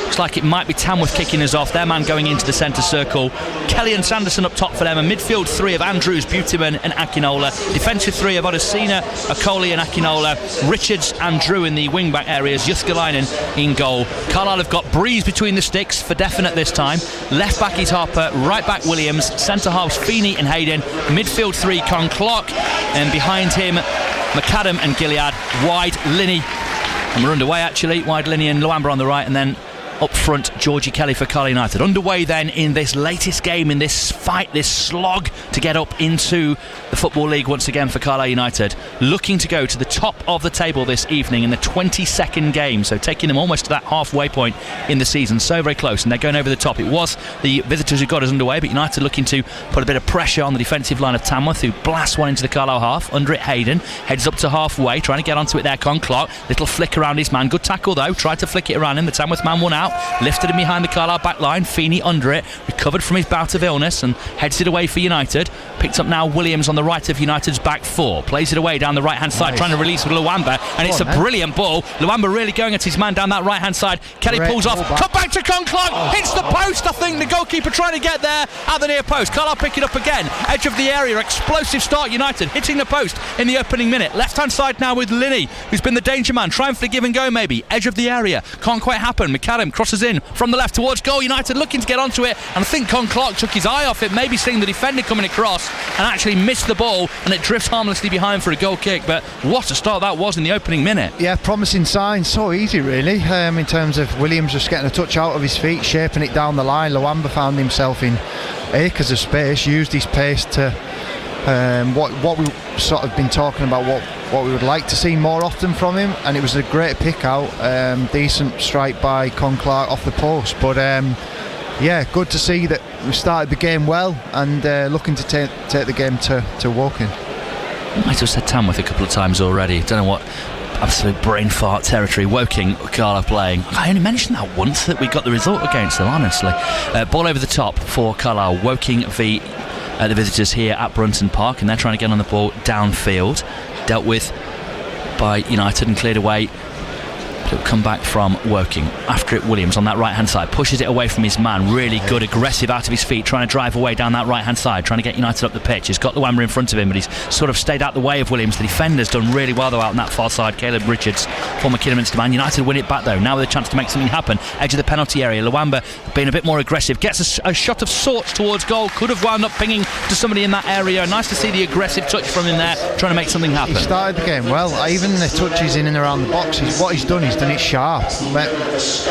Looks like it might be Tamworth kicking us off. Their man going into the centre circle. Kelly and Sanderson up top for them. A midfield three of Andrews, Beautyman and Akinola. Defensive three of Odesina, Okoli and Akinola. Richards and Drew in the wing-back areas. Juskalainen in goal. Carlisle have got Breeze between the sticks for definite this time. Left back is Harper. Right back Williams. Centre halves Feeney and Hayden. Midfield three Con Clark. And behind him McAdam and Gilead. Wide Linney. And we're underway actually. Wide Linney and Luamba on the right, and then up front Georgie Kelly for Carlisle United. Underway then in this latest game, in this fight, this slog to get up into the Football League once again for Carlisle United, looking to go to the top of the table this evening in the 22nd game, so taking them almost to that halfway point in the season. So very close, and they're going over the top. It was the visitors who got us underway, but United looking to put a bit of pressure on the defensive line of Tamworth, who blasts one into the Carlisle half. Under it Hayden heads up to halfway, trying to get onto it there. Con Clark, little flick around his man, good tackle though, tried to flick it around him. The Tamworth man won out, lifted him behind the Carlisle back line. Feeney under it, recovered from his bout of illness and heads it away for United. Picked up now Williams on the right of United's back four, plays it away down the right hand side, trying to release with Luamba, and it's a brilliant ball. Luamba really going at his man down that right hand side. Kelly pulls off, cut back to Con Clark, hits the post. I think the goalkeeper trying to get there at the near post. Carlisle pick it up again, edge of the area, explosive start. United hitting the post in the opening minute. Left hand side now with Linney, who's been the danger man, trying for the give and go maybe. Edge of the area, can't quite happen. McAdam crosses in from the left towards goal. United looking to get onto it, and I think Con Clark took his eye off it, maybe seeing the defender coming across, and actually missed the ball, and it drifts harmlessly behind for a goal kick. But what a start that was in the opening minute. Yeah, promising signs. So easy really, in terms of Williams just getting a touch out of his feet, shaping it down the line. Luamba found himself in acres of space, used his pace to what we've sort of been talking about, what we would like to see more often from him, and it was a great pick out. Decent strike by Con Clark off the post, but yeah, good to see that we started the game well, and looking to take the game to Woking. I might have said Tamworth a couple of times already. Don't know what absolute brain fart territory Woking Carlisle playing. I only mentioned that once, that we got the result against them, honestly. Ball over the top for Carlisle. Woking v the visitors here at Brunton Park, and they're trying to get on the ball downfield. Dealt with by United and cleared away. It'll come back from Woking. After it, Williams on that right hand side pushes it away from his man. Really good, aggressive out of his feet, trying to drive away down that right hand side, trying to get United up the pitch. He's got Luamba in front of him, but he's sort of stayed out the way of Williams. The defender's done really well though out on that far side. Caleb Richards, former Kidderminster man. United win it back though, now with a chance to make something happen. Edge of the penalty area. Luamba being a bit more aggressive, gets a shot of sorts towards goal. Could have wound up pinging to somebody in that area. Nice to see the aggressive touch from him there, trying to make something happen. He started the game well. Even the touches in and around the box, what he's done it sharp. There's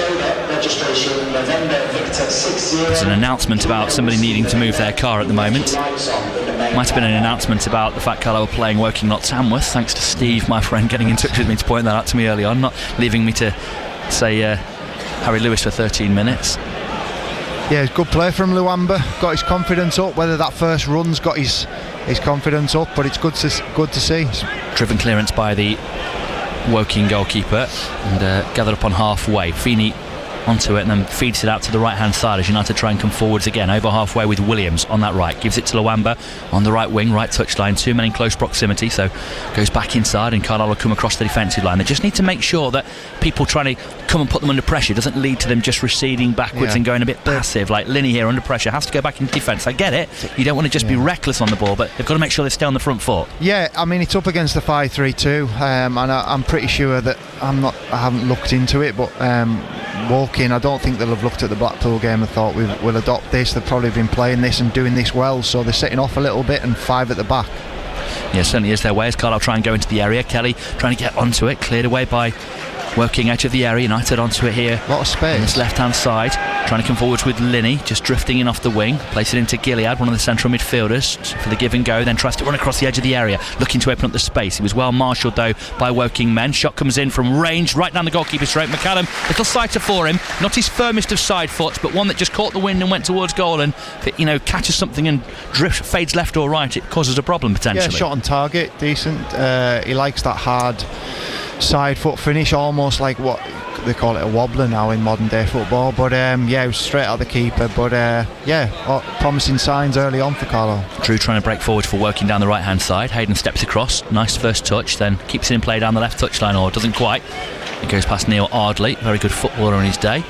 an announcement about somebody needing to move their car at the moment. Might have been an announcement about the fact Carlisle were playing Woking, not Tamworth, thanks to Steve, my friend, getting in touch with me to point that out to me early on, not leaving me to say Harry Lewis for 13 minutes. Yeah, good play from Luamba, got his confidence up. Whether that first run's got his confidence up, but it's good to see. Driven clearance by the Woking goalkeeper, and gathered up on halfway. Feeney onto it and then feeds it out to the right hand side as United try and come forwards again. Over halfway with Williams on that right, gives it to Luamba on the right wing, right touchline. Two men in close proximity, so goes back inside, and Carlisle will come across the defensive line. They just need to make sure that people trying to come and put them under pressure doesn't lead to them just receding backwards and going a bit passive. Like Linney here under pressure has to go back into defence. I get it, you don't want to just be reckless on the ball, but they've got to make sure they stay on the front foot. Yeah, I mean, it's up against the 5-3-2, and I'm pretty sure that I haven't looked into it, but Woking, I don't think they'll have looked at the Blackpool game and thought we'll adopt this. They've probably been playing this and doing this well, so they're setting off a little bit, and 5 at the back. Yeah, certainly is their way as Carlisle try and go into the area. Kelly trying to get onto it, cleared away by Woking, edge of the area. United onto it here. A lot of space. On this left hand side, trying to come forwards with Linney, just drifting in off the wing, place it into Gilead, one of the central midfielders, for the give and go, then tries to run across the edge of the area, looking to open up the space. He was well marshalled though by Woking men. Shot comes in from range, right down the goalkeeper's throat. McAdam, little sighter for him, not his firmest of side foots, but one that just caught the wind and went towards goal, and if it, catches something and fades left or right, it causes a problem potentially. Yeah, shot on target, decent. He likes that hard side foot finish, almost like what they call it, a wobbler now in modern day football, but it was straight at the keeper, but promising signs early on for Carlisle. Drew trying to break forward for Woking down the right hand side. Hayden steps across, nice first touch, then keeps it in play down the left touchline, or doesn't quite. It goes past Neil Ardley, very good footballer in his day.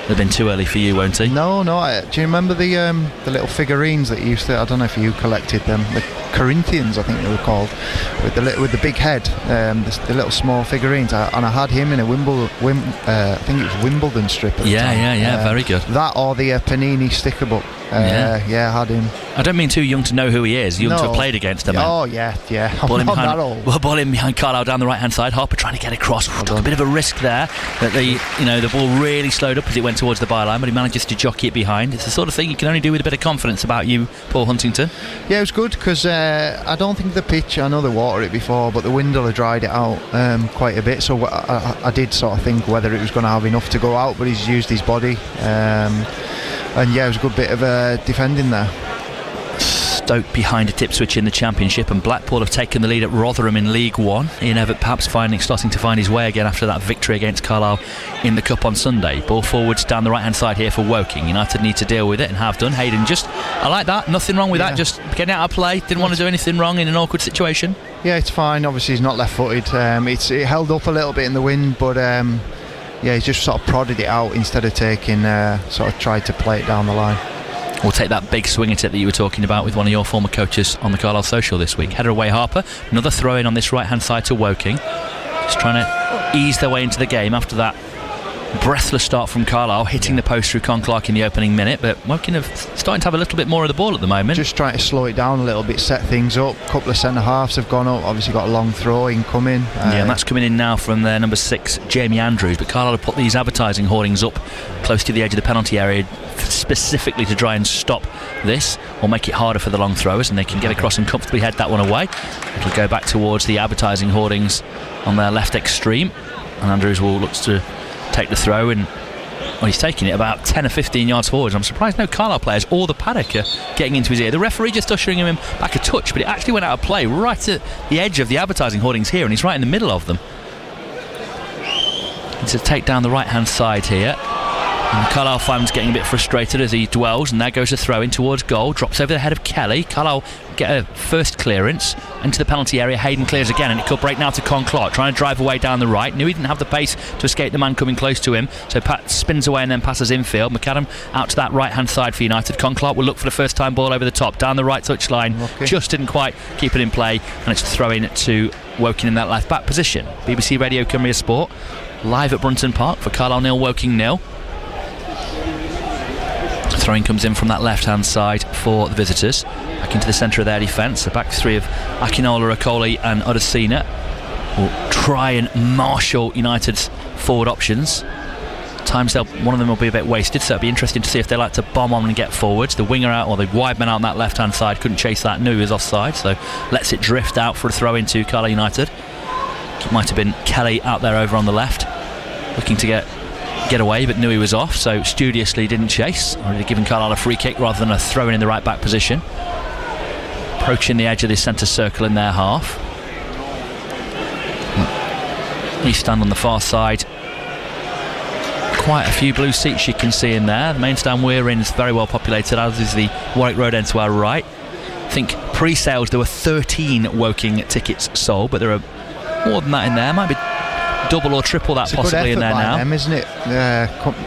They've been too early for you, won't he? No. Do you remember the little figurines that used to? I don't know if you collected them. The Corinthians, I think they were called, with the big head, the little small figurines. And I had him in a I think it was Wimbledon strip at the time. Yeah, very good. That or the Panini sticker book. I had him. I don't mean too young to know who he is. Young to have played against him. Oh yeah. I'm not that old. Well, ball in behind Carlisle down the right hand side. Harper trying to get across. Took a bit of a risk there. That the ball really slowed up as it went towards the byline, but he manages to jockey it behind. It's the sort of thing you can only do with a bit of confidence about you, Paul Huntington. Yeah, it was good because I don't think the pitch. I know they watered it before, but the Windle had dried it out quite a bit. So I did sort of think whether it was going to have enough to go out, but he's used his body. And yeah, it was a good bit of defending there. Stoke behind at Ipswich in the Championship, and Blackpool have taken the lead at Rotherham in League One. Ian Evatt perhaps starting to find his way again after that victory against Carlisle in the Cup on Sunday. Ball forwards down the right hand side here for Woking. United need to deal with it and have done. Hayden I like that, nothing wrong with that, just getting out of play, didn't want to do anything wrong in an awkward situation. Yeah, it's fine, obviously he's not left footed. It held up a little bit in the wind, but he's just sort of prodded it out instead of taking sort of tried to play it down the line. We'll take that big swing at it that you were talking about with one of your former coaches on the Carlisle Social this week. Header away Harper, another throw in on this right hand side to Woking, just trying to ease their way into the game after that breathless start from Carlisle, hitting the post through Con Clark in the opening minute, but Woking have starting to have a little bit more of the ball at the moment. Just trying to slow it down a little bit, set things up. A couple of centre halves have gone up, obviously got a long throw incoming. And that's coming in now from their number 6 Jamie Andrews, but Carlisle have put these advertising hoardings up close to the edge of the penalty area specifically to try and stop this or make it harder for the long throwers, and they can get across and comfortably head that one away. It'll go back towards the advertising hoardings on their left extreme, and Andrews will look to take the throw, and he's taking it about 10 or 15 yards forward. I'm surprised no Carlisle players or the paddock are getting into his ear. The referee just ushering him back a touch, but it actually went out of play right at the edge of the advertising hoardings here, and he's right in the middle of them. It's a take down the right hand side here, and Carlisle fans getting a bit frustrated as he dwells, and there goes a throw in towards goal, drops over the head of Kelly. Carlisle get a first clearance into the penalty area. Hayden clears again, and it could break now to Con Clark, trying to drive away down the right. Knew he didn't have the pace to escape the man coming close to him, so Pat spins away and then passes infield. McAdam out to that right hand side for United. Con Clark will look for the first time ball over the top down the right touchline. Just didn't quite keep it in play, and it's a throw in to Woking in that left back position. BBC Radio Cumbria Sport live at Brunton Park for Carlisle 0, Woking 0. Throwing comes in from that left hand side for the visitors, back into the centre of their defence. The back three of Akinola, Okoli and Odesina will try and marshal United's forward options. Times one of them will be a bit wasted, so it'll be interesting to see if they like to bomb on and get forwards. The winger out, or the wide man out on that left hand side, couldn't chase that, knew he was offside, so lets it drift out for a throw into Carlisle United. It might have been Kelly out there over on the left, looking to get away, but knew he was off, so studiously didn't chase. Already giving Carlisle a free kick rather than a throw in the right back position. Approaching the edge of this centre circle in their half. East Stand on the far side. Quite a few blue seats you can see in there. The main stand we're in is very well populated, as is the Warwick Road end to our right. I think pre-sales there were 13 Woking tickets sold, but there are more than that in there. Might be double or triple that possibly in there now. Them, isn't it?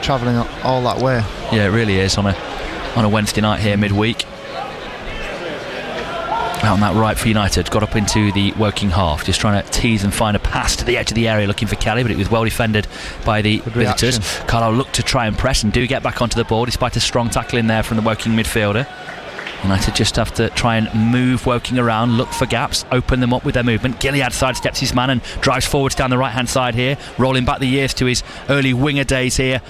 Travelling all that way. Yeah, it really is on a Wednesday night here midweek. Out on that right for United, got up into the Woking half, just trying to tease and find a pass to the edge of the area, looking for Kelly, but it was well defended by the visitors. Carlisle look to try and press and do get back onto the ball despite a strong tackle in there from the Woking midfielder. United just have to try and move Woking around, look for gaps, open them up with their movement. Gilead sidesteps his man and drives forwards down the right hand side here, rolling back the years to his early winger days here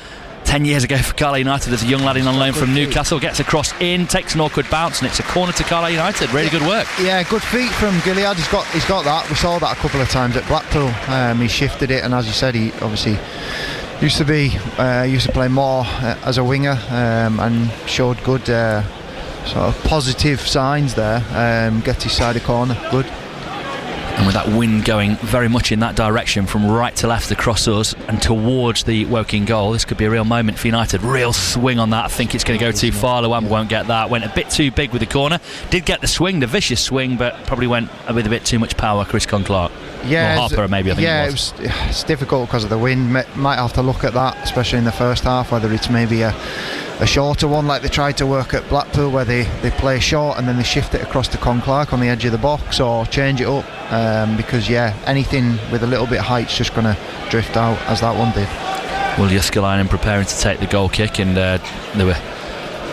10 years ago for Carlisle United as a young lad in on loan from Newcastle. Gets across in, takes an awkward bounce, and it's a corner to Carlisle United. Really good work. Yeah, good feet from Gilead. He's got that. We saw that a couple of times at Blackpool. He shifted it, and as you said, he obviously used to play more as a winger, and showed good sort of positive signs there. Get his side of corner, good. And with that wind going very much in that direction from right to left across us and towards the Woking goal, this could be a real moment for United. Real swing on that. I think it's going to go too far. Luamba won't get that. Went a bit too big with the corner. Did get the swing, the vicious swing, but probably went with a bit too much power. Chris Clark. Yeah, or Harper maybe, I think it was. It's difficult because of the wind. Might have to look at that, especially in the first half, whether it's maybe a shorter one like they tried to work at Blackpool, where they play short and then they shift it across to Clark on the edge of the box, or change it up, because anything with a little bit of height's just going to drift out, as that one did. Well, Jyskalainen preparing to take the goal kick, and there were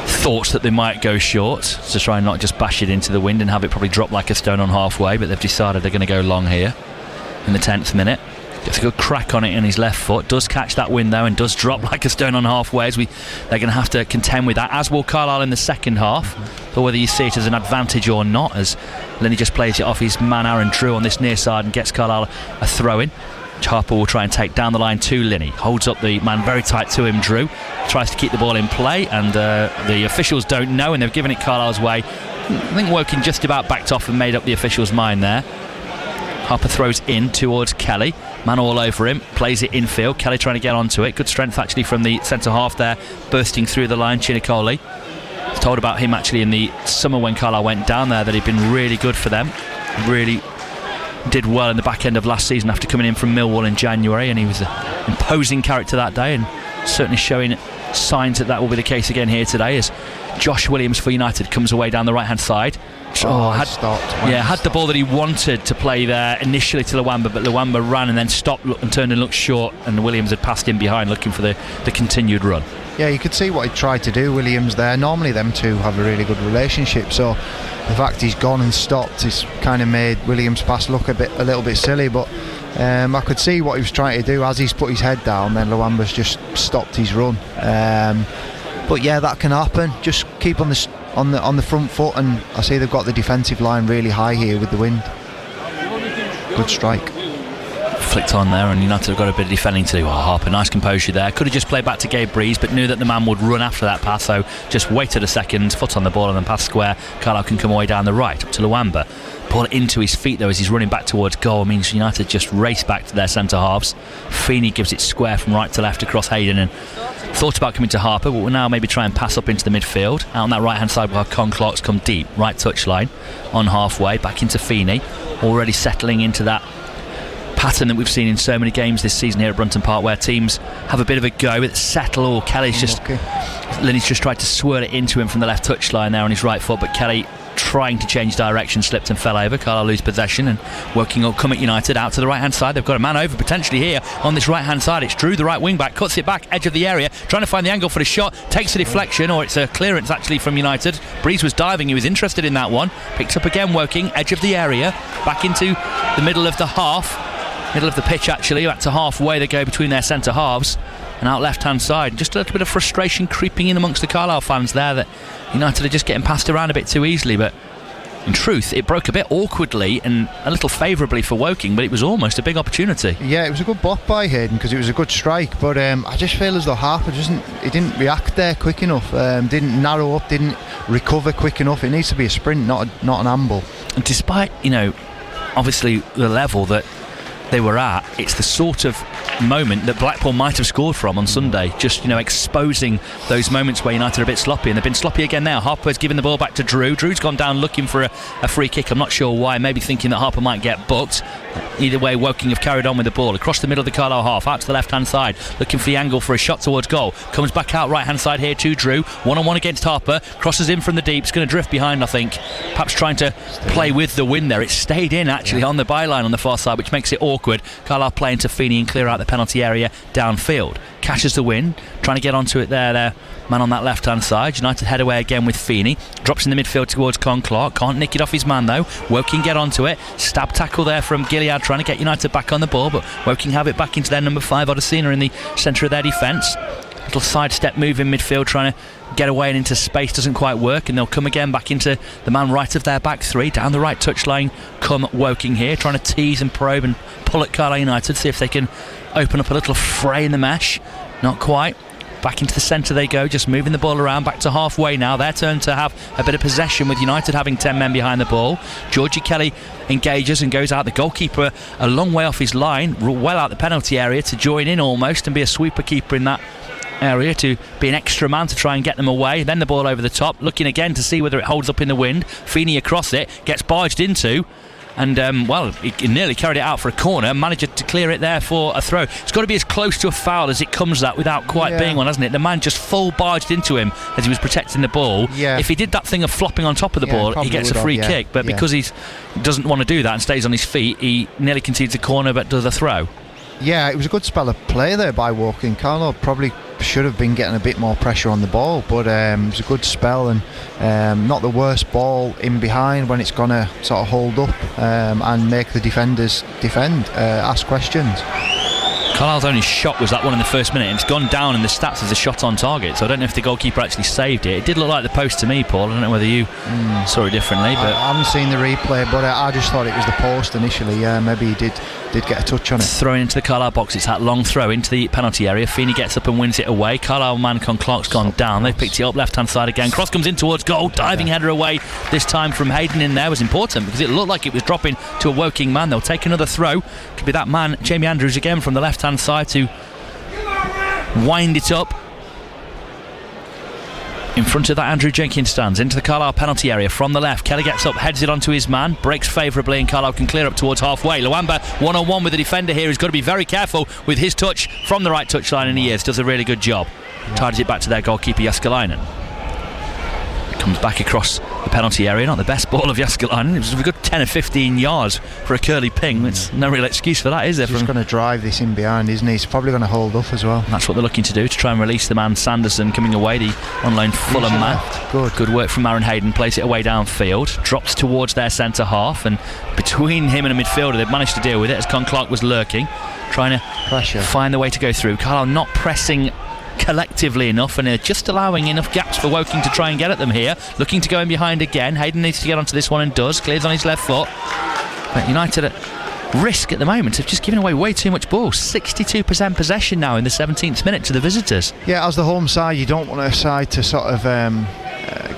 thoughts that they might go short to try and not just bash it into the wind and have it probably drop like a stone on halfway, but they've decided they're going to go long here in the 10th minute. Gets a good crack on it in his left foot, does catch that wind though and does drop like a stone on halfway, they're going to have to contend with that, as will Carlisle in the second half. But whether you see it as an advantage or not, as Lenny just plays it off his man Aaron Drew on this near side and gets Carlisle a throw in. Harper will try and take down the line to Linney, holds up the man very tight to him. Drew tries to keep the ball in play, and the officials don't know, and they've given it Carlisle's way. I think Woking just about backed off and made up the officials' mind there. Harper throws in towards Kelly, man all over him, plays it infield. Kelly trying to get onto it. Good strength actually from the centre half there, bursting through the line. Chinicoli. I was told about him actually in the summer when Carlisle went down there that he'd been really good for them. Really did well in the back end of last season after coming in from Millwall in January, and he was an imposing character that day, and certainly showing signs that will be the case again here today, as Josh Williams for United comes away down the right hand side. Had the ball that he wanted to play there initially to Luamba, but Luamba ran and then stopped and turned and looked short, and Williams had passed in behind looking for the continued run. Yeah, you could see what he tried to do, Williams there. Normally them two have a really good relationship, so the fact he's gone and stopped has kind of made Williams' pass look a little bit silly, but I could see what he was trying to do. As he's put his head down, then Luamba's just stopped his run. But yeah, that can happen. Just keep on the front foot, and I see they've got the defensive line really high here with the wind. Good strike. Flicked on there, and United have got a bit of defending to do. Harper, nice composure there. Could have just played back to Gabe Breeze, but knew that the man would run after that pass, so just waited a second, foot on the ball and then pass square. Carlisle can come away down the right up to Luamba. Ball into his feet though as he's running back towards goal. It means United just race back to their centre halves. Feeney gives it square from right to left across Hayden, and thought about coming to Harper, but we'll now maybe try and pass up into the midfield. Out on that right hand side, while Clark's come deep, right touchline on halfway, back into Feeney, already settling into that pattern that we've seen in so many games this season here at Brunton Park, where teams have a bit of a go with settle. Kelly's Linney's just tried to swirl it into him from the left touchline there on his right foot, but Kelly, trying to change direction, slipped and fell over. Carlisle lose possession, and Woking will come at United out to the right hand side. They've got a man over potentially here on this right hand side. It's Drew, the right wing back, cuts it back, edge of the area, trying to find the angle for the shot, takes a deflection, or it's a clearance actually from United. Breeze was diving, he was interested in that one, picked up again. Woking, edge of the area, back into the middle of the pitch actually, back to halfway they go between their centre halves, and out left hand side. Just a little bit of frustration creeping in amongst the Carlisle fans there, that United are just getting passed around a bit too easily, but in truth it broke a bit awkwardly and a little favourably for Woking, but it was almost a big opportunity. Yeah, it was a good block by Hayden because it was a good strike, but I just feel as though Harper he didn't react there quick enough, didn't narrow up, didn't recover quick enough. It needs to be a sprint, not an amble. And despite, obviously the level that they were at, it's the sort of moment that Blackpool might have scored from on Sunday, just exposing those moments where United are a bit sloppy, and they've been sloppy again now. Harper's given the ball back to Drew. Drew's gone down looking for a free kick. I'm not sure why, maybe thinking that Harper might get booked. Either way, Woking have carried on with the ball across the middle of the Carlisle half, out to the left hand side, looking for the angle for a shot towards goal. Comes back out right hand side here to Drew, 1-on-1 against Harper, crosses in from the deep, it's going to drift behind, I think, perhaps trying to play with the wind there. It stayed in actually on the byline on the far side, which makes it awkward. Carlisle playing to Feeney and clear out the penalty area downfield. Catches the wind, trying to get onto it there. Man on that left hand side. United head away again with Feeney, drops in the midfield towards Clark, can't nick it off his man though. Woking get onto it, stab tackle there from Gilead, trying to get United back on the ball, but Woking have it back into their number 5, Odesina, in the centre of their defence. Little sidestep move in midfield, trying to get away and into space, doesn't quite work, and they'll come again back into the man right of their back 3, down the right touchline come Woking here, trying to tease and probe and pull at Carlisle United, see if they can open up a little fray in the mesh. Not quite. back into the centre they go, just moving the ball around back to halfway now. Their turn to have a bit of possession, with United having 10 men behind the ball. Georgie Kelly engages and goes out. The goalkeeper a long way off his line, well out the penalty area to join in almost and be a sweeper keeper in that area, to be an extra man to try and get them away. Then the ball over the top, looking again to see whether it holds up in the wind. Feeney across it, gets barged into, and he nearly carried it out for a corner, managed to clear it there for a throw. It's got to be as close to a foul as it comes, that, without quite being one, hasn't it? The man just full barged into him as he was protecting the ball. If he did that thing of flopping on top of the ball, he gets a free kick, but because he doesn't want to do that and stays on his feet, he nearly concedes a corner but does a throw. Yeah, it was a good spell of play there by Woking. Carlisle probably should have been getting a bit more pressure on the ball, but it was a good spell, and not the worst ball in behind when it's going to sort of hold up and make the defenders defend, ask questions. Carlisle's only shot was that one in the first minute, and it's gone down in the stats as a shot on target, so I don't know if the goalkeeper actually saved it. It did look like the post to me, Paul. I don't know whether you saw it differently, but I haven't seen the replay, but I just thought it was the post initially. Maybe he did get a touch on it. Throwing into the Carlisle box, it's that long throw into the penalty area. Feeney gets up and wins it away. Carlisle man Clark's gone down. They've picked it up left hand side again. Cross comes in towards goal. Diving header away, this time from Hayden in there, was important because it looked like it was dropping to a Woking man. They'll take another throw. Could be that man, Jamie Andrews, again from the left hand side to wind it up in front of that Andrew Jenkins stands. Into the Carlisle penalty area from the left. Kelly gets up, heads it onto his man, breaks favourably, and Carlisle can clear up towards halfway. Luamba one-on-one with the defender here. He's got to be very careful with his touch from the right touchline, and he does a really good job. Tidies it back to their goalkeeper Jaskalainen. Comes back across the penalty area. Not the best ball of Jaskalainen. It was a good 10 or 15 yards for a curly ping. It's no real excuse for that, is there? He's going to drive this in behind, isn't he? He's probably going to hold up as well. That's what they're looking to do, to try and release the man Sanderson coming away, the on-loan Fulham man. Good work from Aaron Hayden. Plays it away downfield, drops towards their centre half, and between him and a midfielder they've managed to deal with it as Clark was lurking, trying to find the way to go through. Carlisle not pressing collectively enough, and they're just allowing enough gaps for Woking to try and get at them here. Looking to go in behind again. Hayden needs to get onto this one and does. Clears on his left foot. But United at risk at the moment of just giving away way too much ball. 62% possession now in the 17th minute to the visitors. Yeah, as the home side, you don't want a side to sort of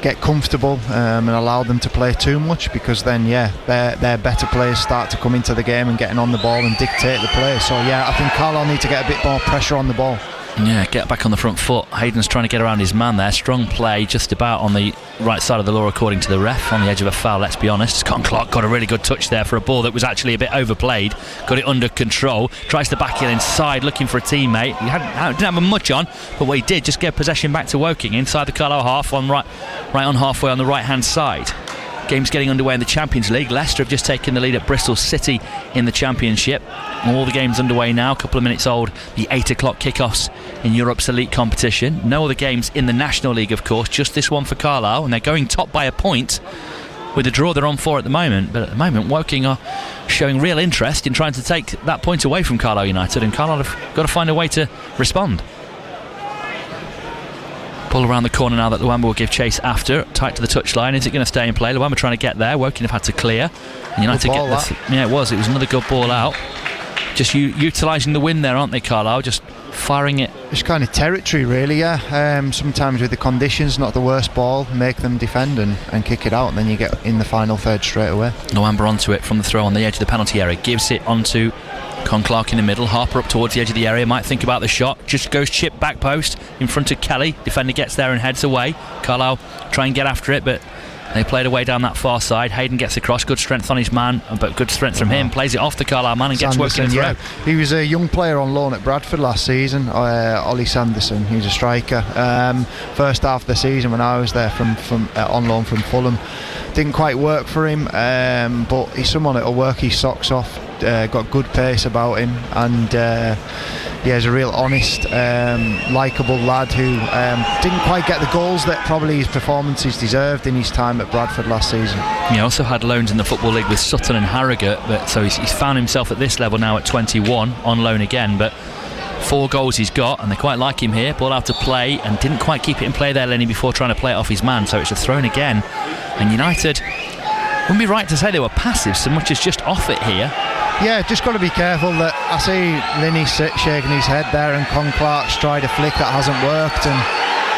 get comfortable and allow them to play too much, because then their better players start to come into the game and getting on the ball and dictate the play. So I think Carlisle need to get a bit more pressure on the ball. Yeah, get back on the front foot. Hayden's trying to get around his man there. Strong play just about on the right side of the law according to the ref, on the edge of a foul, let's be honest. Scott Clark got a really good touch there for a ball that was actually a bit overplayed. Got it under control. Tries to back it inside looking for a teammate. He didn't have much on, but what he did, just get possession back to Woking inside the Carlisle half, on right on halfway on the right hand side. Game's getting underway in the Champions League. Leicester have just taken the lead at Bristol City in the Championship. All the games underway now, a couple of minutes old. The 8 o'clock kickoffs in Europe's elite competition. No other games in the National League, of course, just this one for Carlisle, and they're going top by a point with the draw they're on for at the moment. But at the moment, Woking are showing real interest in trying to take that point away from Carlisle United, and Carlisle have got to find a way to respond. Ball around the corner now that Luamba will give chase after. Tight to the touchline. Is it going to stay in play? Luamba trying to get there. Woking have had to clear. And United get it was another good ball out. Just utilising the wind there, aren't they, Carlisle? Just firing it. It's kind of territory, really, sometimes with the conditions, not the worst ball, make them defend and kick it out, and then you get in the final third straight away. Luamba onto it from the throw on the edge of the penalty area. Gives it onto Clark in the middle. Harper up towards the edge of the area, might think about the shot. Just goes chip back post in front of Kelly. Defender gets there and heads away. Carlisle try and get after it, but they played away down that far side. Hayden gets across, good strength on his man, but good strength from him. Plays it off the Carlisle man and gets Woking through. He was a young player on loan at Bradford last season, Ollie Sanderson. He was a striker. First half of the season when I was there from on loan from Fulham, didn't quite work for him, but he's someone that'll work his socks off. Got good pace about him, and he's a real honest, likeable lad who didn't quite get the goals that probably his performances deserved in his time at Bradford last season. He also had loans in the Football League with Sutton and Harrogate, but so he's found himself at this level now at 21 on loan again. But 4 goals he's got, and they quite like him here. Ball out to play, and didn't quite keep it in play there, Lenny, before trying to play it off his man. So it's a thrown again, and United wouldn't be right to say they were passive so much as just off it here. Yeah, just got to be careful. That I see Linney shaking his head there, and Con Clark's tried a flick that hasn't worked, and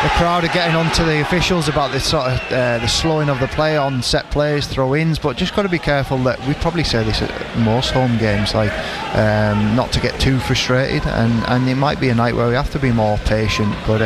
the crowd are getting onto the officials about this sort of the slowing of the play on set plays, throw-ins. But just got to be careful. That we probably say this at most home games, like not to get too frustrated, and it might be a night where we have to be more patient, but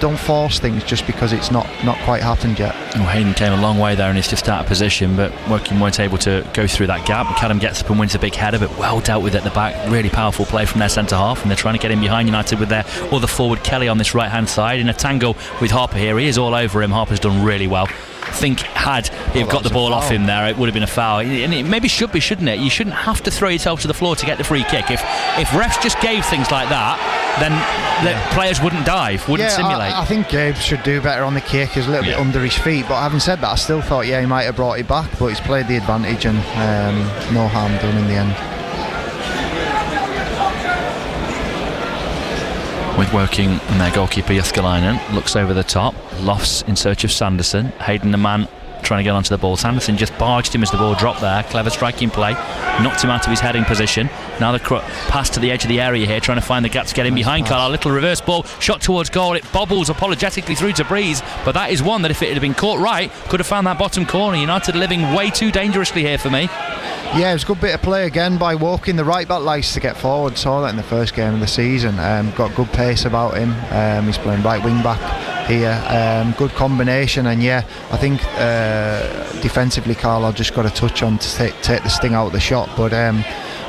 don't force things just because it's not quite happened yet. Well, Hayden came a long way there and he's just out of position, but Woking weren't able to go through that gap. McAdam gets up and wins a big header, but well dealt with at the back. Really powerful play from their centre half, and they're trying to get in behind United with their other forward Kelly on this right hand side in a tangle with Harper here. He is all over him. Harper's done really well. I think had he got the ball off him there, it would have been a foul, and it maybe should be, shouldn't it? You shouldn't have to throw yourself to the floor to get the free kick. If refs just gave things like that, then the players wouldn't dive, wouldn't simulate. I think Gabe should do better on the kick. He's a little bit under his feet, but having said that, I still thought he might have brought it back, but he's played the advantage, and no harm done in the end. With Woking and their goalkeeper Jääskeläinen looks over the top, lofts in search of Sanderson. Hayden, the man trying to get onto the ball. Sanderson just barged him as the ball dropped there. Clever striking play, knocked him out of his heading position. Now the pass to the edge of the area here, trying to find the gap to get in behind Carlisle. Little reverse ball, shot towards goal. It bobbles apologetically through to Breeze, but that is one that if it had been caught right, could have found that bottom corner. United living way too dangerously here for me. Yeah, it was a good bit of play again by Woking. The right back likes to get forward. Saw that in the first game of the season. Got good pace about him. He's playing right wing back here. Good combination, and I think defensively Carlisle just got a touch on to take the sting out of the shot. But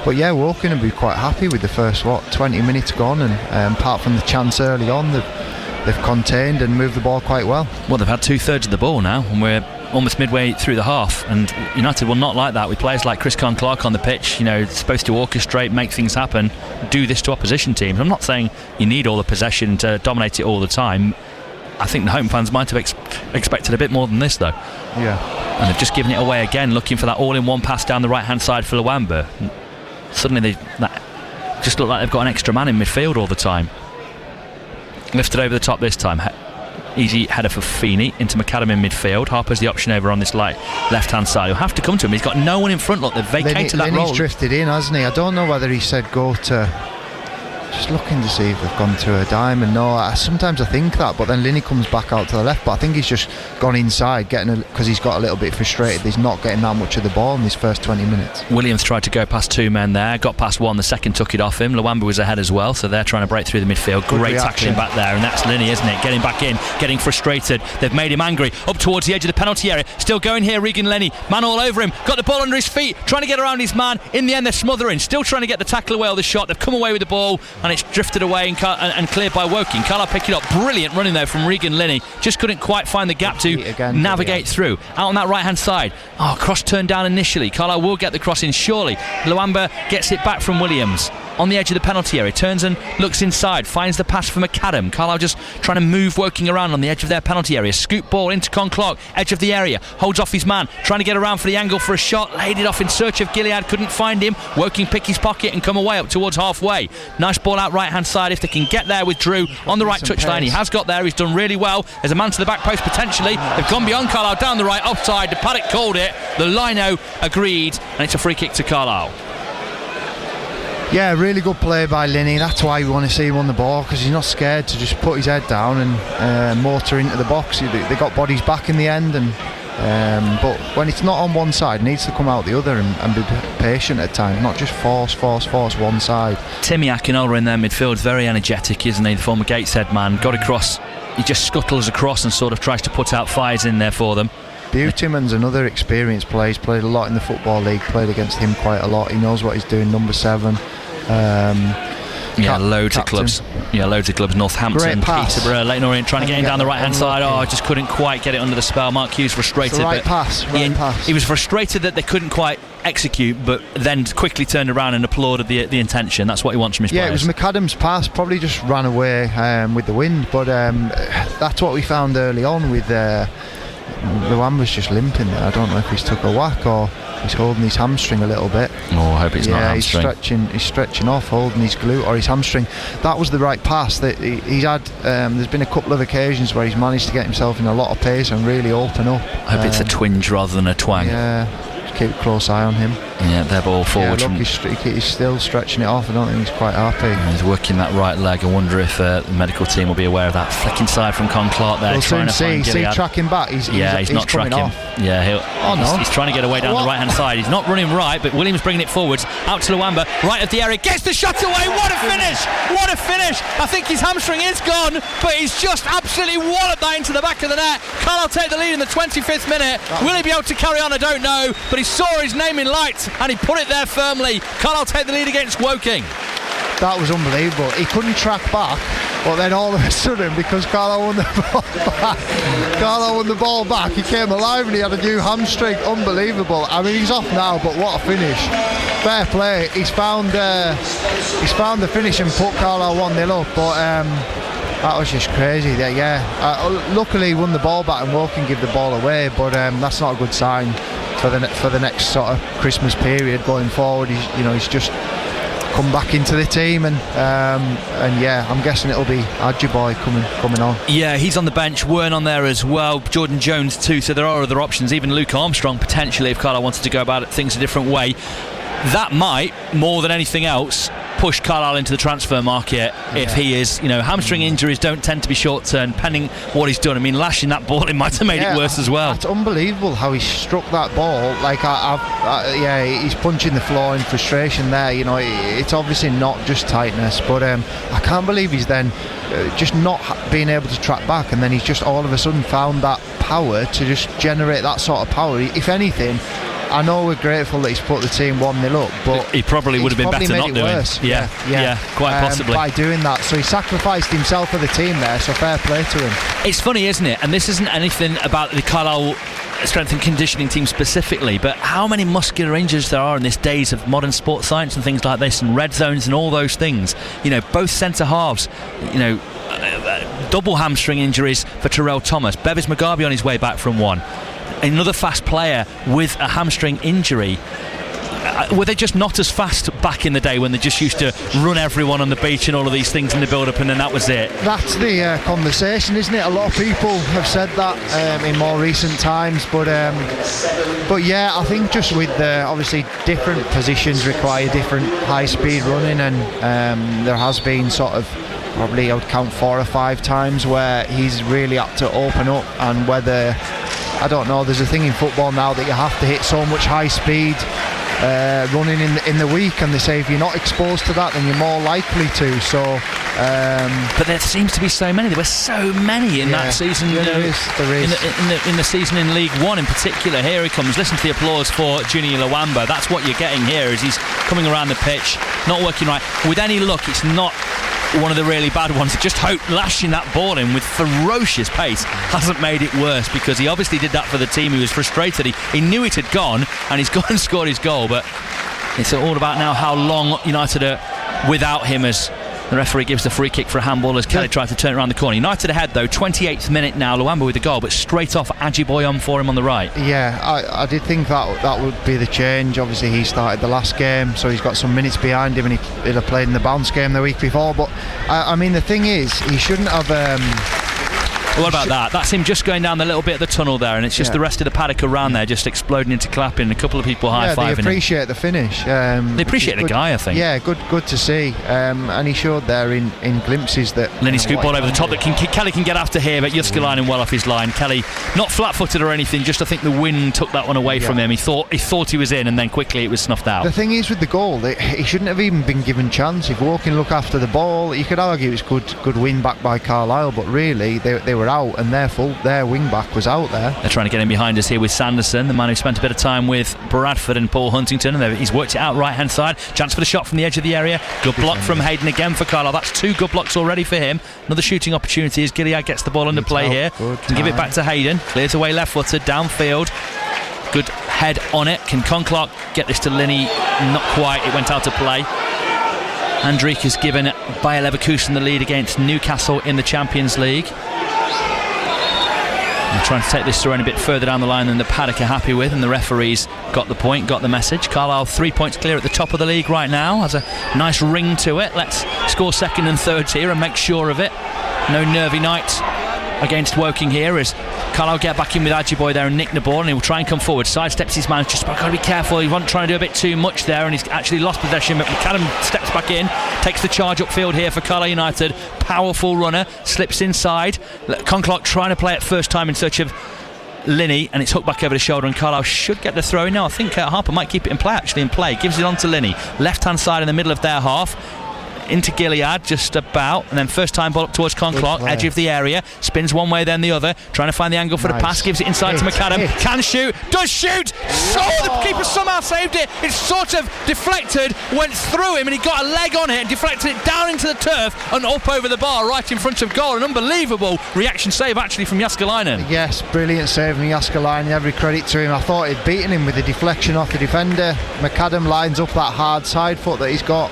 Woking will be quite happy with the first 20 minutes gone, and apart from the chance early on, they've contained and moved the ball quite well. Well, they've had 2/3 of the ball now, and we're almost midway through the half, and United will not like that with players like Chris Con Clark on the pitch. Supposed to orchestrate, make things happen, do this to opposition teams. I'm not saying you need all the possession to dominate it all the time. I think the home fans might have expected a bit more than this, though. Yeah. And they've just given it away again, looking for that all-in-one pass down the right-hand side for Luamba. Suddenly they just look like they've got an extra man in midfield all the time. Lifted over the top this time. Easy header for Feeney into McAdam in midfield. Harper's the option over on this left-hand side. He'll have to come to him. He's got no one in front. Look, they've vacated that role. He's drifted in, hasn't he? I don't know whether he said go to... Just looking to see if they've gone to a diamond. No, sometimes I think that, but then Linney comes back out to the left. But I think he's just gone inside, because he's got a little bit frustrated. He's not getting that much of the ball in these first 20 minutes. Williams tried to go past two men there, got past one. The second took it off him. Luamba was ahead as well, so they're trying to break through the midfield. Great tackling back there, and that's Linney, isn't it? Getting back in, getting frustrated. They've made him angry. Up towards the edge of the penalty area. Still going here, Regan Linney. Man all over him. Got the ball under his feet, trying to get around his man. In the end, they're smothering. Still trying to get the tackle away or the shot. They've come away with the ball, and it's drifted away and cleared by Woking. Carlisle picked it up. Brilliant running there from Regan Linney. Just couldn't quite find the gap to navigate through. Out on that right hand side. Cross turned down initially. Carlisle will get the cross in surely. Luamba gets it back from Williams. On the edge of the penalty area, turns and looks inside, finds the pass for McAdam. Carlisle just trying to move Woking around on the edge of their penalty area. Scoop ball into Con Clark, edge of the area, holds off his man, trying to get around for the angle for a shot, laid it off in search of Gilead, couldn't find him. Woking pick his pocket and come away up towards halfway. Nice ball out right hand side if they can get there with Drew on the right touchline. He has got there, he's done really well. There's a man to the back post potentially. They've gone beyond Carlisle, down the right, offside. The Paddock called it, the lino agreed, and it's a free kick to Carlisle. Yeah, really good play by Linney. That's why we want to see him on the ball, because he's not scared to just put his head down and motor into the box. They got bodies back in the end, and but when it's not on one side, it needs to come out the other and be patient at times, not just force one side. Timmy Akinola in their midfield is very energetic, isn't he? The former Gateshead man, got across, he just scuttles across and sort of tries to put out fires in there for them. Beautyman's another experienced player. He's played a lot in the Football League, played against him quite a lot. He knows what he's doing, number 7. Loads of clubs. Northampton, Peterborough, Leighton Orient trying to get him down the right hand side. Just couldn't quite get it under the spell. Mark Hughes frustrated. Right pass. He was frustrated that they couldn't quite execute, but then quickly turned around and applauded the intention. That's what he wants from his players. Yeah, it was McAdam's pass, probably just ran away with the wind, but that's what we found early on with Luamba's just limping there. I don't know if he's took a whack or he's holding his hamstring a little bit. I hope it's not hamstring. He's stretching off, holding his glute or his hamstring. That was the right pass that he's had. There's been a couple of occasions where he's managed to get himself in a lot of pace and really open up. I hope it's a twinge rather than a twang. Yeah, just keep a close eye on him. Yeah, their ball forward. Yeah, look, he's still stretching it off. I don't think he's quite happy. He's working that right leg. I wonder if the medical team will be aware of that. Flick inside from Con Clark there. We'll soon see tracking back. He's not tracking. Off. Yeah, he's trying to get away down the right hand side. He's not running right, but Williams bringing it forwards. Out to Luamba, right at the area. Gets the shot away. What a finish! What a finish! I think his hamstring is gone, but he's just absolutely walloped that into the back of the net. Carlisle take the lead in the 25th minute. Will he be able to carry on? I don't know, but he saw his name in lights and he put it there firmly. Carlisle take the lead against Woking. That was unbelievable. He couldn't track back, but then all of a sudden, because Carlisle won the ball back, he came alive and he had a new hamstring. Unbelievable. I mean, he's off now, but what a finish. Fair play. He's found the finish and put Carlisle 1-0 up, but that was just crazy. Luckily he won the ball back and Woking give the ball away, but that's not a good sign for the next sort of Christmas period going forward. He's just come back into the team, and I'm guessing it'll be Adjiboy coming on. Yeah, he's on the bench. Wearn on there as well. Jordan Jones too. So there are other options. Even Luke Armstrong potentially, if Carlisle wanted to go about things a different way. That might, more than anything else, push Carlisle into the transfer market if he is. Hamstring injuries don't tend to be short term, pending what he's done. I mean, lashing that ball, it might have made it worse as well. It's unbelievable how he struck that ball. Like, he's punching the floor in frustration there. It's obviously not just tightness, but I can't believe he's then just not being able to track back, and then he's just all of a sudden found that power to just generate that sort of power. If anything, I know we're grateful that he's put the team 1-0 up, but he probably would have been better not doing it. Yeah, quite possibly. By doing that. So he sacrificed himself for the team there, so fair play to him. It's funny, isn't it? And this isn't anything about the Carlisle strength and conditioning team specifically, but how many muscular injuries there are in this days of modern sports science and things like this, and red zones and all those things. Both centre halves, double hamstring injuries for Terrell Thomas. Bevis Mugabe on his way back from one. Another fast player with a hamstring injury. Were they just not as fast back in the day when they just used to run everyone on the beach and all of these things in the build-up, and then that was it? That's the conversation, isn't it? A lot of people have said that in more recent times, but yeah, I think just with obviously different positions require different high-speed running, and there has been sort of, probably I would count 4 or 5 times where he's really had to open up, and whether, I don't know, there's a thing in football now that you have to hit so much high speed running in the week, and they say if you're not exposed to that, then you're more likely to. So but there seems to be so many. There were so many in that season. There is. In the season in League One in particular. Here he comes. Listen to the applause for Junior Luamba. That's what you're getting here, as he's coming around the pitch, not working right. With any luck, it's not one of the really bad ones. Just hope lashing that ball in with ferocious pace hasn't made it worse, because he obviously did that for the team. He was frustrated. He knew it had gone, and he's gone and scored his goal, but it's all about now how long United are without him, as the referee gives the free kick for a handball as Kelly tried to turn it around the corner. United ahead though, 28th minute now. Luamba with the goal, but straight off Adjiboy on for him on the right. Yeah, I did think that would be the change. Obviously he started the last game, so he's got some minutes behind him, and he'd have played in the bounce game the week before. But I mean, the thing is, he shouldn't have What about that? That's him just going down the little bit of the tunnel there, and it's just the rest of the paddock around there just exploding into clapping. A couple of people high-fiving they appreciate the finish. They appreciate the guy, I think. Yeah, good to see. And he showed there in glimpses that... Lenny scoop ball over the top that Kelly can get after here, but Juskalainen well off his line. Kelly not flat-footed or anything, just I think the wind took that one away from him. He thought he was in, and then quickly it was snuffed out. The thing is with the goal, he shouldn't have even been given chance. If Woking look after the ball, you could argue it's good win back by Carlisle, but really they were out, and therefore their wing back was out there. They're trying to get in behind us here with Sanderson, the man who spent a bit of time with Bradford and Paul Huntington, and he's worked it out right hand side. Chance for the shot from the edge of the area. Good block from Hayden again for Carlisle. That's 2 good blocks already for him. Another shooting opportunity as Gilead gets the ball under play here. Can give it back to Hayden. Clears away left footed downfield. Good head on it. Can Con Clark get this to Linney? Not quite. It went out of play. Andriek has given Bayer Leverkusen the lead against Newcastle in the Champions League. They're trying to take this through a bit further down the line than the paddock are happy with, and the referees got the point, got the message. Carlisle 3 points clear at the top of the league right now. Has a nice ring to it. Let's score second and third here and make sure of it. No nervy night against Woking here as Carlisle get back in with Adjiboye there and nick the ball, and he will try and come forward, sidesteps his man, just got to be careful, he won't try and do a bit too much there, and he's actually lost possession, but McAdam steps back in, takes the charge upfield here for Carlisle United. Powerful runner, slips inside, Conclock trying to play it first time in search of Linney, and it's hooked back over the shoulder, and Carlisle should get the throw in now. I think Harper might keep it in play, gives it on to Linney, left hand side in the middle of their half, into Gilead just about, and then first time ball up towards Conclock, edge of the area, spins one way then the other, trying to find the angle for the pass, gives it inside to McAdam, can shoot, does shoot, the keeper somehow saved it, it sort of deflected, went through him, and he got a leg on it and deflected it down into the turf and up over the bar right in front of goal. An unbelievable reaction save actually from Jääskeläinen. Yes, brilliant save from Jääskeläinen, every credit to him. I thought he'd beaten him with the deflection off the defender. McAdam lines up that hard side foot that he's got,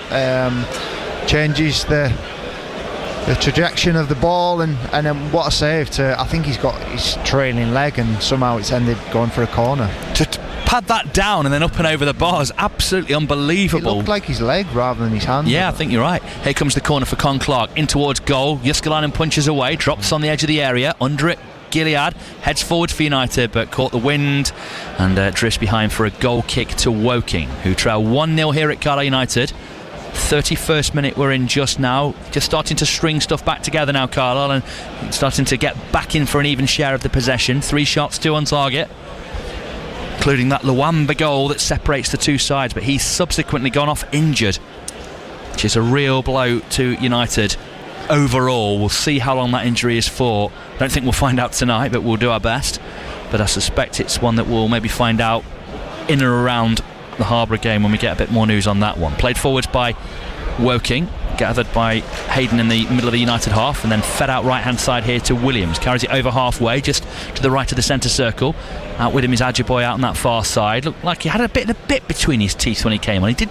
changes the trajectory of the ball, and then what a save to, I think he's got his trailing leg, and somehow it's ended going for a corner. To pad that down and then up and over the bar is absolutely unbelievable. It looked like his leg rather than his hand. Yeah, I think you're right. Here comes the corner for Conclark, in towards goal. Jääskeläinen punches away, drops on the edge of the area, under it Gilead, heads forward for United, but caught the wind and drifts behind for a goal kick to Woking, who trail 1-0 here at Carlisle United. 31st minute we're in just now, just starting to string stuff back together now, Carlisle, and starting to get back in for an even share of the possession. 3 shots, 2 on target, including that Luamba goal that separates the two sides, but he's subsequently gone off injured, which is a real blow to United overall. We'll see how long that injury is for. I don't think we'll find out tonight, but we'll do our best. But I suspect it's one that we'll maybe find out in and around the Harbour game when we get a bit more news on that one. Played forwards by Woking, gathered by Hayden in the middle of the United half, and then fed out right hand side here to Williams, carries it over halfway just to the right of the centre circle. Out with him is Adjiboye out on that far side. Looked like he had a bit between his teeth when he came on. He did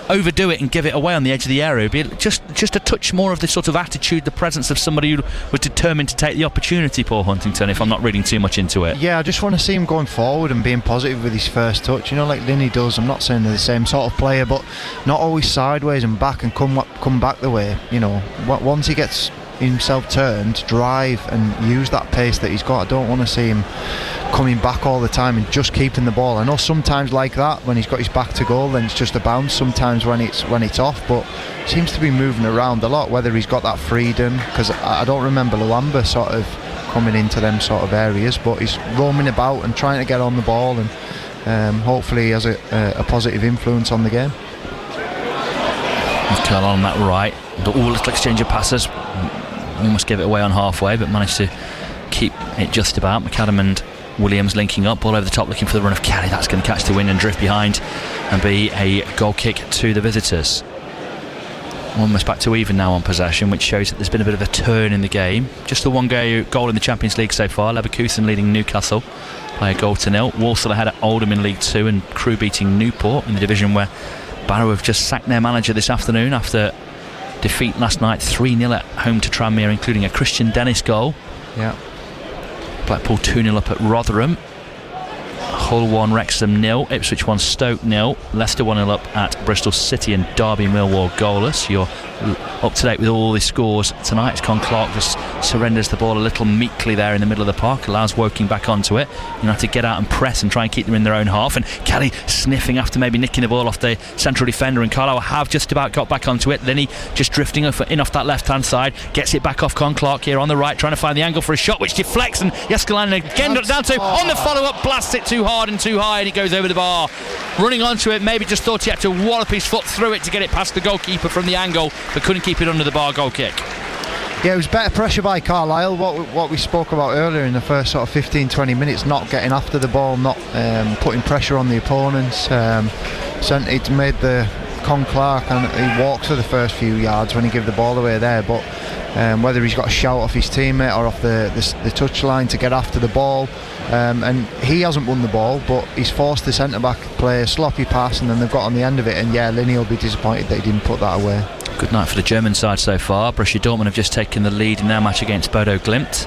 overdo it and give it away on the edge of the area. Just a touch more of the sort of attitude, the presence of somebody who was determined to take the opportunity, Paul Huntington, if I'm not reading too much into it. Yeah, I just want to see him going forward and being positive with his first touch, you know, like Linney does. I'm not saying they're the same sort of player, but not always sideways and back and come back the way, you know. Once he gets himself turned, drive and use that pace that he's got. I don't want to see him coming back all the time and just keeping the ball. I know sometimes like that when he's got his back to goal, then it's just a bounce. Sometimes when it's off, but seems to be moving around a lot, whether he's got that freedom, because I don't remember Luamba sort of coming into them sort of areas, but he's roaming about and trying to get on the ball, and hopefully he has a positive influence on the game. Carlisle on that right, little exchange of passes, almost gave it away on halfway, but managed to keep it just about. McAdam and Williams linking up, ball over the top looking for the run of Kelly. That's going to catch the wind and drift behind and be a goal kick to the visitors. Almost back to even now on possession, which shows that there's been a bit of a turn in the game. Just the one goal in the Champions League so far. Leverkusen leading Newcastle by a 1-0. Walsall ahead at Oldham in League 2, and Crewe beating Newport in the division where Barrow have just sacked their manager this afternoon after defeat last night 3-0 at home to Tranmere, including a Christian Dennis goal. Yeah. Blackpool 2-0 up at Rotherham. Hull 1, Wrexham 0, Ipswich 1, Stoke 0, Leicester 1-0 up at Bristol City, and Derby Millwall goalless. You're up to date with all the scores tonight. As Conclark just surrenders the ball a little meekly there in the middle of the park, allows Woking back onto it. You have to get out and press and try and keep them in their own half, and Kelly sniffing after maybe nicking the ball off the central defender, and Carlisle have just about got back onto it. Linney just drifting in off that left hand side, gets it back off Conclark here on the right, trying to find the angle for a shot which deflects, and Jääskeläinen again down to on the follow up, blasts it too hard and too high, and it goes over the bar. Running onto it, maybe just thought he had to wallop his foot through it to get it past the goalkeeper from the angle, but couldn't keep it under the bar. Goal kick. Yeah, it was better pressure by Carlisle, what we spoke about earlier in the first sort of 15-20 minutes, not getting after the ball, not putting pressure on the opponents. It made the Conclark, and he walks for the first few yards when he gave the ball away there, but whether he's got a shout off his teammate or off the touchline to get after the ball, and he hasn't won the ball, but he's forced the centre-back play a sloppy pass, and then they've got on the end of it, and yeah, Linney will be disappointed that he didn't put that away. Good night for the German side so far. Borussia Dortmund have just taken the lead in their match against Bodo Glimt.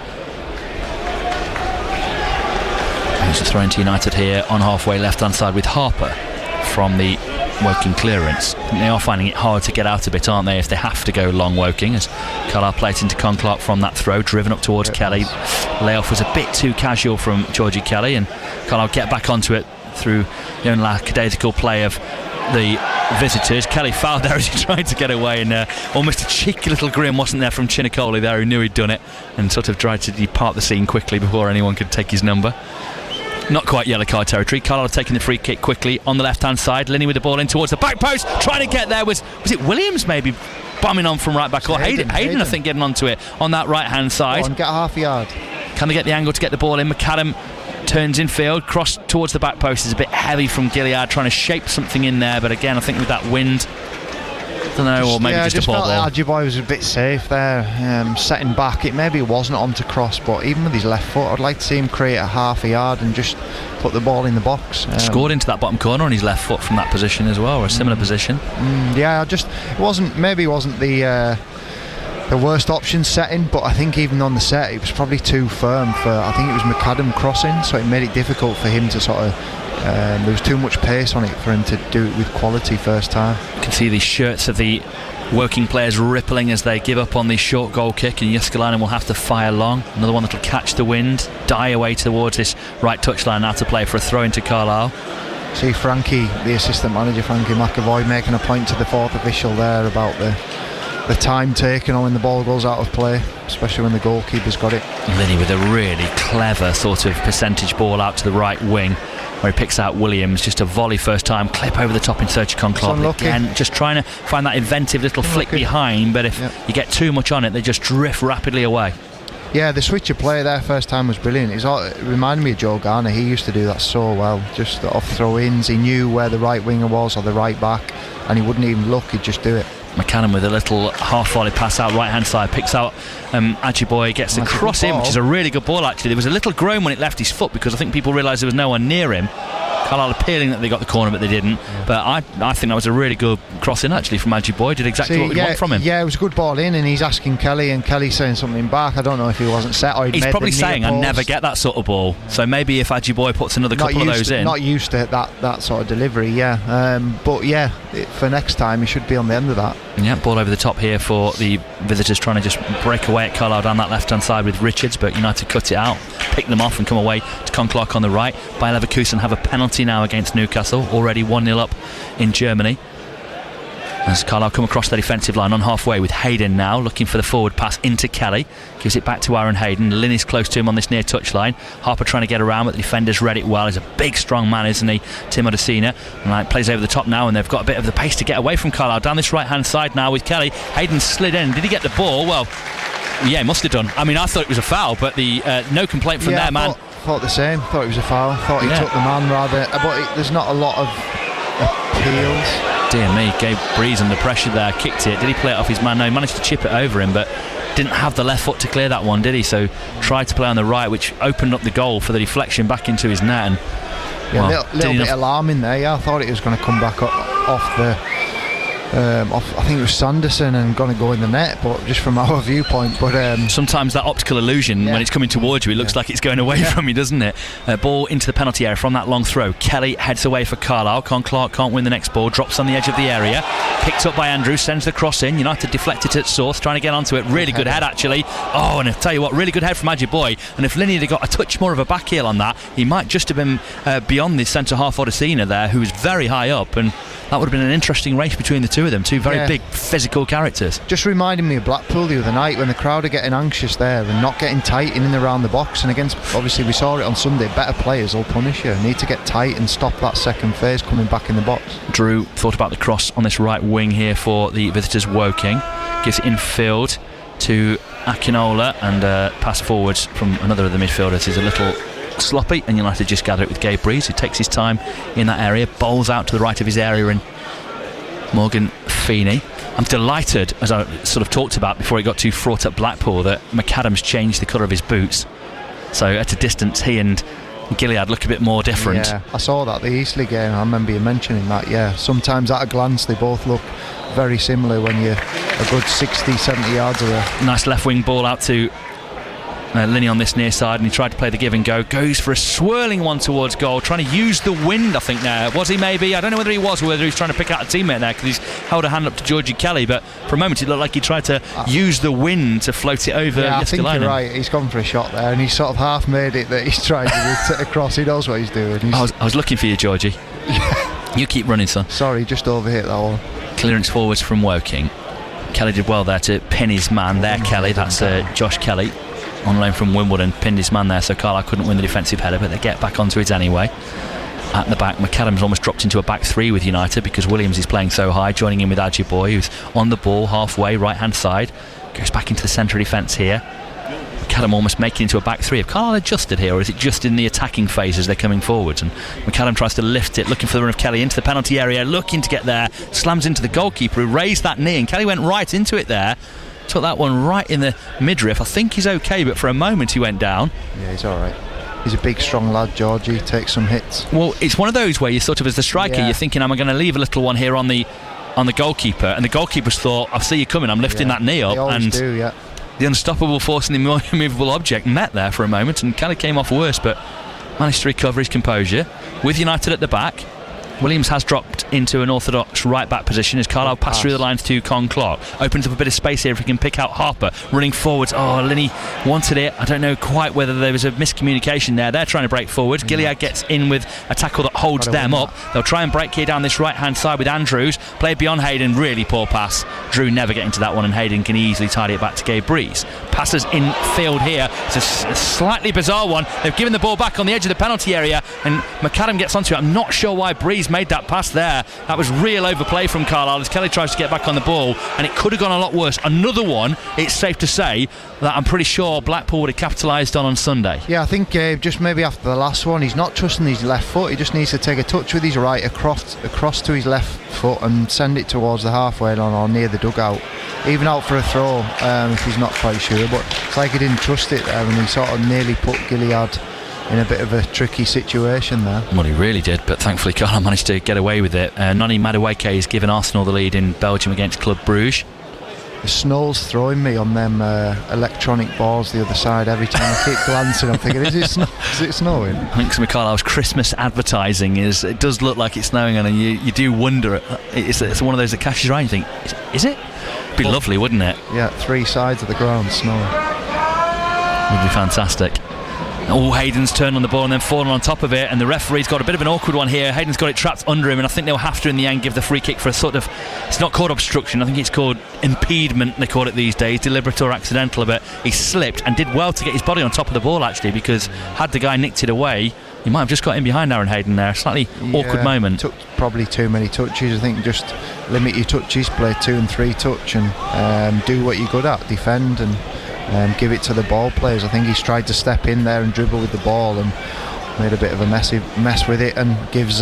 There's a throw into United here on halfway left hand side with Harper from the Woking clearance. I think they are finding it hard to get out a bit, aren't they, if they have to go long Woking, as Carlisle play it into Clark from that throw, driven up towards Kelly. Layoff was a bit too casual from Georgie Kelly, and Carlisle get back onto it through the lackadaisical play of the visitors. Kelly fouled there as he tried to get away, and almost a cheeky little grin, wasn't there, from Chinicoli there, who knew he'd done it and sort of tried to depart the scene quickly before anyone could take his number. Not quite yellow card territory. Carlisle taking the free kick quickly on the left hand side. Linney with the ball in towards the back post, trying to get there. Was it Williams maybe bombing on from right back, or Hayden I think, getting onto it on that right hand side. Go on, get a half a yard. Can they get the angle to get the ball in? McAdam turns in field, cross towards the back post is a bit heavy from Gilead, trying to shape something in there, but again I think with that wind, I don't know, or maybe just a ball. Like Adjiboye was a bit safe there, setting back. Maybe it wasn't on to cross, but even with his left foot, I'd like to see him create a half a yard and just put the ball in the box. Scored into that bottom corner on his left foot from that position as well, or a similar position. It wasn't the worst option setting, but I think even on the set it was probably too firm for, I think it was McAdam crossing, so it made it difficult for him to sort of there was too much pace on it for him to do it with quality first time. You can see the shirts of the Woking players rippling as they give up on the short goal kick, and Jyskalainen will have to fire long. Another one that will catch the wind, die away towards this right touchline now to play for a throw into Carlisle. See Frankie, the assistant manager, Frankie McAvoy, making a point to the fourth official there about the time taken on when the ball goes out of play, especially when the goalkeeper's got it. Linney with a really clever sort of percentage ball out to the right wing, where he picks out Williams, just a volley first time, clip over the top in search of Conclave. Again, just trying to find that inventive little flick behind, but if you get too much on it, they just drift rapidly away. Yeah, the switch of play there first time was brilliant. It reminded me of Joe Garner. He used to do that so well, just off throw-ins. He knew where the right winger was or the right back, and he wouldn't even look, he'd just do it. McAdam with a little half volley pass out right hand side, picks out Adjiboye, gets the cross in, which is a really good ball actually. There was a little groan when it left his foot because I think people realised there was no one near him. Carlisle appealing that they got the corner but they didn't, but I think that was a really good cross in actually from Adjiboye. Did exactly what we want from him. Yeah, it was a good ball in, and he's asking Kelly, and Kelly's saying something back. I don't know if he wasn't set or he's probably saying I never get that sort of ball, so maybe if Adjiboye puts another couple of those in. Not used to that sort of delivery, but for next time he should be on the end of that. Yeah, ball over the top here for the visitors, trying to just break away at Carlisle down that left hand side with Richards, but United cut it out, pick them off and come away to Conclark on the right. Bayer Leverkusen have a penalty now against Newcastle, already 1-0 up in Germany. As Carlisle come across the defensive line on halfway with Hayden now looking for the forward pass into Kelly, gives it back to Aaron Hayden. Linney's close to him on this near touchline. Harper trying to get around, but the defenders read it well. He's a big strong man, isn't he, Tim Odesina, and plays over the top now, and they've got a bit of the pace to get away from Carlisle down this right hand side now with Kelly. Hayden slid in. Did he get the ball? Well, yeah, he must have done. I mean, I thought it was a foul, but the no complaint from their man. Thought the same. Thought it was a foul. Thought he took the man rather, but there's not a lot of appeals. Dear me, gave Breeze under pressure there, kicked it. Did he play it off his man? No, he managed to chip it over him, but didn't have the left foot to clear that one, did he? So tried to play on the right, which opened up the goal for the deflection back into his net. And a little bit alarming there. Yeah, I thought it was going to come back off the I think it was Sanderson and going to go in the net, but just from our viewpoint. But sometimes that optical illusion, when it's coming towards you, it looks like it's going away from you, doesn't it? Ball into the penalty area from that long throw. Kelly heads away for Carlisle. Clark can't win the next ball, drops on the edge of the area, picked up by Andrews, sends the cross in. United deflected at source, trying to get onto it. Really good head actually. Oh, and I tell you what, really good head from Adjiboye. And if Linney had got a touch more of a back heel on that, he might just have been beyond the centre half Odesina there, who was very high up, and that would have been an interesting race between the two of them. Two very big physical characters. Just reminded me of Blackpool the other night when the crowd are getting anxious there and not getting tight in and around the box, and against, obviously we saw it on Sunday, better players will punish you. Need to get tight and stop that second phase coming back in the box. Drew thought about the cross on this right wing here for the visitors. Woking gives it infield to Akinola, and pass forwards from another of the midfielders is a little sloppy, and United just gather it with Gabe Breeze, who takes his time in that area, bowls out to the right of his area, and Morgan Feeney. I'm delighted, as I sort of talked about before it got too fraught at Blackpool, that McAdam's changed the colour of his boots, so at a distance he and Gilead look a bit more different. Yeah, I saw that the Eastleigh game, I remember you mentioning that. Yeah, sometimes at a glance they both look very similar when you're a good 60-70 yards away. Nice left wing ball out to Linney on this near side, and he tried to play the give and go. Goes for a swirling one towards goal, trying to use the wind, I think, there. Was he maybe? I don't know whether he was or whether he was trying to pick out a teammate there, because he's held a hand up to Georgie Kelly, but for a moment it looked like he tried to use the wind to float it over. Yeah, I think you're right. He's gone for a shot there, and he's sort of half made it that he's trying to get across. He knows what he's doing. I was looking for you, Georgie. You keep running, son. Sorry, just overhit that one. Clearance forwards from Woking. Kelly did well there to pin his man there. Kelly, that's Josh Kelly, on loan from Wimbledon, pinned his man there, so Carlisle couldn't win the defensive header, but they get back onto it anyway. At the back, McAdams almost dropped into a back three with United because Williams is playing so high, joining in with Adjiboy, who's on the ball halfway, right hand side, goes back into the centre of defence here. McAdam almost making into a back three. Have Carlisle adjusted here, or is it just in the attacking phase as they're coming forwards? And McAdam tries to lift it, looking for the run of Kelly into the penalty area, looking to get there, slams into the goalkeeper who raised that knee, and Kelly went right into it there. Took that one right in the midriff. I think he's okay, but for a moment he went down. Yeah, he's alright. He's a big, strong lad, Georgie. Takes some hits. Well, it's one of those where you sort of, as the striker, you're thinking, am I going to leave a little one here on the goalkeeper? And the goalkeeper's thought, I see you coming, I'm lifting that knee up. They always and do, yeah. The unstoppable force and the immovable object met there for a moment, and Kelly came off worse, but managed to recover his composure. With United at the back, Williams has dropped into an orthodox right back position as Carlisle pass through the lines to Con Clark. Opens up a bit of space here if he can pick out Harper. Running forwards. Oh, Linney wanted it. I don't know quite whether there was a miscommunication there. They're trying to break forwards. Gilead gets in with a tackle that holds them up. They'll try and break here down this right hand side with Andrews. Played beyond Hayden. Really poor pass. Drew never getting to that one, and Hayden can easily tidy it back to Gabe Breeze. Passes in field here. It's a slightly bizarre one. They've given the ball back on the edge of the penalty area, and McAdam gets onto it. I'm not sure why Breeze made that pass there. That was real overplay from Carlisle as Kelly tries to get back on the ball, and it could have gone a lot worse. Another one, it's safe to say, that I'm pretty sure Blackpool would have capitalised on Sunday. Yeah, I think just maybe after the last one, he's not trusting his left foot. He just needs to take a touch with his right across to his left foot and send it towards the halfway line or near the dugout, even out for a throw if he's not quite sure. But it's like he didn't trust it there, and he sort of nearly put Gilead in a bit of a tricky situation there. Well, he really did, but thankfully Carlisle managed to get away with it. Noni Madueke has given Arsenal the lead in Belgium against Club Bruges. The snow's throwing me on them electronic balls the other side every time I keep glancing. I'm thinking, is it snowing? I think some of Carlisle's Christmas advertising it does look like it's snowing, and you do wonder. It's one of those that catches your eye and you think, is it? It'd be lovely, wouldn't it? Yeah, three sides of the ground snowing. Would be fantastic. Oh, Hayden's turned on the ball and then fallen on top of it, and the referee's got a bit of an awkward one here. Hayden's got it trapped under him, and I think they'll have to in the end give the free kick for a sort of, it's not called obstruction, I think it's called impediment, they call it these days, deliberate or accidental, but he slipped and did well to get his body on top of the ball actually, because had the guy nicked it away, he might have just got in behind Aaron Hayden there. Slightly awkward moment. Took probably too many touches. I think just limit your touches, play 2 and 3 touch, and do what you're good at, defend and give it to the ball players. I think he's tried to step in there and dribble with the ball and made a bit of a mess with it, and gives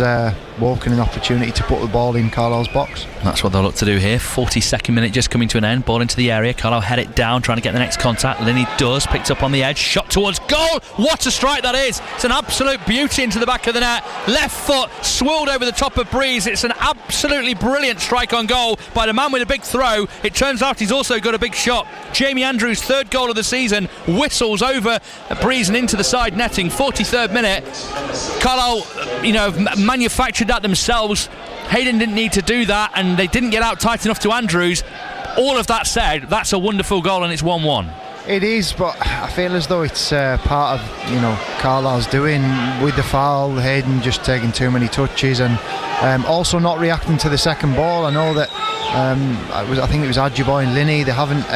Woking an opportunity to put the ball in Carlisle's box. That's what they'll look to do here. 42nd minute just coming to an end. Ball into the area. Carlisle head it down, trying to get the next contact. Linney does. Picked up on the edge. Shot towards goal. What a strike that is. It's an absolute beauty into the back of the net. Left foot swirled over the top of Breeze. It's an absolutely brilliant strike on goal by the man with a big throw. It turns out he's also got a big shot. Jamie Andrews' third goal of the season, whistles over Breeze and into the side netting. 43rd minute. Carlisle, manufactured that themselves. Hayden didn't need to do that, and they didn't get out tight enough to Andrews. All of that said, that's a wonderful goal, and it's 1-1. It is, but I feel as though it's part of Carlisle's doing with the foul. Hayden just taking too many touches, and also not reacting to the second ball. I know that I think it was Adjiboy and Linney. They haven't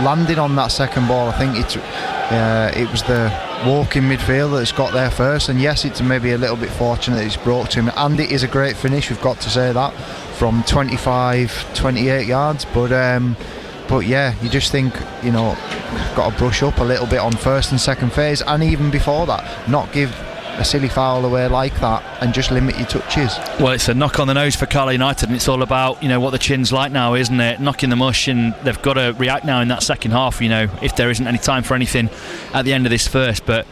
landed on that second ball. I think it was the Woking midfielder that's got there first, and yes, it's maybe a little bit fortunate that it's brought to him, and it is a great finish, we've got to say that, from 28 yards, but yeah, you just think, got to brush up a little bit on first and second phase, and even before that, not give a silly foul away like that and just limit your touches. Well, it's a knock on the nose for Carlisle United, and it's all about what the chin's like now, isn't it? Knocking the mush, and they've got to react now in that second half, if there isn't any time for anything at the end of this first. But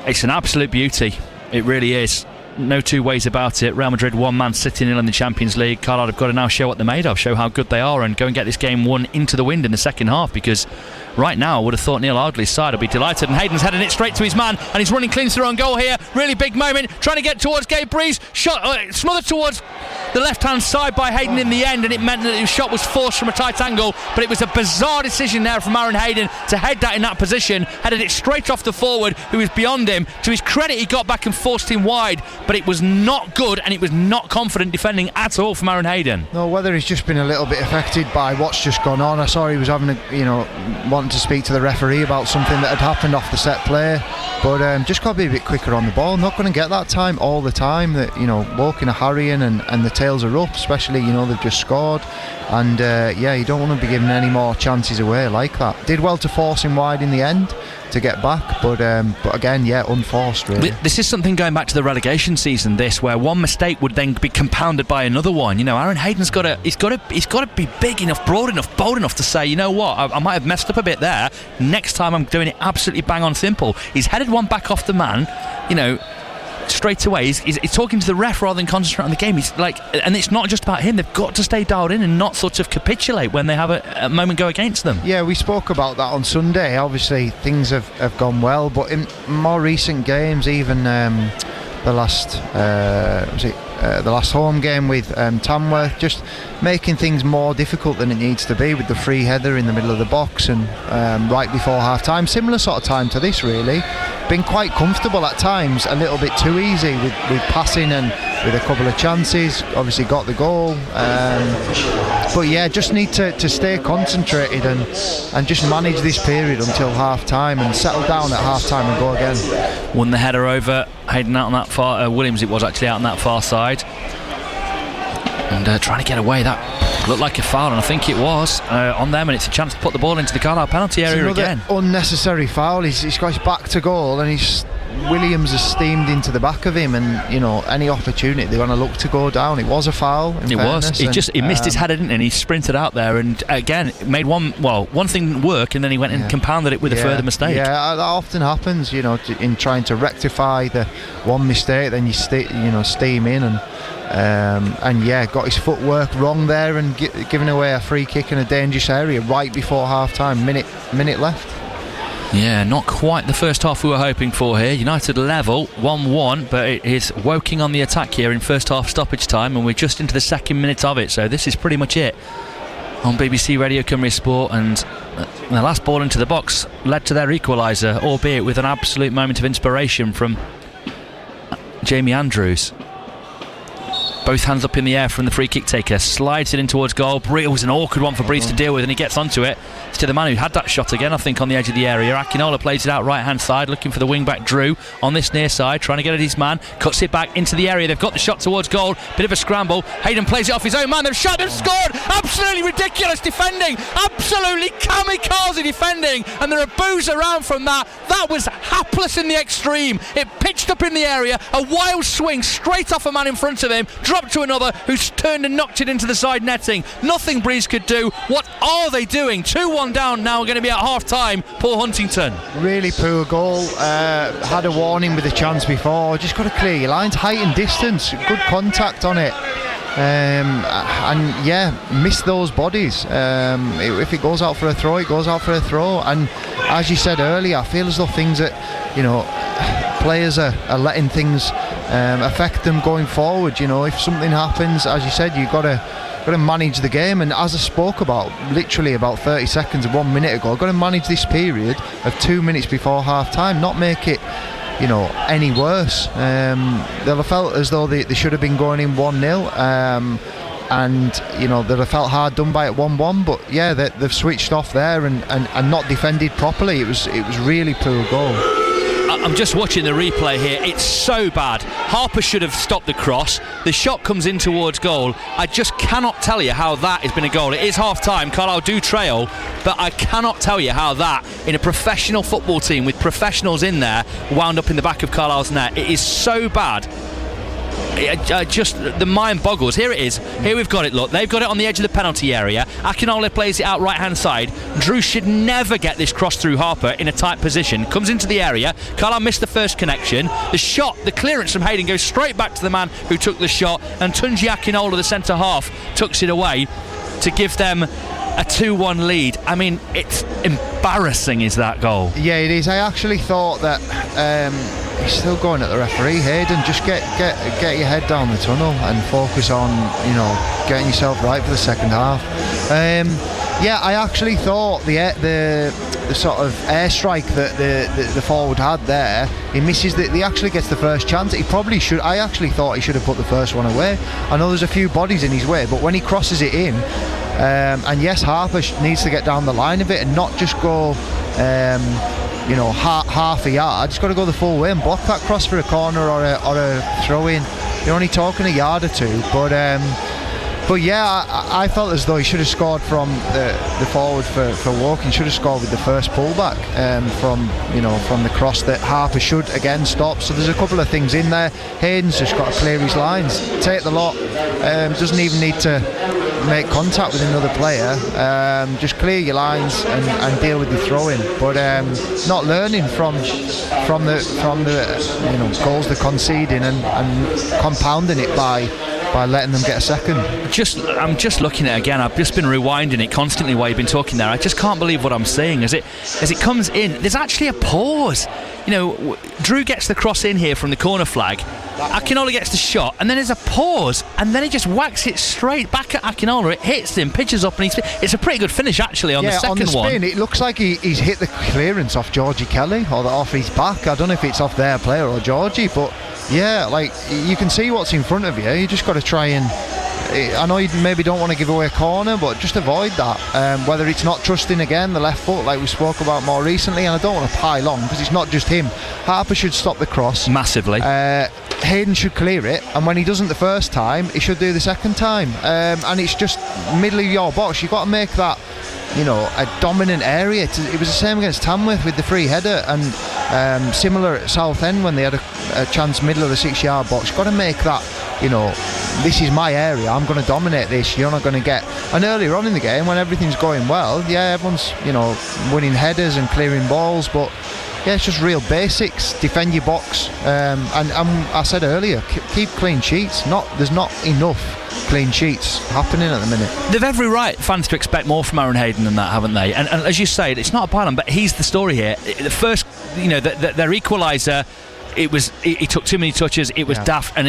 it's an absolute beauty, it really is. no two ways about it. Real Madrid 1-man City 0 in the Champions League. Carlisle have got to now show what they're made of, show how good they are, and go and get this game won into the wind in the second half, because right now I would have thought Neil Ardley's side will be delighted, and Hayden's heading it straight to his man, and he's running clean to their own goal here. Really big moment, trying to get towards Gabe Breeze, shot smothered towards the left hand side by Hayden in the end, and it meant that the shot was forced from a tight angle, but it was a bizarre decision there from Aaron Hayden to head that in that position, headed it straight off the forward who was beyond him. To his credit, he got back and forced him wide, but it was not good, and it was not confident defending at all from Aaron Hayden. No, whether he's just been a little bit affected by what's just gone on. I saw he was having wanting to speak to the referee about something that had happened off the set play, but just got to be a bit quicker on the ball. Not going to get that time all the time. That Woking are hurrying and the tails are up, especially they've just scored, and you don't want to be giving any more chances away like that. Did well to force him wide in the end to get back, but again, unforced really. This is something going back to the relegation season, where one mistake would then be compounded by another one. Aaron Hayden's got to be big enough, broad enough, bold enough to say, you know what, I might have messed up a bit there. Next time I'm doing it absolutely bang on simple. He's headed one back off the man, straight away. He's talking to the ref rather than concentrate on the game. He's like, and it's not just about him. They've got to stay dialed in and not sort of capitulate when they have a moment go against them. Yeah, we spoke about that on Sunday. Obviously things have gone well, but in more recent games, even the last home game with Tamworth, just making things more difficult than it needs to be, with the free header in the middle of the box and right before half time. Similar sort of time to this really. Been quite comfortable at times, a little bit too easy with passing and with a couple of chances. Obviously got the goal, but just need to stay concentrated and just manage this period until half time and settle down at half time and go again. Won the header over Hayden out on that far, Williams it was actually out on that far side, and trying to get away. That looked like a foul, and I think it was on them, and it's a chance to put the ball into the Carlisle penalty area again. Unnecessary foul. He's got his back to goal, and Williams has steamed into the back of him, and any opportunity they're going to look to go down. It was a foul. He missed his header, didn't he? And he sprinted out there, and again made one thing didn't work, and then he went and compounded it with a further mistake. Yeah, that often happens. In trying to rectify the one mistake, then you steam in and got his footwork wrong there and giving away a free kick in a dangerous area right before half time. Minute left. Yeah, not quite the first half we were hoping for here. United level 1-1, but it is Woking on the attack here in first half stoppage time, and we're just into the second minute of it, so this is pretty much it on BBC Radio Cumbria Sport. And the last ball into the box led to their equaliser, albeit with an absolute moment of inspiration from Jamie Andrews. Both hands up in the air from the free kick taker, slides it in towards goal. It was an awkward one for Breeze to deal with, and he gets onto it. It's to the man who had that shot again, I think, on the edge of the area. Akinola plays it out right hand side, looking for the wing back Drew on this near side, trying to get at his man, cuts it back into the area. They've got the shot towards goal, bit of a scramble. Hayden plays it off his own man. They've shot, they've scored. Absolutely ridiculous defending, absolutely kamikaze defending, and there are boos around from that. That was hapless in the extreme. It pitched up in the area, a wild swing straight off a man in front of him, dropped to another who's turned and knocked it into the side netting. Nothing Breeze could do. What are they doing? 2-1 down now, going to be at half time. Paul Huntington. Really poor goal. Had a warning with a chance before. Just got to clear your lines. Height and distance. Good contact on it. Miss those bodies. If it goes out for a throw, it goes out for a throw. And as you said earlier, I feel as though things that players are letting things affect them going forward. If something happens, as you said, you've got to manage the game. And as I spoke about literally about 30 seconds and 1 minute ago, I've got to manage this period of 2 minutes before half time, not make it any worse. They'll have felt as though they should have been going in 1-0, and they'll have felt hard done by at 1-1, but they've switched off there and not defended properly. It was really poor goal. I'm just watching the replay here. It's so bad. Harper should have stopped the cross. The shot comes in towards goal. I just cannot tell you how that has been a goal. It is half time. Carlisle do trail, but I cannot tell you how that, in a professional football team with professionals in there, wound up in the back of Carlisle's net. It is so bad. just the mind boggles. Here it is. Here we've got it. Look, they've got it on the edge of the penalty area. Akinola plays it out right hand side. Drew should never get this cross through Harper in a tight position. Comes into the area. Carlisle missed the first connection. The shot, the clearance from Hayden goes straight back to the man who took the shot, and Tunji Akinola, the centre half, tucks it away to give them a 2-1 lead. I mean, it's embarrassing, is that goal? Yeah, it is. I actually thought that he's still going at the referee. Hayden, just get your head down the tunnel and focus on, getting yourself right for the second half. I actually thought the sort of airstrike that the forward had there, he misses he actually gets the first chance. He probably should. I actually thought he should have put the first one away. I know there's a few bodies in his way, but when he crosses it in, and yes, Harper needs to get down the line of it and not just go half a yard. He's got to go the full way and block that cross for a corner or a throw in. You're only talking a yard or two, but yeah, I felt as though he should have scored from the forward for Woking. Should have scored with the first pullback from the cross that Harper should again stop. So there's a couple of things in there. Hayden's just got to clear his lines, take the lot. Doesn't even need to make contact with another player. Just clear your lines and deal with the throw-in. But not learning from the goals they're conceding and compounding it by letting them get a second. I'm just looking at it again. I've just been rewinding it constantly while you've been talking there. I just can't believe what I'm seeing. As it comes in, there's actually a pause. Drew gets the cross in here from the corner flag. Akinola gets the shot, and then there's a pause, and then he just whacks it straight back at Akinola. It hits him, pitches up, and it's a pretty good finish actually on the second on the spin, one. It looks like he's hit the clearance off Georgie Kelly or off his back. I don't know if it's off their player or Georgie, but yeah, like you can see what's in front of you. You just got to try and. I know you maybe don't want to give away a corner, but just avoid that. Whether it's not trusting again the left foot like we spoke about more recently, and I don't want to pile on because it's not just him. Harper should stop the cross massively. Hayden should clear it, and when he doesn't the first time, he should do the second time. And it's just middle of your box. You've got to make that a dominant area. It was the same against Tamworth with the free header, and similar at Southend when they had a chance middle of the 6-yard box. You've got to make that, this is my area, I'm going to dominate this, you're not going to get. And earlier on in the game when everything's going well, yeah, everyone's winning headers and clearing balls, but yeah, it's just real basics. Defend your box, and I said earlier, keep clean sheets. There's not enough clean sheets happening at the minute. They've every right, fans, to expect more from Aaron Hayden than that, haven't they? And as you say, it's not a pylon, but he's the story here. The first, their equaliser, he took too many touches, it was daft, and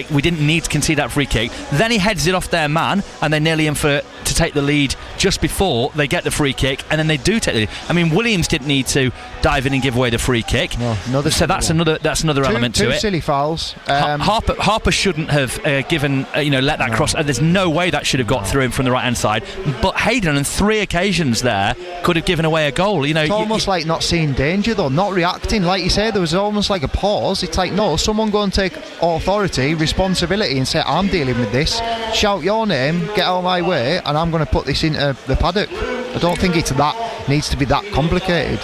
we didn't need to concede that free kick. Then he heads it off their man, and they're nearly in to take the lead just before they get the free kick, and then they do take the lead. I mean, Williams didn't need to dive in and give away the free kick. So that's another element to it. Two silly fouls. Harper shouldn't have given let that cross. There's no way that should have got through him from the right hand side. But Hayden on 3 occasions there could have given away a goal. It's almost like not seeing danger though, not reacting. Like you said, there was almost like a pause. It's like, no, someone go and take authority, responsibility, and say, I'm dealing with this. Shout your name, get out of my way, and I'm going to put this into the paddock. I don't think needs to be that complicated.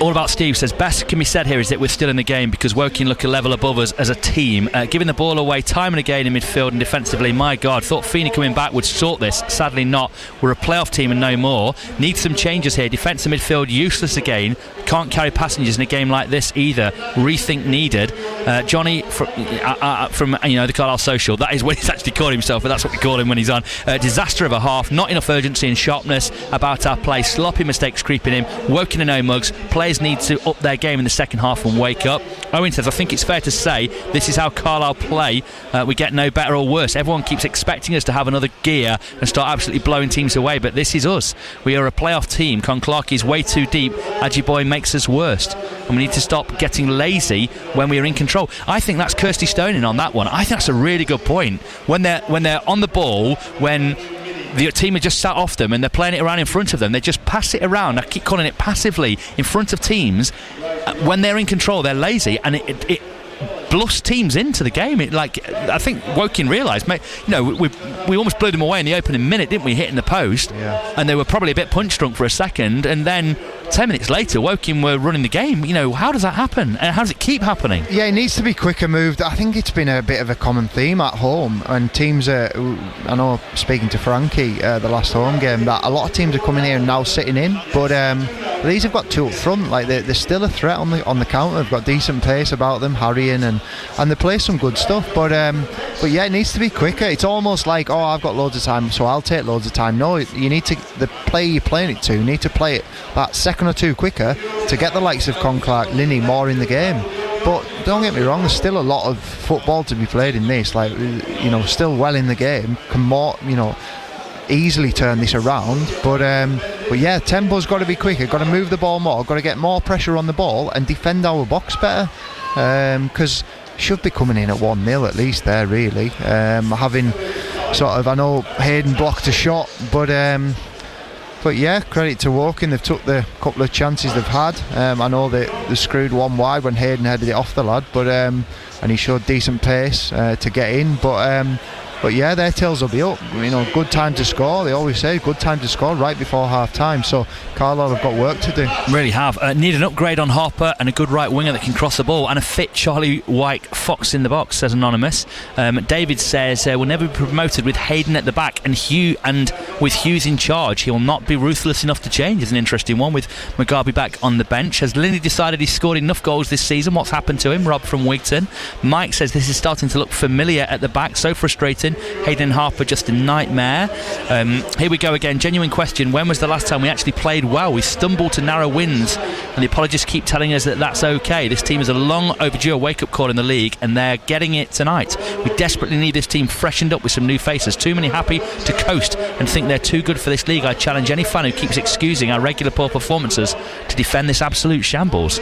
All About Steve says, best can be said here is that we're still in the game because Woking look a level above us as a team. Giving the ball away time and again in midfield and defensively, my God, thought Feeney coming back would sort this. Sadly not. We're a playoff team and no more. Need some changes here. Defence and midfield useless again. Can't carry passengers in a game like this either. Rethink needed. Johnny from the Carlisle Social, that is what he's actually called himself, but that's what we call him when he's on. Disaster of a half. Not enough urgency and sharpness about our play. Sloppy mistakes creeping in. Woking and no mugs. Players need to up their game in the second half and wake up. Owen says, I think it's fair to say this is how Carlisle play. We get no better or worse. Everyone keeps expecting us to have another gear and start absolutely blowing teams away, but this is us. We are a playoff team. Conclark is way too deep. Boy makes us worst, and we need to stop getting lazy when we are in control. I think that's Kirsty Stoning on that one. I think that's a really good point. When they're on the ball, when the team are just sat off them and they're playing it around in front of them, they just pass it around. I keep calling it passively in front of teams. When they're in control, they're lazy, and it bluffs teams into the game. I think Woking realised, we almost blew them away in the opening minute, didn't we, hitting the post? Yeah. And they were probably a bit punch drunk for a second, and then 10 minutes later, Woking were running the game. How does that happen? And how does it keep happening? Yeah, it needs to be quicker moved. I think it's been a bit of a common theme at home, and teams I know, speaking to Frankie the last home game, that a lot of teams are coming here and now sitting in, but these have got two up front. Like they're still a threat on the counter. They've got decent pace about them, harrying, and they play some good stuff. But yeah, it needs to be quicker. It's almost like, I've got loads of time, so I'll take loads of time. No, you need to, the player you're playing it to, you need to play it that second or two quicker to get the likes of Conclark, Linney more in the game. But don't get me wrong, there's still a lot of football to be played in this. Like, still well in the game, can more, easily turn this around. But yeah, tempo's got to be quicker. Got to move the ball more. Got to get more pressure on the ball and defend our box better. Because should be coming in at 1-0 at least there, really. Having sort of, I know Hayden blocked a shot, but yeah, credit to Woking. They've took the couple of chances they've had. I know they screwed one wide when Hayden headed it off the lad, but and he showed decent pace to get in. But yeah, their tails will be up. Good time to score. They always say good time to score right before half time. So Carlisle have got work to do. Really have. Need an upgrade on Harper and a good right winger that can cross the ball, and a fit Charlie White Fox in the box, says Anonymous. David says we'll never be promoted with Hayden at the back and with Hughes in charge. He will not be ruthless enough to change. Is an interesting one with Mugabe back on the bench. Has Linney decided he's scored enough goals this season? What's happened to him? Rob from Wigton. Mike says this is starting to look familiar at the back. So frustrating. Hayden and Harper just a nightmare. Here we go again. Genuine question. When was the last time we actually played well? We stumbled to narrow wins, and the apologists keep telling us that that's okay. This team is a long overdue wake-up call in the league, and they're getting it tonight. We desperately need this team freshened up with some new faces. Too many happy to coast and think they're too good for this league. I challenge any fan who keeps excusing our regular poor performances to defend this absolute shambles.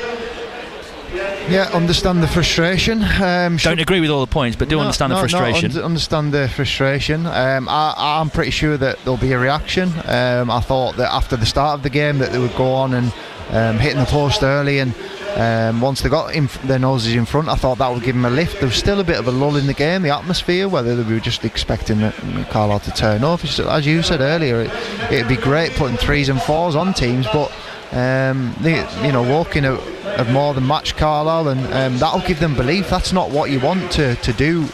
Yeah, understand the frustration. Don't agree with all the points, but understand the frustration. Understand the frustration. I'm pretty sure that there'll be a reaction. I thought that after the start of the game that they would go on and hitting the post early, and once they got their noses in front, I thought that would give them a lift. There was still a bit of a lull in the game, the atmosphere, whether they were just expecting Carlisle to turn off. As you said earlier, it'd be great putting 3s and 4s on teams, but Woking have more than matched Carlisle, and that'll give them belief. That's not what you want to do,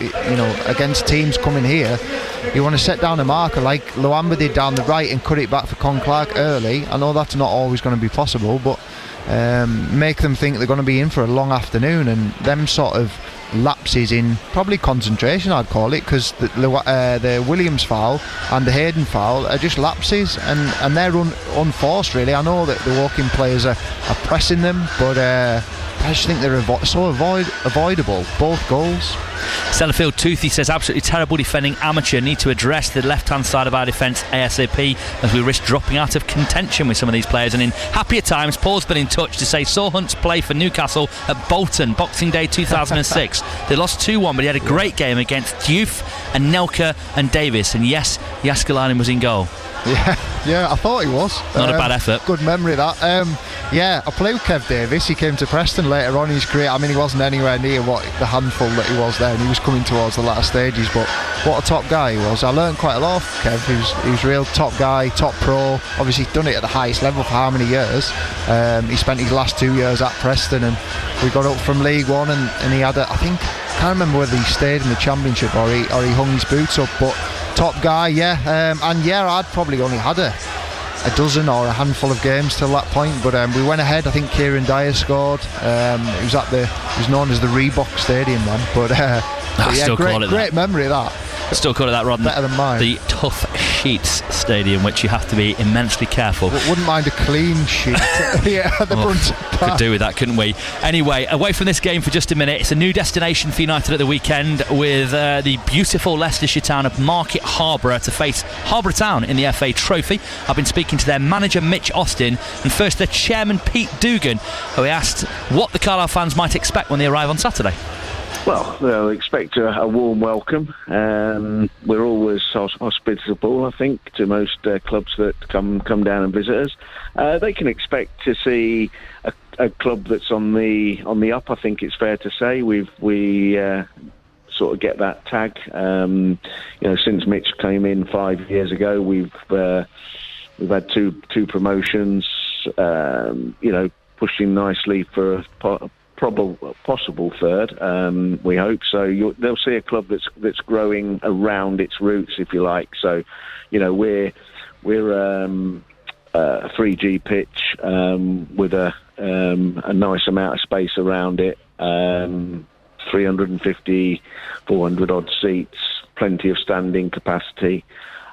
against teams coming here. You want to set down a marker like Luamba did down the right and cut it back for Conclark early. I know that's not always going to be possible, but make them think they're going to be in for a long afternoon, and them sort of lapses in probably concentration, I'd call it, because the Williams foul and the Hayden foul are just lapses, and they're unforced really. I know that the Woking players are pressing them, but I just think they're avoidable, both goals. Sellafield Toothy says absolutely terrible defending amateur. Need to address the left hand side of our defence ASAP, as we risk dropping out of contention with some of these players. And in happier times, Paul's been in touch to say saw Hunt's play for Newcastle at Bolton Boxing Day 2006. They lost 2-1, but he had a great game against Diouf and Nelka and Davis, and yes, Jaskalainen was in goal. Yeah, I thought he was. Not a bad effort. Good memory that. Yeah, I played with Kev Davis. He came to Preston later on in his career. I mean, he wasn't anywhere near the handful that he was there, and he was coming towards the latter stages, but what a top guy he was. I learned quite a lot off Kev. He was a real top guy, top pro. Obviously done it at the highest level for how many years. He spent his last 2 years at Preston, and we got up from League One, and he had I can't remember whether he stayed in the Championship or he hung his boots up, but top guy, yeah. And yeah, I'd probably only had a dozen or a handful of games till that point, but we went ahead. I think Kieran Dyer scored. It was known as the Reebok Stadium then, but yeah, great memory of that. Still call it that, Rodney. Better than mine. The Tough Sheets Stadium, which you have to be immensely careful. Wouldn't mind a clean sheet. Yeah, at the front. Could do with that, couldn't we? Anyway, away from this game for just a minute. It's a new destination for United at the weekend, with the beautiful Leicestershire town of Market Harborough to face Harborough Town in the FA Trophy. I've been speaking to their manager Mitch Austin, and first their chairman Pete Dugan, who I asked what the Carlisle fans might expect when they arrive on Saturday. Well, they'll expect a warm welcome. We're always hospitable, I think, to most clubs that come down and visit us. They can expect to see a club that's on the up. I think it's fair to say we sort of get that tag. Since Mitch came in 5 years ago, we've had two promotions. pushing nicely for a possible third. We hope so. They'll see a club that's growing around its roots, if you like. So, we're a 3G pitch with a nice amount of space around it. 350, 400 odd seats, plenty of standing capacity.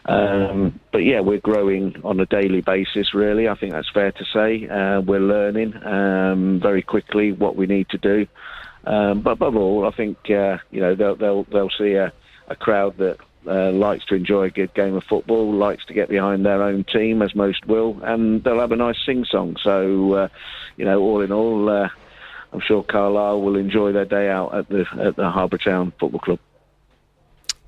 But yeah, we're growing on a daily basis, really. I think that's fair to say. We're learning very quickly what we need to do. But above all, I think they'll see a crowd that likes to enjoy a good game of football, likes to get behind their own team, as most will, and they'll have a nice sing-song. So, all in all, I'm sure Carlisle will enjoy their day out at the Harbour Town Football Club.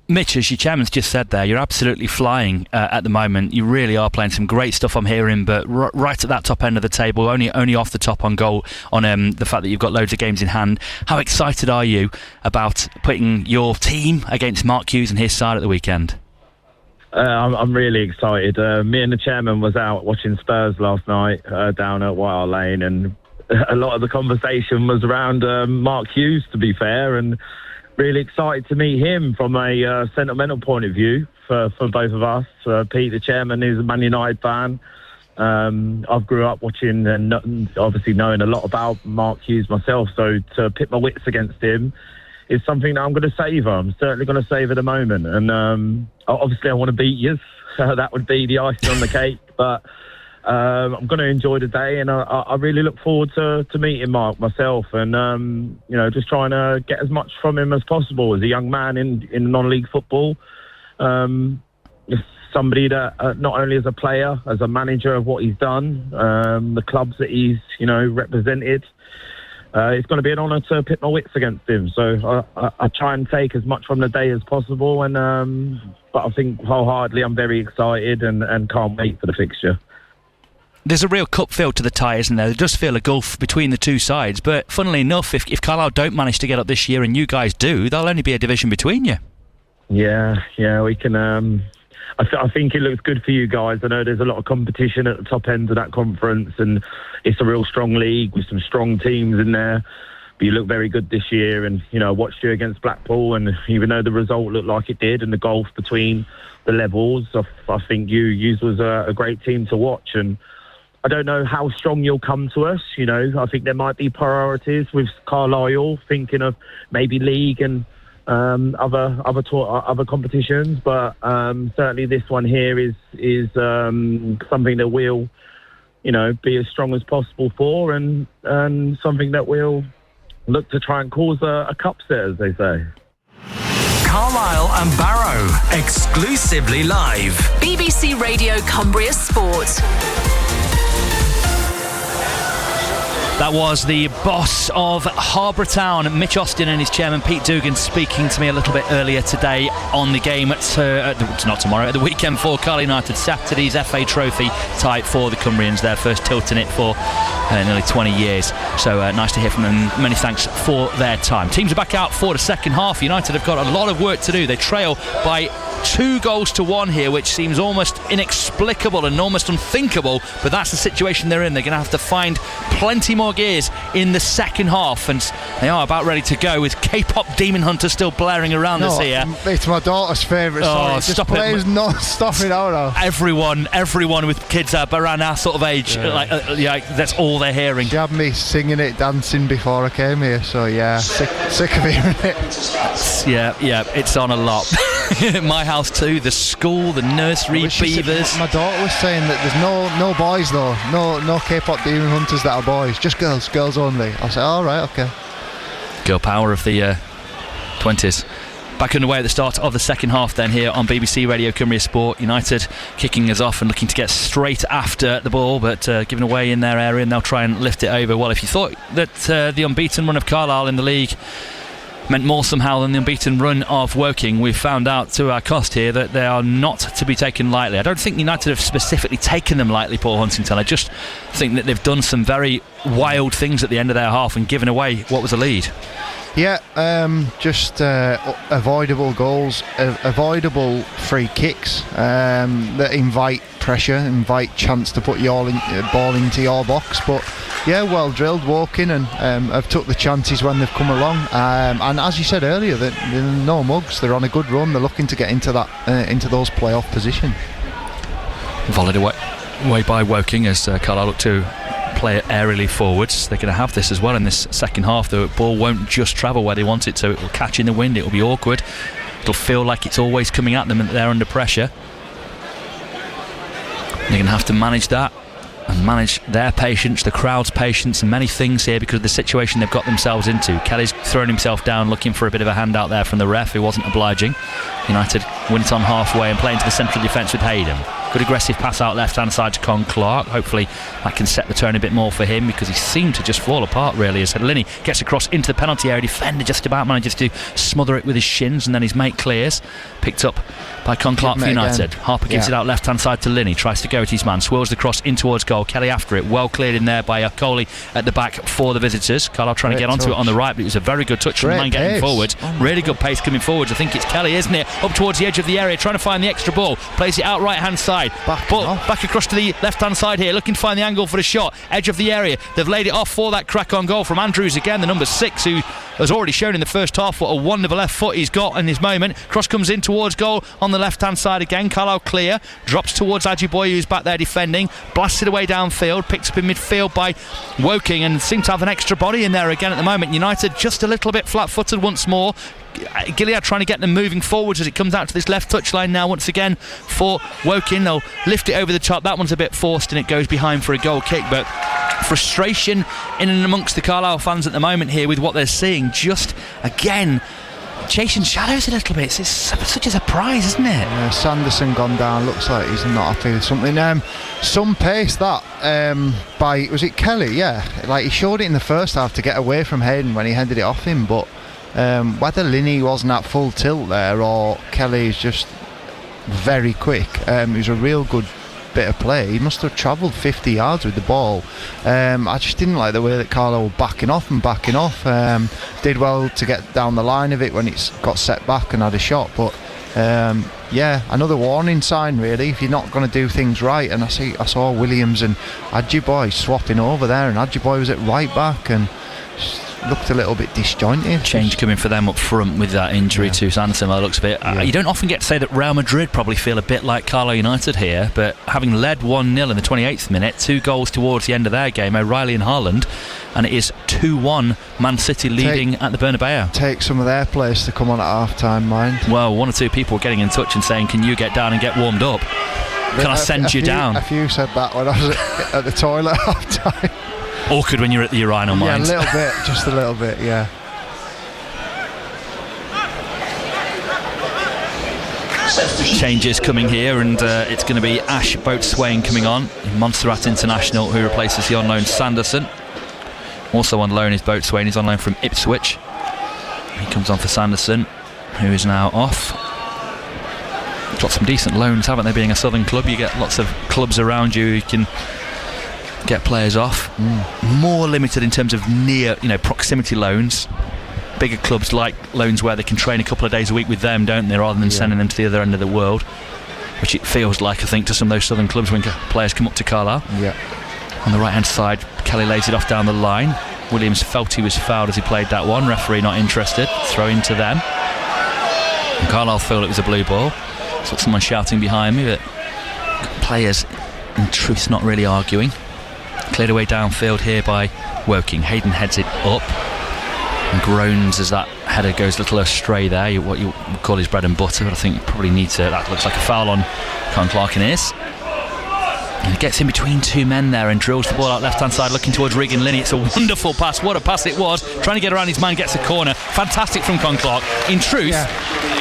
Mitch, as your chairman's just said there, you're absolutely flying at the moment. You really are playing some great stuff, I'm hearing, but right at that top end of the table, only off the top on goal, on the fact that you've got loads of games in hand. How excited are you about putting your team against Mark Hughes and his side at the weekend? I'm really excited. Me and the chairman was out watching Spurs last night down at White Hart Lane, and a lot of the conversation was around Mark Hughes, to be fair, and really excited to meet him from a sentimental point of view for both of us. Pete, the chairman, is a Man United fan. I've grew up watching and obviously knowing a lot about Mark Hughes myself, so to pit my wits against him is something that I'm going to savour. I'm certainly going to savour the moment. And obviously I want to beat you. That would be the icing on the cake. But I'm going to enjoy the day, and I really look forward to meeting Mark myself, and just trying to get as much from him as possible as a young man in non-league football. Just somebody that not only as a player, as a manager of what he's done, the clubs that he's represented. It's going to be an honour to pit my wits against him. So I try and take as much from the day as possible, and but I think wholeheartedly I'm very excited and can't wait for the fixture. There's a real cup feel to the tie, isn't there? There does feel a gulf between the two sides, but funnily enough, if Carlisle don't manage to get up this year and you guys do, there'll only be a division between you. Yeah, we can. I think it looks good for you guys. I know there's a lot of competition at the top end of that conference, and it's a real strong league with some strong teams in there. But you look very good this year, and I watched you against Blackpool, and even though the result looked like it did, and the gulf between the levels, I think you was a great team to watch. And I don't know how strong you'll come to us. I think there might be priorities with Carlisle, thinking of maybe league and other competitions, but certainly this one here is something that we'll be as strong as possible for, and something that we'll look to try and cause a cup set, as they say. Carlisle and Barrow, exclusively live. BBC Radio Cumbria Sport. That was the boss of Harbour Town, Mitch Austin, and his chairman Pete Dugan speaking to me a little bit earlier today on the game at the weekend for Carlisle United, Saturday's FA Trophy tie for the Cumbrians, their first tilt in it for nearly 20 years. So nice to hear from them. Many thanks for their time. Teams are back out for the second half. United have got a lot of work to do. They trail by 2-1 here, which seems almost inexplicable and almost unthinkable, but that's the situation they're in. They're going to have to find plenty more gears in the second half, and they are about ready to go with K-pop Demon Hunter still blaring around us here. It's my daughter's favourite song. Stop plays it. Non-stop it out. Everyone with kids around our sort of age, that's all they're hearing. She had me singing it, dancing before I came here, so yeah, sick of hearing it. Yeah, it's on a lot. My house too, the school, the nursery, beavers. My daughter was saying that there's no boys though, no K-pop Demon Hunters that are boys, just girls only. I said, all right, okay. Girl power of the 20s. Back underway at the start of the second half then here on BBC Radio Cumbria Sport. United kicking us off and looking to get straight after the ball, but given away in their area, and they'll try and lift it over. Well, if you thought that the unbeaten run of Carlisle in the league meant more somehow than the unbeaten run of Woking, we've found out to our cost here that they are not to be taken lightly. I don't think United have specifically taken them lightly, Paul Huntington. I just think that they've done some very wild things at the end of their half and given away what was a lead. Yeah, just avoidable goals, avoidable free kicks that invite pressure, invite chance to put your ball into your box. But yeah, well drilled, Woking, and have took the chances when they've come along. And as you said earlier, they're no mugs. They're on a good run. They're looking to get into that into those playoff positions. Volleyed away by Woking as Carlisle look to play it aerially forwards. They're going to have this as well in this second half. The ball won't just travel where they want it to. It will catch in the wind. It will be awkward. It'll feel like it's always coming at them and they're under pressure. They're going to have to manage that and manage their patience, the crowd's patience, and many things here because of the situation they've got themselves into. Kelly's thrown himself down looking for a bit of a handout there from the ref, who wasn't obliging. United win it on halfway and play into the central defence with Hayden. Good aggressive pass out left hand side to Con Clark. Hopefully that can set the tone a bit more for him, because he seemed to just fall apart really as Linney gets across into the penalty area. Defender just about manages to smother it with his shins, and then his mate clears. Picked up by Con Clark for United. Harper gives it out left hand side to Linney, tries to go at his man, swirls the cross in towards goal. Kelly after it, well cleared in there by Coley at the back for the visitors. Carlisle trying to get onto it on the right, but it was a very good touch from the man getting forward. Really good pace coming forwards. I think it's Kelly, isn't it? Up towards the edge of the area, trying to find the extra ball. Plays it out right hand side. Back across to the left hand side here, looking to find the angle for the shot. Edge of the area. They've laid it off for that crack on goal from Andrews again, the number 6, who has already shown in the first half what a wonderful left foot he's got in this moment. Cross comes in towards goal on the left hand side again. Carlisle clear, drops towards Ajiboye, who's back there defending, blasts it away downfield, picked up in midfield by Woking, and seem to have an extra body in there again at the moment. United just a little bit flat footed once more. Gilead trying to get them moving forwards as it comes out to this left touchline now once again for Woking. They'll lift it over the top. That one's a bit forced and it goes behind for a goal kick, but frustration in and amongst the Carlisle fans at the moment here with what they're seeing, just again chasing shadows a little bit. It's such a surprise, isn't it? Yeah, Sanderson gone down, looks like he's not happy with something. Some pace that by, was it Kelly? Yeah, like he showed it in the first half to get away from Hayden when he headed it off him, but whether Linney wasn't at full tilt there or Kelly is just very quick, it was a real good bit of play. He must have travelled 50 yards with the ball. I just didn't like the way that Carlisle were backing off. Did well to get down the line of it when it got set back and had a shot, but another warning sign really if you're not going to do things right. And I saw Williams and Ajiboye swapping over there, and Ajiboye was at right back and looked a little bit disjointed. Change coming for them up front with that injury to Sanderson by the looks of it. You don't often get to say that Real Madrid probably feel a bit like Carlisle United here, but having led 1-0 in the 28th minute, 2 goals towards the end of their game, O'Reilly and Haaland, and it is 2-1 Man City leading at the Bernabeu. Take some of their players to come on at half time, mind. Well, 1 or 2 people were getting in touch and saying, can you get down and get warmed up? Can I send you down? A few said that when I was at the toilet at half time. Awkward when you're at the urinal, mind. Yeah, a little bit, just a little bit, yeah. Changes coming here, and it's going to be Ash Boatswain coming on, Montserrat International, who replaces the on loan Sanderson. Also on loan is Boatswain, he's on loan from Ipswich. He comes on for Sanderson, who is now off. Got some decent loans, haven't they, being a southern club? You get lots of clubs around you who can get players off. More limited in terms of near, proximity loans. Bigger clubs like loans where they can train a couple of days a week with them, don't they, rather than sending them to the other end of the world, which it feels like, I think, to some of those southern clubs when players come up to Carlisle. On the right hand side, Kelly lays it off down the line. Williams felt he was fouled as he played that one. Referee not interested. Throw into them, and Carlisle feel it was a blue ball. So someone shouting behind me, but players in truth not really arguing. Cleared away downfield here by Woking. Hayden heads it up and groans as that header goes a little astray there. What you would call his bread and butter, but I think you probably need to. That looks like a foul on Con Clark and is. And he gets in between 2 men there and drills the ball out left hand side looking towards Regan Linney. It's a wonderful pass. What a pass it was. Trying to get around his man, gets a corner. Fantastic from Con Clark. In truth,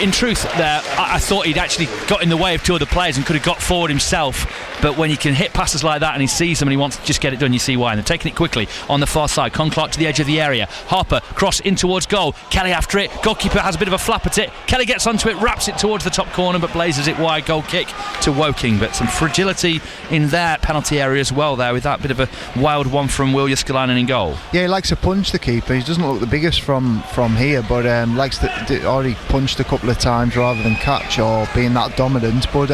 in truth, there, I thought he'd actually got in the way of two other players and could have got forward himself. But when you can hit passes like that and he sees them and he wants to just get it done, you see why. And they're taking it quickly on the far side. Clark to the edge of the area. Harper cross in towards goal. Kelly after it. Goalkeeper has a bit of a flap at it. Kelly gets onto it, wraps it towards the top corner, but blazes it wide. Goal kick to Woking. But some fragility in their penalty area as well there, with that bit of a wild one from Will Jyskalainen in goal. Yeah, he likes to punch, the keeper. He doesn't look the biggest from here, but likes to already punched a couple of times rather than catch or being that dominant. But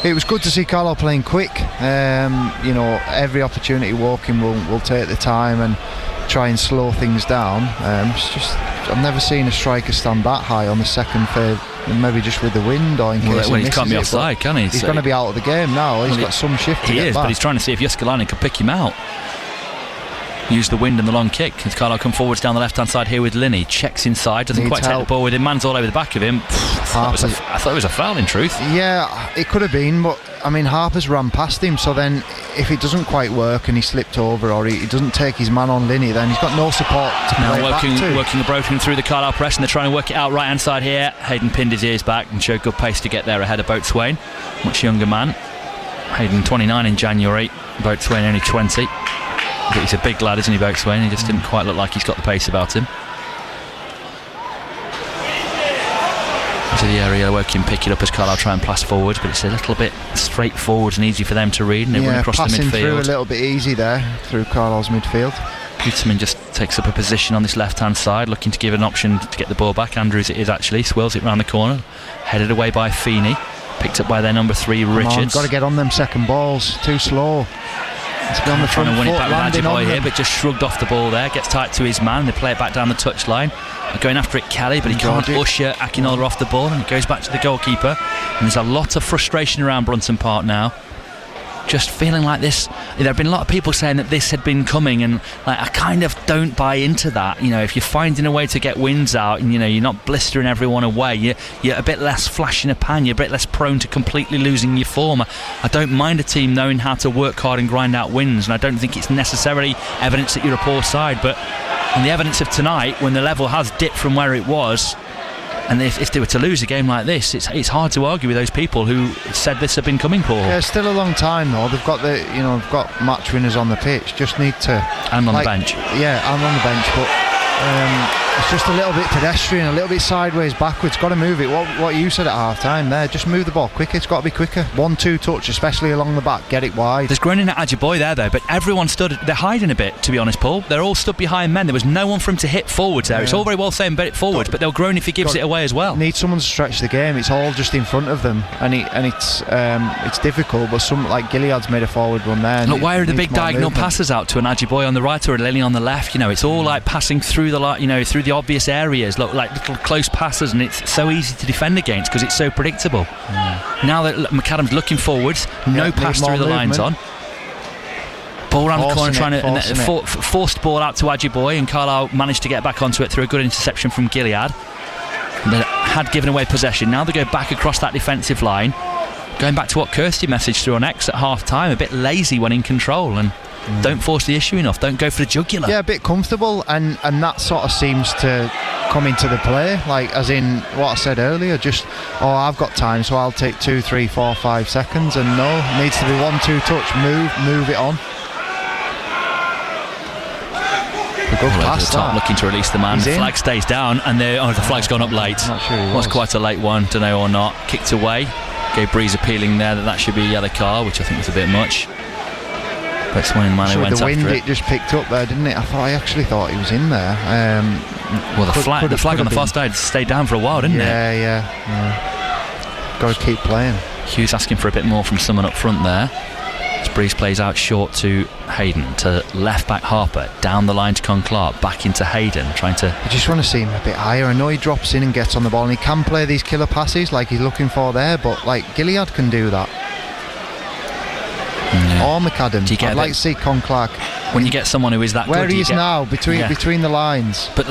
it was good to see Carlisle playing quick. Every opportunity Woking will take the time and try and slow things down. I've never seen a striker stand that high on the second phase. Maybe just with the wind, or in case he can't be offside, can he? He's going to be out of the game now. He's got some shift to get back. But he's trying to see if Jyskalainen can pick him out. Use the wind and the long kick. As Carlisle come forwards down the left hand side here with Linney. Checks inside, doesn't quite take the ball with him. Man's all over the back of him. I thought it was a foul in truth. Yeah, it could have been, but I mean, Harper's ran past him, so then if it doesn't quite work and he slipped over or he doesn't take his man on Linney, then he's got no support to play back to. Working the broken through the Carlisle press, and they're trying to work it out right hand side here. Hayden pinned his ears back and showed good pace to get there ahead of Boatswain. Much younger man. Hayden 29 in January, Boatswain only 20. But he's a big lad, isn't he, Boatswain? He just didn't quite look like he's got the pace about him. Into the area, Woking pick it up as Carlisle try and pass forward, but it's a little bit straightforward and easy for them to read, and they run across the midfield. Passing through a little bit easy there, through Carlisle's midfield. Peterman just takes up a position on this left-hand side, looking to give an option to get the ball back. Andrews it is actually, swirls it round the corner, headed away by Feeney, picked up by their number 3, Richards. Got to get on them second balls, too slow. Trying to win it back with Ajiboye here, but just shrugged off the ball there. Gets tight to his man. They play it back down the touchline. Going after it, Kelly, but he can't usher Akinola off the ball, and it goes back to the goalkeeper. And there's a lot of frustration around Brunton Park now. Just feeling like this. There have been a lot of people saying that this had been coming, and I kind of don't buy into that. If you're finding a way to get wins out, and you're not blistering everyone away, you're a bit less flash in a pan, you're a bit less prone to completely losing your form. I don't mind a team knowing how to work hard and grind out wins, and I don't think it's necessarily evidence that you're a poor side, but on the evidence of tonight, when the level has dipped from where it was, and if they were to lose a game like this, it's hard to argue with those people who said this had been coming, Paul. Yeah, it's still a long time though. They've got they've got match winners on the pitch. Just need to and on the bench. Yeah, and on the bench, but it's just a little bit pedestrian, a little bit sideways, backwards. Got to move it. What you said at half time there, just move the ball quicker. It's got to be quicker. 1-2 touch, especially along the back. Get it wide. There's groaning at Ajiboye there though, but everyone they're hiding a bit, to be honest, Paul. They're all stood behind men. There was no one for him to hit forwards there. It's all very well saying bet it forwards, but they'll groan if he gives it away as well. Need someone to stretch the game. It's all just in front of them, and it's difficult. But some like Gilead's made a forward run there. Look, why are the big diagonal passes out to an Ajiboye on the right or a Lily on the left? It's all like passing through through the obvious areas. Look like little close passes, and it's so easy to defend against because it's so predictable. Now that McAdam's looking forwards, no pass through the lines on. Ball around the corner, trying to forced ball out to Ajiboye, and Carlisle managed to get back onto it through a good interception from Gilead. They had given away possession. Now they go back across that defensive line, going back to what Kirsty messaged through on X at half time, a bit lazy when in control, and don't force the issue enough, don't go for the jugular. Yeah, a bit comfortable, and that sort of seems to come into the play, like as in what I said earlier, just I've got time, so I'll take 2, 3, 4, 5 seconds, and no, it needs to be 1-2 touch, move it on. Good pass, looking to release the man. The flag stays down, and the flag's gone up late. Not sure he was quite a late one, don't know or not. Kicked away. Gave Breeze appealing there that should be a yellow card, which I think was a bit much. But someone went the after wind, it. it just picked up there, didn't it? I actually thought he was in there. Well, the flag on the far side stayed down for a while, didn't it? Yeah. Got to keep playing. Hughes asking for a bit more from someone up front there. As Breeze plays out short to Hayden, to left back Harper, down the line to Clark, back into Hayden, trying to... I just want to see him a bit higher. I know he drops in and gets on the ball, and he can play these killer passes like he's looking for there, but like Gilead can do that. Or McAdam. I'd like to see Clark when you get someone who is that where good. He is now, between the lines. But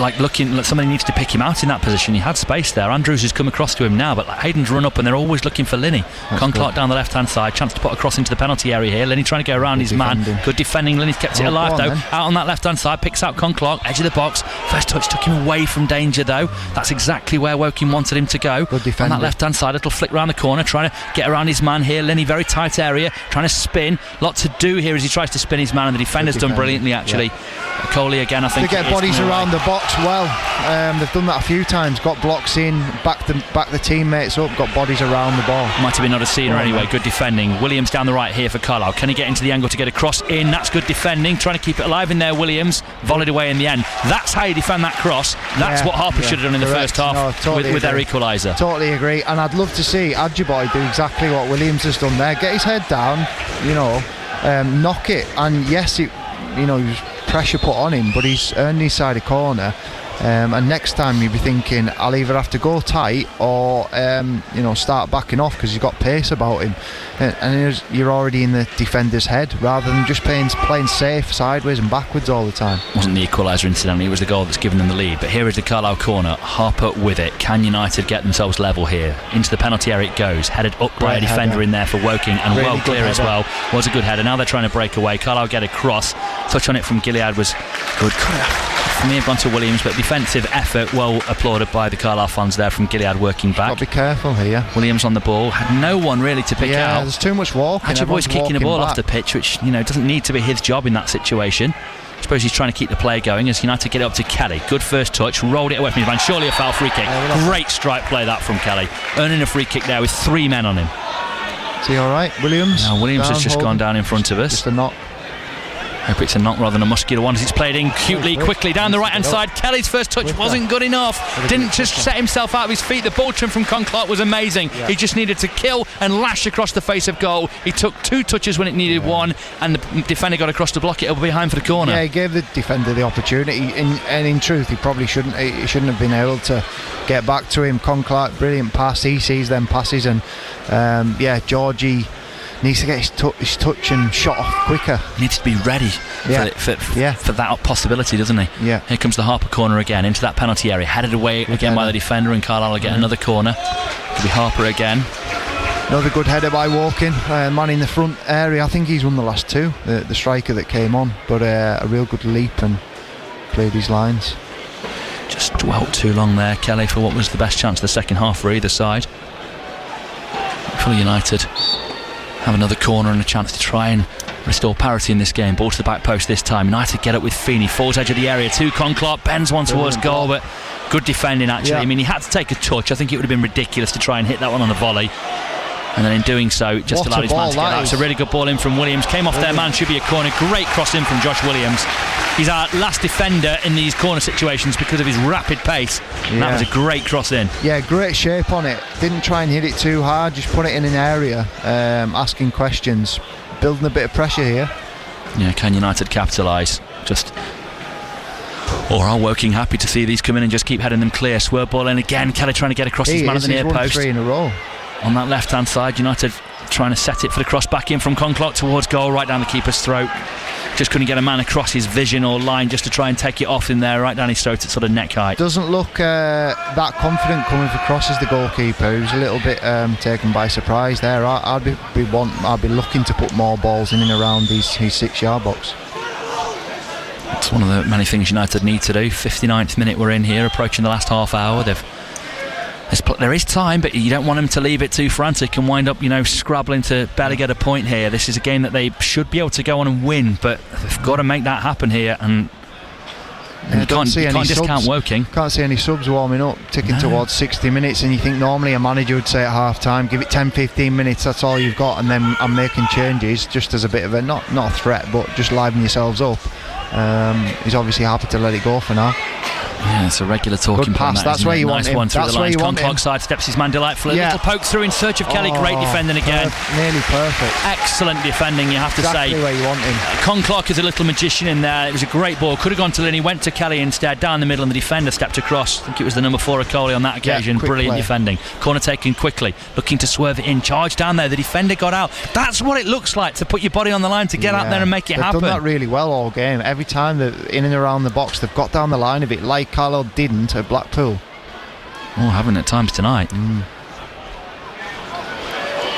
somebody needs to pick him out in that position. He had space there. Andrews has come across to him now, but Hayden's run up and they're always looking for Linney. Clark down the left-hand side, chance to put a cross into the penalty area here. Linney trying to go around his man. Good defending. Linney's kept it alive though. Out on that left-hand side, picks out Clark, edge of the box. First touch took him away from danger though. That's exactly where Woking wanted him to go. Good defending. On that left-hand side, little flick round the corner, trying to get around his man here. Linney, very tight area, trying to spin. Lot to do here as he tries to spin his man, and the defender's done brilliantly actually. Coley again, I think. They get bodies around the box well. They've done that a few times. Got blocks in, back the teammates up, got bodies around the ball. Might have been Odesina anyway. Good defending. Williams down the right here for Carlisle. Can he get into the angle to get a cross in? That's good defending. Trying to keep it alive in there. Williams volleyed away in the end. That's how you defend that cross. That's what Harper should have done in the first half with their equaliser. Totally agree. And I'd love to see Adjiboy do exactly what Williams has done there. Get his head down, knock it. And yes, he was pressure put on him, but he's earned his side of corner. And next time you'd be thinking, I'll either have to go tight or start backing off because he's got pace about him, and you're already in the defender's head rather than just playing safe sideways and backwards all the time. Wasn't the equaliser incidentally, it was the goal that's given them the lead. But here is the Carlisle corner. Harper with it. Can United get themselves level here? Into the penalty area it goes, headed up by a defender in there for Woking, and really well clear as well. Was a good header. Now they're trying to break away. Carlisle get a cross. Touch on it from Gilead was good. For me, have gone to Williams, but defensive effort well applauded by the Carlisle fans there from Gilead working back. Got to be careful here. Williams on the ball, had no one really to pick out. Yeah, there's too much walking. Adjiboy's kicking the ball off the pitch, which doesn't need to be his job in that situation. I suppose he's trying to keep the play going as United get it up to Kelly. Good first touch, rolled it away from his man. Surely a foul free kick. Great strike play that from Kelly, earning a free kick there with 3 men on him. Is he alright, Williams? No, Williams has just gone down in front of us. Just a knock. Hope it's a knock rather than a muscular one as it's played in cutely, quickly down the right hand side. Kelly's first touch wasn't good enough. Didn't just set himself out of his feet. The ball trim from Clark was amazing. He just needed to kill and lash across the face of goal. He took 2 touches when it needed 1, and the defender got across to block it up behind for the corner. Yeah, he gave the defender the opportunity, and in truth he probably shouldn't have been able to get back to him. Clark, brilliant pass. He sees them passes, and Georgie needs to get his touch and shot off quicker. He needs to be ready for that possibility, doesn't he? Yeah. Here comes the Harper corner again into that penalty area, headed away again by the defender, and Carlisle will get another corner. It'll be Harper again. Another good header by Woking, man in the front area. I think he's won the last 2, the striker that came on, but a real good leap and played his lines. Just dwelt too long there, Kelly, for what was the best chance of the second half for either side. For United have another corner and a chance to try and restore parity in this game. Ball to the back post this time. United get up with Feeney, falls edge of the area to Clark, bends one towards goal, but good defending actually. I mean, he had to take a touch. I think it would have been ridiculous to try and hit that one on the volley, and then in doing so it just allowed his man to get out. It's a really good ball in from Williams, came off their man, should be a corner. Great cross in from Josh Williams. He's our last defender in these corner situations because of his rapid pace. And that was a great cross in. Yeah, great shape on it. Didn't try and hit it too hard, just put it in an area, asking questions, building a bit of pressure here. Yeah, can United capitalise? Or are Woking happy to see these come in and just keep heading them clear? Swerve ball in again, Kelly trying to get across his man at the near post. 3 in a row. On that left hand side, United trying to set it for the cross back in from Clark towards goal, right down the keeper's throat. Just couldn't get a man across his vision or line just to try and take it off in there, right down his throat at sort of neck height. Doesn't look that confident coming for crosses, the goalkeeper. He was a little bit taken by surprise there. I'd be looking to put more balls in and around his 6-yard box. It's one of the many things United need to do. 59th minute we're in here, approaching the last half hour. There is time, but you don't want them to leave it too frantic and wind up, scrabbling to barely get a point here. This is a game that they should be able to go on and win, but they've got to make that happen here, and you can't discount Woking. Can't see any subs warming up, ticking towards 60 minutes, and you think normally a manager would say at half time, give it 10-15 minutes, that's all you've got, and then I'm making changes just as a bit of a not a threat, but just liven yourselves up. He's obviously happy to let it go for now. Yeah, it's a regular talking Good pass. point. That's where you want him. One through That's the where lines. you want him. Conclock sidesteps his man delightfully. Yeah. A little poke through in search of Kelly. Great defending again. Nearly perfect. Excellent defending, you have to say. Exactly where you want him. Conclock is a little magician in there. It was a great ball. Could have gone to Linney. Went to Kelly instead. Down the middle, and the defender stepped across. I think it was the number 4 of Coley on that occasion. Brilliant play. defending. Corner taken quickly. Looking to swerve it in. Charge down there. The defender got out. That's what it looks like, to put your body on the line, to get out there and make it happen. They've done that really well all game. Every time they're in and around the box, they've got down the line of it, like Carlisle didn't at Blackpool. Oh, haven't at times tonight.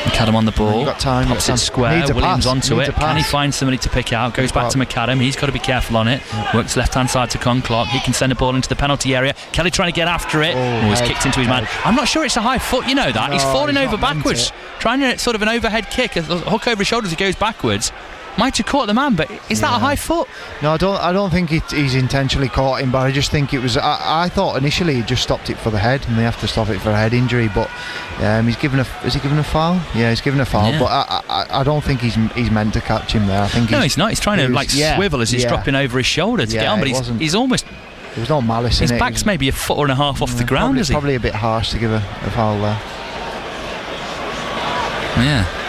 McAdam on the ball. Got time, pops it square. Williams onto it. Can he find somebody to pick out? Goes back to McAdam. He's got to be careful on it. Works left hand side to Conclock. He can send a ball into the penalty area. Kelly trying to get after it. He's kicked into his man. I'm not sure it's a high foot, you know that. He's falling over backwards. Trying to sort of an overhead kick, a hook over his shoulders. He goes backwards. Might have caught the man, but is that a high foot? No, I don't think he's intentionally caught him, but I just think it was. I thought initially he just stopped it for the head, and they have to stop it for a head injury. But he's given a. Is he given a foul? Yeah, he's given a foul. Yeah. But I don't think he's meant to catch him there. I think he's not. He's trying to swivel as he's dropping over his shoulder to get on, but he's almost. There was no malice in it. His back's maybe a foot and a half off the ground. It's probably a bit harsh to give a foul there. Yeah.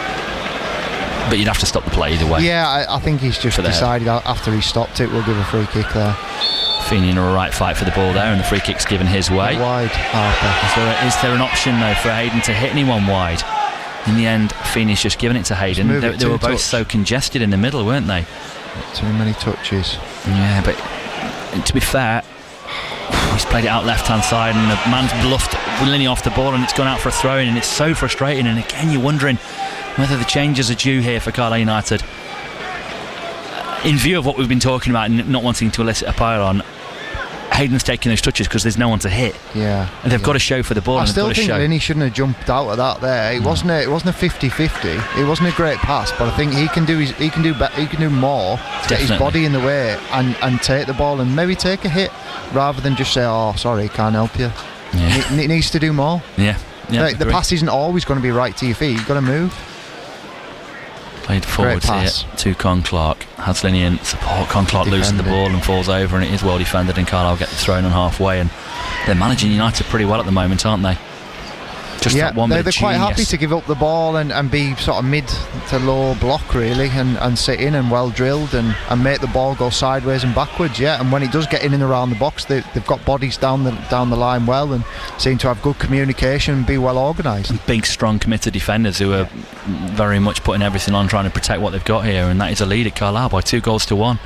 But you'd have to stop the play either way. Yeah, I think he's just decided after he stopped it, we'll give a free kick there. Feeney in a right fight for the ball there, and the free kick's given his way. Wide, Harper. Is there an option though for Hayden to hit anyone wide? In the end, Feeney's just given it to Hayden. They were both so congested in the middle, weren't they? Too many touches. Yeah, but to be fair, he's played it out left hand side, and the man's bluffed Linney off the ball, and it's gone out for a throw in, and it's so frustrating. And again, you're wondering whether the changes are due here for Carlisle United. In view of what we've been talking about and not wanting to elicit a pile-on, Hayden's taking those touches because there's no one to hit. Yeah, and they've got to show for the ball. I still think Linney shouldn't have jumped out of that there. It wasn't a 50-50. It wasn't a great pass, but I think he can do more to get his body in the way and take the ball and maybe take a hit rather than just say, "Oh, sorry, can't help you." Yeah. It needs to do more. Yeah. The pass isn't always going to be right to your feet. You've got to move. Played forward here to Conclock. Has Linney in support. Conclock losing the ball and falls over, and it is well defended, and Carlisle get the throw in on halfway, and they're managing United pretty well at the moment, aren't they? Just that one bit of they're quite happy to give up the ball and be sort of mid to low block really, and sit in and well drilled and make the ball go sideways and backwards. Yeah, and when it does get in and around the box, they've got bodies down the line well and seem to have good communication and be well organised. Big, strong, committed defenders who are very much putting everything on trying to protect what they've got here, and that is a lead at Carlisle by 2-1.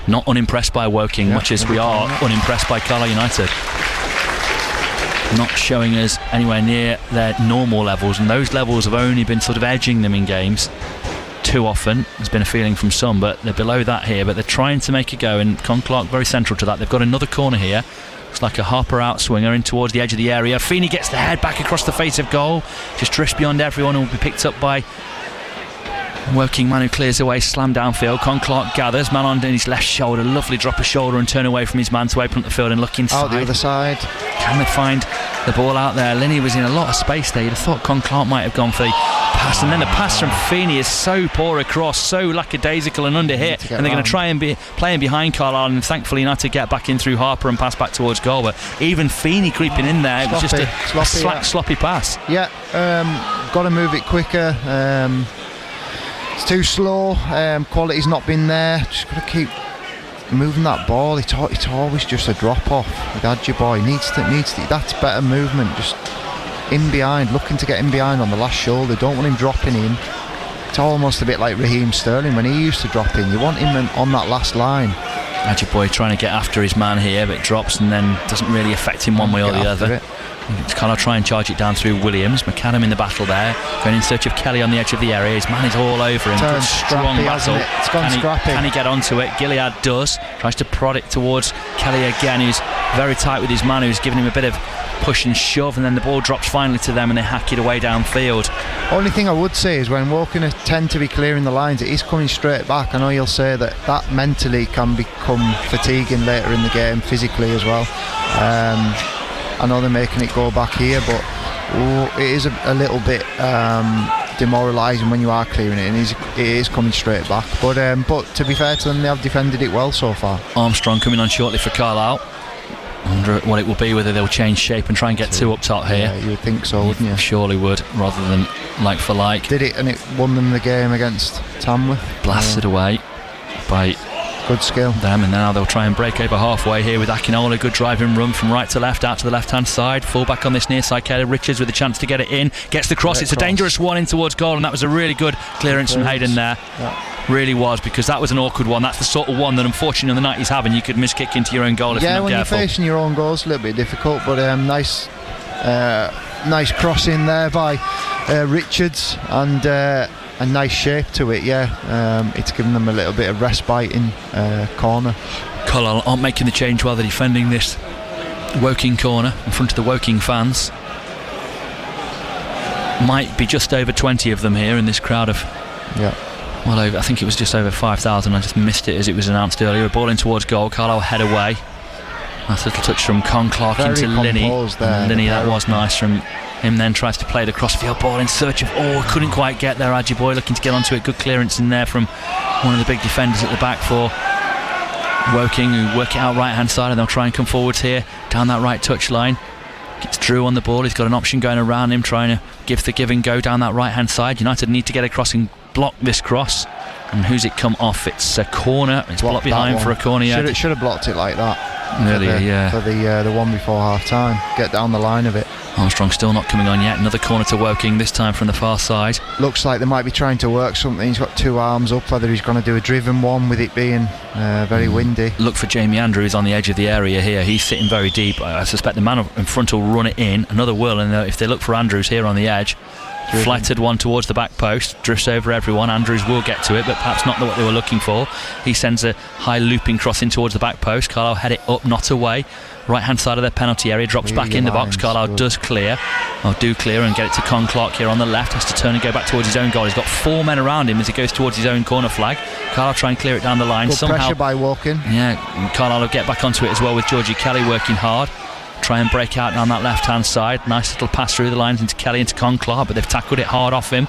Not unimpressed by Woking, much as we are unimpressed by Carlisle United. Not showing us anywhere near their normal levels, and those levels have only been sort of edging them in games too often. There's been a feeling from some, but they're below that here, but they're trying to make a go, and Conclock very central to that. They've got another corner here. Looks like a Harper outswinger in towards the edge of the area. Feeney gets the head back across the face of goal, just drifts beyond everyone and will be picked up by Woking man who clears away, slam downfield. Conclock gathers, man on his left shoulder, lovely drop of shoulder and turn away from his man to open up the field and look inside. Out the other side. Can they find the ball out there? Linney was in a lot of space there. You'd have thought Conclock might have gone for the pass, and then the pass from Feeney is so poor across, so lackadaisical and under hit, and they're going to try and be playing behind Carlisle, and thankfully not to get back in through Harper and pass back towards goal. But even Feeney creeping in there, it was just a sloppy pass. Yeah, got to move it quicker. It's too slow. Quality's not been there. Just got to keep moving that ball. It's always just a drop off with Adji boy. Needs to. That's better movement. Just in behind, looking to get in behind on the last shoulder. Don't want him dropping in. It's almost a bit like Raheem Sterling when he used to drop in. You want him on that last line. Adji boy trying to get after his man here, but drops and then doesn't really affect him one way or the other. Carlisle try and charge it down through Williams. McAdam in the battle there, going in search of Kelly on the edge of the area. His man is all over him. Good strong battle. It's gone scrappy. Can he get onto it? Gilead does. Tries to prod it towards Kelly again, who's very tight with his man, who's giving him a bit of push and shove, and then the ball drops finally to them and they hack it away downfield. Only thing I would say is when Woking tend to be clearing the lines, it is coming straight back. I know you'll say that mentally can become fatiguing later in the game, physically as well. I know they're making it go back here, but it is a little bit demoralising when you are clearing it, and it is coming straight back. But to be fair to them, they have defended it well so far. Armstrong coming on shortly for Carlisle. I wonder what it will be, whether they'll change shape and try and get two up top here. Yeah, you would think so, wouldn't you? Surely would, rather than like for like. Did it, and it won them the game against Tamworth. Blasted away by good skill. Them, and now they'll try and break over halfway here with Akinola. Good driving run from right to left, out to the left hand side. Full back on this near side. Kelly Richards with a chance to get it in. Gets the cross. It's a dangerous one in towards goal, and that was a really good clearance from Hayden there. Yeah. Really was, because that was an awkward one. That's the sort of one that unfortunately on the night he's having, you could miss kick into your own goal if you're not when careful. You're facing your own goal, it's a little bit difficult, but nice crossing there by Richards, and a nice shape to it. It's given them a little bit of respite in corner. Carlisle aren't making the change while they're defending this Woking corner in front of the Woking fans. Might be just over 20 of them here in this crowd of well over, I think it was just over 5,000. I just missed it as it was announced earlier. A ball in towards goal. Carlisle head away. Nice little touch from Con Clark into Linney. Linney, that was nice from him. Then tries to play the crossfield ball in search of couldn't quite get there. Ajiboye looking to get onto it. Good clearance in there from one of the big defenders at the back for Woking, who work it out right hand side, and they'll try and come forwards here down that right touch line. Gets Drew on the ball. He's got an option going around him, trying to give the give and go down that right hand side. United need to get across and block this cross. And who's it come off? It's a corner. It's blocked behind for a corner. Should have blocked it like that earlier, for the one before half time. Get down the line of it. Armstrong still not coming on yet. Another corner to Woking, this time from the far side. Looks like they might be trying to work something. He's got two arms up, whether he's going to do a driven one with it being very windy. Look for Jamie Andrews on the edge of the area here. He's sitting very deep. I suspect the man in front will run it in. Another will, and if they look for Andrews here on the edge, flattered one towards the back post, drifts over everyone. Andrews will get to it, but perhaps not what they were looking for. He sends a high looping cross in towards the back post. Carlisle head it up, not away. Right hand side of their penalty area, drops back in the box. Carlisle do clear and get it to Con Clark here on the left. Has to turn and go back towards his own goal. He's got four men around him as he goes towards his own corner flag. Carlisle try and clear it down the line. Good pressure by Woking. Carlisle will get back onto it as well with Georgie Kelly working hard. Try and break out down that left hand side. Nice little pass through the lines into Kelly, into Con Clark, but they've tackled it hard off him.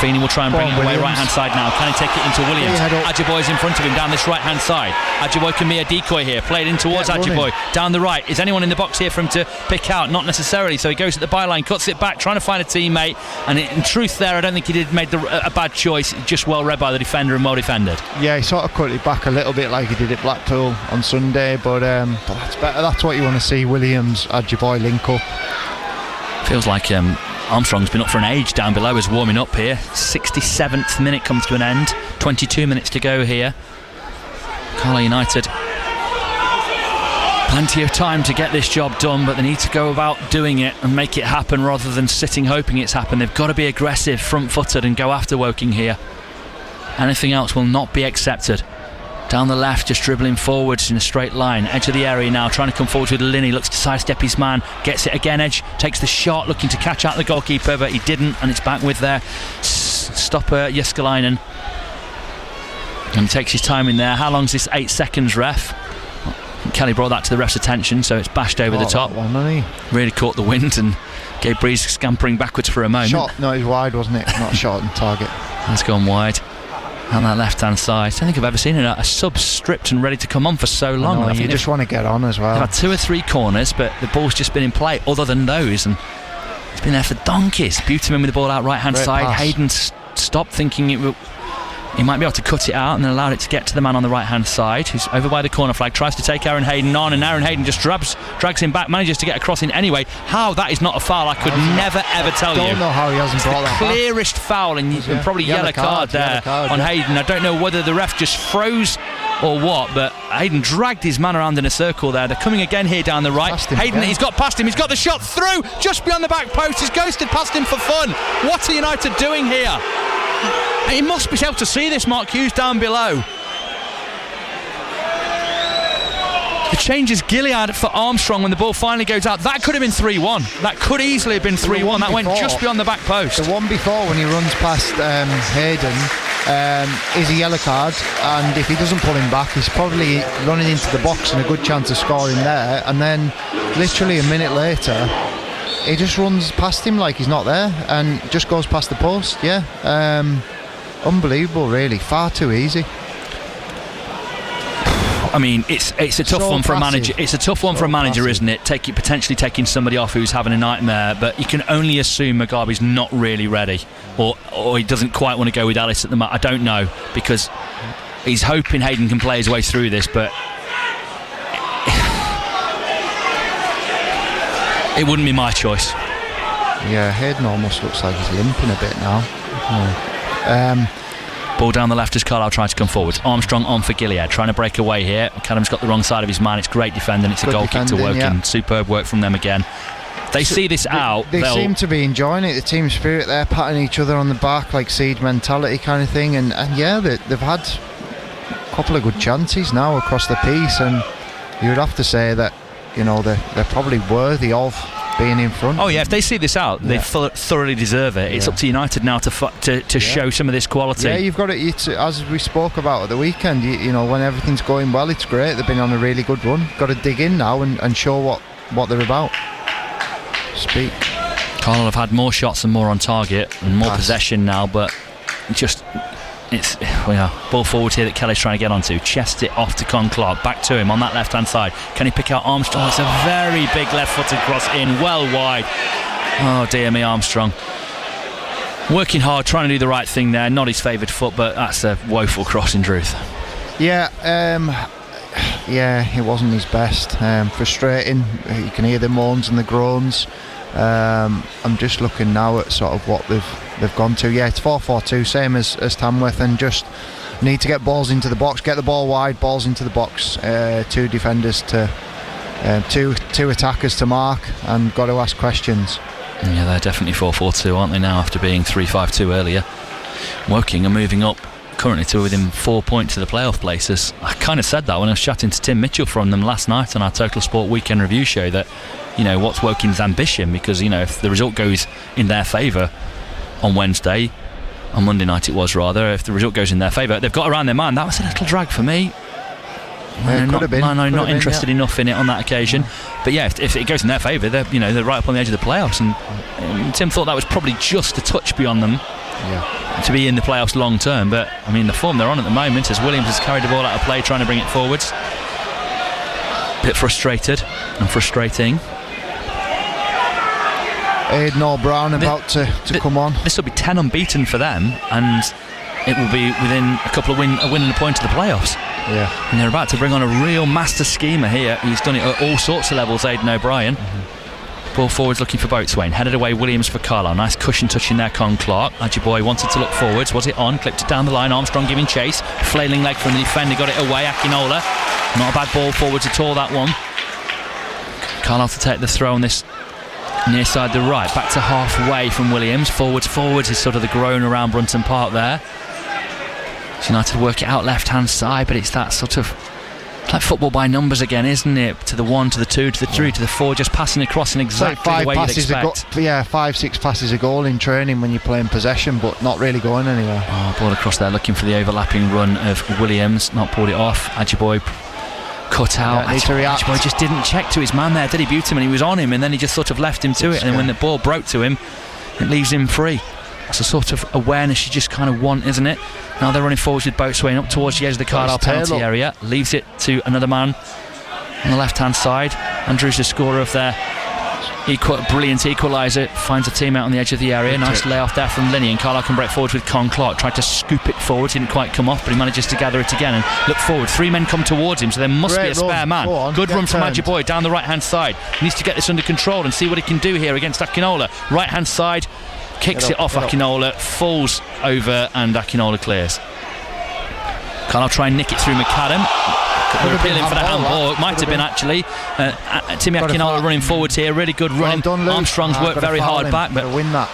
Feeney will try and bring it away right hand side now. Can he take it into Williams? Ajiboye's in front of him down this right hand side. Ajiboye can be a decoy here. Played in towards Ajiboye down the right. Is anyone in the box here for him to pick out? Not necessarily. So he goes at the byline, cuts it back, trying to find a teammate. And in truth, there, I don't think he made a bad choice. Just well read by the defender and well defended. Yeah, he sort of cut it back a little bit like he did at Blackpool on Sunday, but that's better. That's what you want to see. Williams, Ajiboye link up. Feels like Armstrong's been up for an age down below as warming up here. 67th minute comes to an end. 22 minutes to go here. Carlisle United, plenty of time to get this job done, but they need to go about doing it and make it happen rather than sitting hoping it's happened. They've got to be aggressive, front-footed, and go after Woking here. Anything else will not be accepted. Down the left, just dribbling forwards in a straight line. Edge of the area now, trying to come forward with Linney. Looks to sidestep his man. Gets it again, Edge. Takes the shot, looking to catch out the goalkeeper, but he didn't, and it's back with their stopper, Jeskalainen. And he takes his time in there. How long's this? 8 seconds, ref? Kelly brought that to the ref's attention, so it's bashed over the top. Really caught the wind, and gave Breeze scampering backwards for a moment. Shot, no, it was wide, wasn't it? Not shot on target. That's gone wide. On that left hand side. I don't think I've ever seen a sub stripped and ready to come on for so long. You just want to get on as well. They've had 2 or 3 corners, but the ball's just been in play other than those, and it's been there for donkeys. Buteman with the ball out right hand side. Pass. Hayden stopped thinking he might be able to cut it out, and then allowed it to get to the man on the right hand side, who's over by the corner flag, tries to take Aaron Hayden on, and Aaron Hayden just drags him back, manages to get across in anyway. How that is not a foul, I could never ever tell you. I don't know how he hasn't brought that back. Clearest foul, and probably yellow card there on Hayden. I don't know whether the ref just froze or what, but Hayden dragged his man around in a circle there. They're coming again here down the right. Hayden, he's got past him, he's got the shot through just beyond the back post. He's ghosted past him for fun. What are United doing here? He must be able to see this, Mark Hughes, down below. The change is Gilead for Armstrong when the ball finally goes out. That could have been 3-1. That could easily have been 3-1. That went just beyond the back post. The one before, when he runs past Hayden, is a yellow card, and if he doesn't pull him back, he's probably running into the box and a good chance of scoring there. And then literally a minute later, he just runs past him like he's not there and just goes past the post. Yeah, unbelievable, really. Far too easy. I mean, it's a tough one for a manager. It's a tough one for a manager, isn't it? Potentially taking somebody off who's having a nightmare, but you can only assume Mugabe's not really ready, or he doesn't quite want to go with Ellis at the moment. I don't know, because he's hoping Hayden can play his way through this, but it wouldn't be my choice. Yeah, Hayden almost looks like he's limping a bit now. Ball down the left as Carlisle trying to come forwards. Armstrong on for Gilead, trying to break away here. McAdam's got the wrong side of his man. It's great defending. It's a goal kick to work in. Superb work from them again. They see this out. They seem to be enjoying it. The team spirit there, patting each other on the back like siege mentality kind of thing. And yeah, they've had a couple of good chances now across the piece. And you would have to say that, you know, they're probably worthy of being in front. Oh yeah, if they see this out, they thoroughly deserve it. It's up to United now to show some of this quality. Yeah, you've got it. As we spoke about at the weekend, you know, when everything's going well, it's great. They've been on a really good run. Got to dig in now and show what they're about. Speak. Carlisle have had more shots and more on target and more possession now, but it's ball forward here that Kelly's trying to get onto. Chests it off to Con Clark. Back to him on that left hand side. Can he pick out Armstrong? It's a very big left footed cross in, well wide. Oh dear me, Armstrong. Working hard, trying to do the right thing there. Not his favoured foot, but that's a woeful cross in truth. Yeah, it wasn't his best. Frustrating. You can hear the moans and the groans. I'm just looking now at sort of what they've gone to. Yeah, it's 4-4-2, same as Tamworth, and just need to get balls into the box, get the ball wide, balls into the box. Two defenders to two attackers to mark, and got to ask questions. Yeah, they're definitely 4-4-2, aren't they now, after being 3-5-2 earlier. Woking are moving up currently to within 4 points of the playoff places. I kind of said that when I was chatting to Tim Mitchell from them last night on our Total Sport Weekend Review show, that, you know, what's Woking's ambition? Because, you know, if the result goes in their favour on Monday night it was rather, if the result goes in their favour, they've got around their man. That was a little drag for me. Not interested enough in it on that occasion. But yeah, if it goes in their favour, they're right up on the edge of the playoffs. And Tim thought that was probably just a touch beyond them to be in the playoffs long term. But I mean, the form they're on at the moment, as Williams has carried the ball out of play, trying to bring it forwards. Bit frustrated and frustrating. Aidan O'Brien about to come on. This will be 10 unbeaten for them, and it will be within a couple of a win and a point of the playoffs. Yeah, and they're about to bring on a real master schemer here. He's done it at all sorts of levels, Aidan O'Brien. Ball forwards looking for Boatswain. Headed away Williams for Carlisle. Nice cushion touching there, Con Clark. Ajiboye wanted to look forwards. Was it on? Clipped it down the line. Armstrong giving chase. Flailing leg from the defender. Got it away. Akinola. Not a bad ball forwards at all, that one. Carlisle to take the throw on this near side the right. Back to halfway from Williams. Forwards is sort of the groan around Brunton Park there. United work it out left hand side, but it's that sort of like football by numbers again, isn't it? To the 1, to the 2, to the 3, to the 4, just passing across in exactly the way you'd expect. 5-6 passes a goal in training when you're playing possession, but not really going anywhere. Ball across there, looking for the overlapping run of Williams. Not pulled it off. Ajiboye cut out. Ajiboye just didn't check to his man there, did he? Buteman, he was on him, and then he just sort of left him to it. And then when the ball broke to him, it leaves him free. That's a sort of awareness you just kind of want, isn't it? Now they're running forwards with Boatswain up towards the edge of the Carlisle penalty area. Leaves it to another man on the left hand side. Andrews the scorer of their brilliant equaliser. Finds a teammate on the edge of the area. Nice layoff there from Linney, and Carlisle can break forwards with Con Clark. Tried to scoop it forward, didn't quite come off, but he manages to gather it again and look forward. 3 men come towards him, so there must be a spare man. Good run from Ajiboye down the right hand side. He needs to get this under control and see what he can do here against Akinola. Right hand side, kicks it off Akinola, falls over, and Akinola clears. Carlisle try and nick it through McAdam. They're appealing for the handball. It might have been actually. Timmy Akinola running forwards here, really good running. Armstrong's worked very hard back, but win that.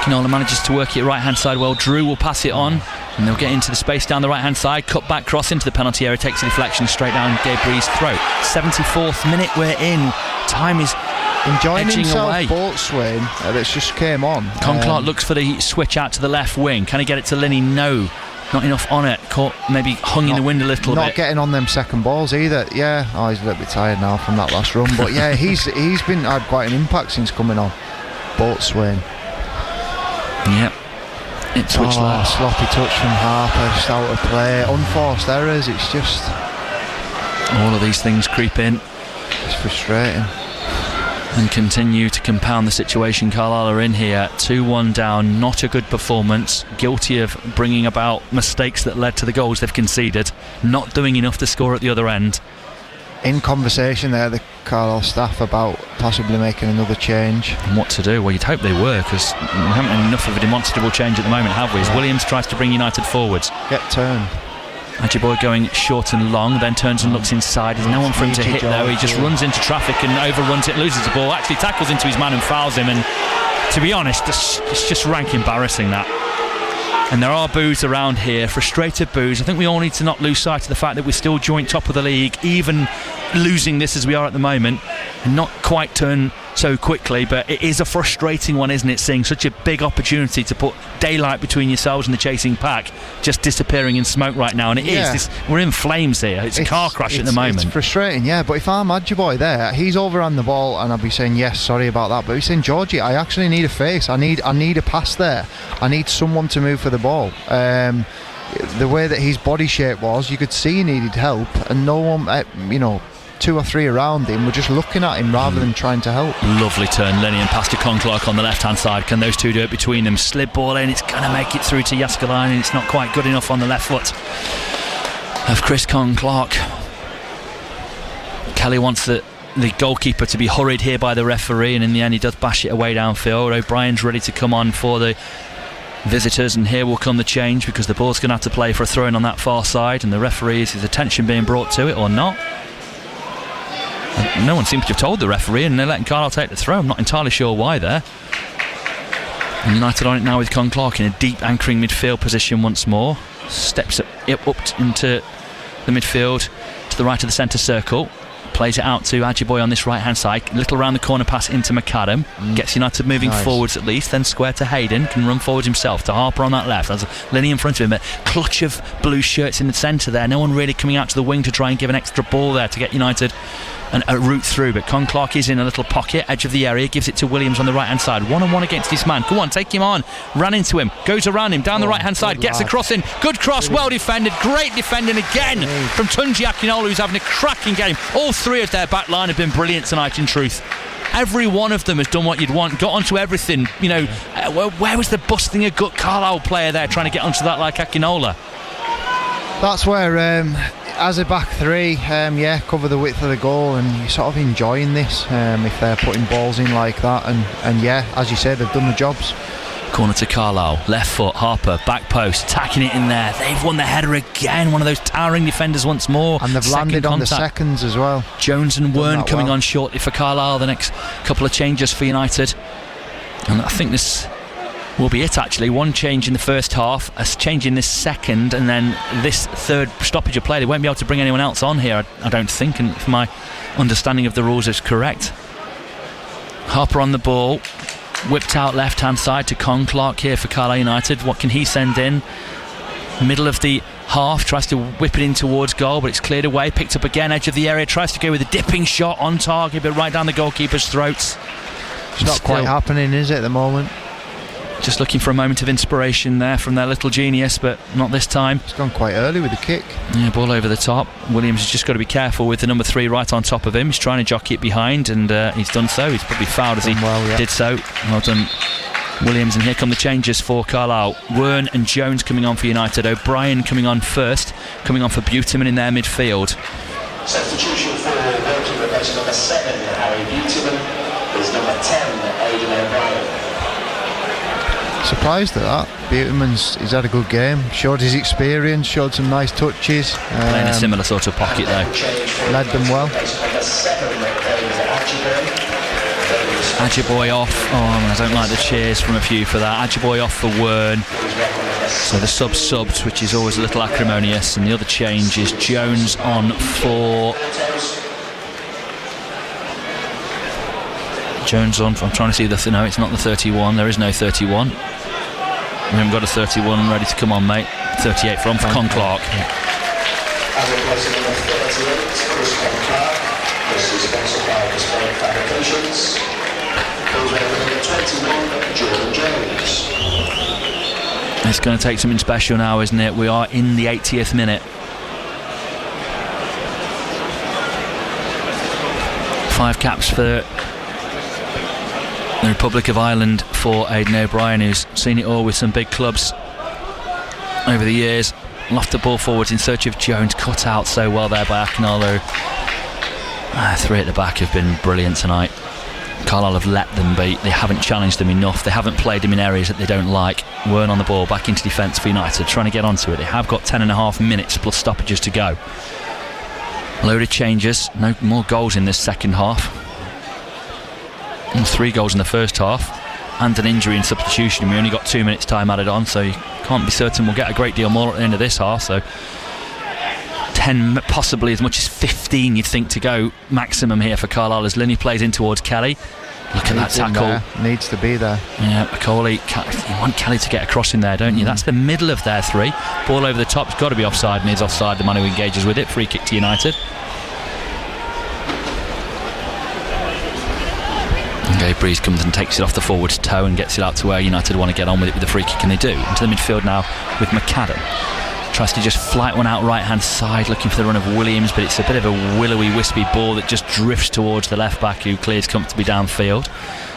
Akinola manages to work it right hand side well. Drew will pass it on, and they'll get into the space down the right hand side. Cut back cross into the penalty area, takes a deflection straight down Gabriel's throat. 74th minute we're in. Time is enjoying edging himself, away. Boatswain, that's just came on. Con Clark looks for the switch out to the left wing. Can he get it to Linney? No. not enough on it. Caught, maybe hung in the wind a little bit. Not getting on them second balls either. Yeah, he's a little bit tired now from that last run, but yeah, he's been had quite an impact since coming on. Boatswain. Yep. Ipswich last. Sloppy touch from Harper, just out of play, unforced errors. It's just all of these things creep in. It's frustrating. And continue to compound the situation. Carlisle are in here, 2-1 down, not a good performance, guilty of bringing about mistakes that led to the goals they've conceded, not doing enough to score at the other end. In conversation there, the Carlisle staff, about possibly making another change. And what to do? Well, you'd hope they were, because we haven't had enough of a demonstrable change at the moment, have we? As Williams tries to bring United forwards. Get turned. Ajiboye going short and long, then turns and looks inside. There's no one for him to hit though. He just runs into traffic and overruns it, loses the ball, actually tackles into his man and fouls him. And to be honest, it's just rank embarrassing, that. And there are boos around here, frustrated boos. I think we all need to not lose sight of the fact that we're still joint top of the league, even losing this as we are at the moment, and not quite turn so quickly. But it is a frustrating one, isn't it, seeing such a big opportunity to put daylight between yourselves and the chasing pack just disappearing in smoke right now. And it is this, we're in flames here. It's a car crash at the moment. It's frustrating, yeah, but if I'm Ajiboye there, he's overrun the ball and I'll be saying yes, sorry about that, but he's saying, Georgie, I actually need a face, I need a pass there, I need someone to move for the ball. The way that his body shape was, you could see he needed help, and no one, 2 or 3 around him were just looking at him rather than trying to help. Lovely turn, Lenny, and pass to Conclark on the left hand side. Can those two do it between them? Slid ball in, it's going to make it through to Yaskalainen, and it's not quite good enough on the left foot of Chris Conclark. Kelly wants the goalkeeper to be hurried here by the referee, and in the end he does bash it away downfield. O'Brien's ready to come on for the visitors, and here will come the change, because the ball's going to have to play for a throw-in on that far side, and the referee, is his attention being brought to it or not? No one seems to have told the referee, and they're letting Carlisle take the throw. I'm not entirely sure why there. And United on it now with Conclark in a deep anchoring midfield position once more. Steps up into the midfield to the right of the centre circle. Plays it out to Ajiboye on this right hand side. Little round the corner pass into McAdam. Gets United moving forwards at least. Then square to Hayden. Can run forwards himself to Harper on that left. There's Lenny in front of him. But clutch of blue shirts in the centre there. No one really coming out to the wing to try and give an extra ball there to get United a route through. But Conclark is in a little pocket, edge of the area, gives it to Williams on the right hand side. 1-on-1 against this man. Go on, take him on. Ran into him, goes around him down the right hand side, gets a cross in. Good cross, well defended, great defending again from Tunji Akinola, who's having a cracking game. All three of their back line have been brilliant tonight, in truth. Every one of them has done what you'd want, got onto everything. Where was the busting a gut Carlisle player there trying to get onto that like Akinola? That's where, as a back three, cover the width of the goal, and you're sort of enjoying this if they're putting balls in like that, and as you said, they've done the jobs. Corner to Carlisle, left foot, Harper, back post, tacking it in there. They've won the header again, one of those towering defenders once more. And they've landed on the seconds as well. Jones and Wern coming on shortly for Carlisle, the next couple of changes for United. And I think this will be it, actually. One change in the first half, a change in this second, and then this third stoppage of play. They won't be able to bring anyone else on here, I don't think, and if my understanding of the rules is correct. Harper on the ball, whipped out left hand side to Conclark here for Carlisle United. What can he send in? Middle of the half, tries to whip it in towards goal, but it's cleared away, picked up again, edge of the area, tries to go with a dipping shot on target, but right down the goalkeeper's throats. It's not quite happening, is it, at the moment? Just looking for a moment of inspiration there from their little genius, but not this time. It's gone quite early with the kick. Yeah, ball over the top. Williams has just got to be careful with the number 3 right on top of him. He's trying to jockey it behind, and he's done so. He's probably fouled as he did so. Well done, Williams. And here come the changes for Carlisle. Wern and Jones coming on for United. O'Brien coming on first, coming on for Buteman in their midfield. Substitution for Wilkie replacing number 7, Harry Buteman, is number 10, Aidan O'Brien. Surprised at that. Buteman's had a good game, showed his experience, showed some nice touches. Playing a similar sort of pocket though. Led them well. Ajiboye off. I don't like the cheers from a few for that. Ajiboye off for Wern. So the subbed, which is always a little acrimonious, and the other change is Jones on for Jones on. I'm trying to see no, it's not the 31. There is no 31. We haven't got a 31 ready to come on, mate. 38 from Con Clark. As a place number 38, Chris Clark. This is sponsored by Bespoke Fabrications. Goes over number 21, Jordan Jones. It's going to take something special now, isn't it? We are in the 80th minute. 5 caps for the Republic of Ireland for Aidan O'Brien, who's seen it all with some big clubs over the years. Lofted the ball forwards in search of Jones, cut out so well there by Akinola. 3 at the back have been brilliant tonight. Carlisle have let them beat. They haven't challenged them enough. They haven't played them in areas that they don't like. Weren't on the ball, back into defence for United, trying to get onto it. They have got 10.5 minutes plus stoppages to go. Load of changes, no more goals in this second half. And 3 goals in the first half, and an injury in substitution. We only got 2 minutes time added on, so you can't be certain we'll get a great deal more at the end of this half. So 10, possibly as much as 15 you'd think to go maximum here for Carlisle as Linney plays in towards Kelly. Look at that tackle. Needs to be there. Yeah, Macaulay, you want Kelly to get across in there, don't you? That's the middle of their 3. Ball over the top's got to be offside, and is offside. The man who engages with it. Free kick to United. Okay, Breeze comes and takes it off the forward's toe and gets it out to where United want to get on with it with the free kick, and they do. Into the midfield now with McAdam. Tries to just flight one out right hand side, looking for the run of Williams, but it's a bit of a willowy, wispy ball that just drifts towards the left back, who clears comfortably downfield.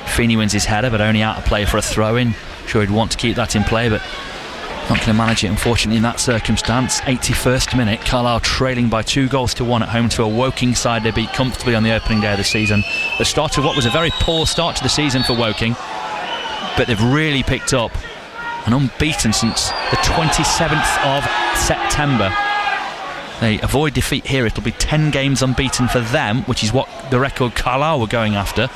Feeney wins his header, but only out of play for a throw-in. Sure, he'd want to keep that in play, but not going to manage it, unfortunately, in that circumstance. 81st minute, Carlisle trailing by 2-1 at home to a Woking side they beat comfortably on the opening day of the season. The start of what was a very poor start to the season for Woking, but they've really picked up. And unbeaten since the 27th of September. They avoid defeat here. It'll be 10 games unbeaten for them, which is what the record Carlisle were going after.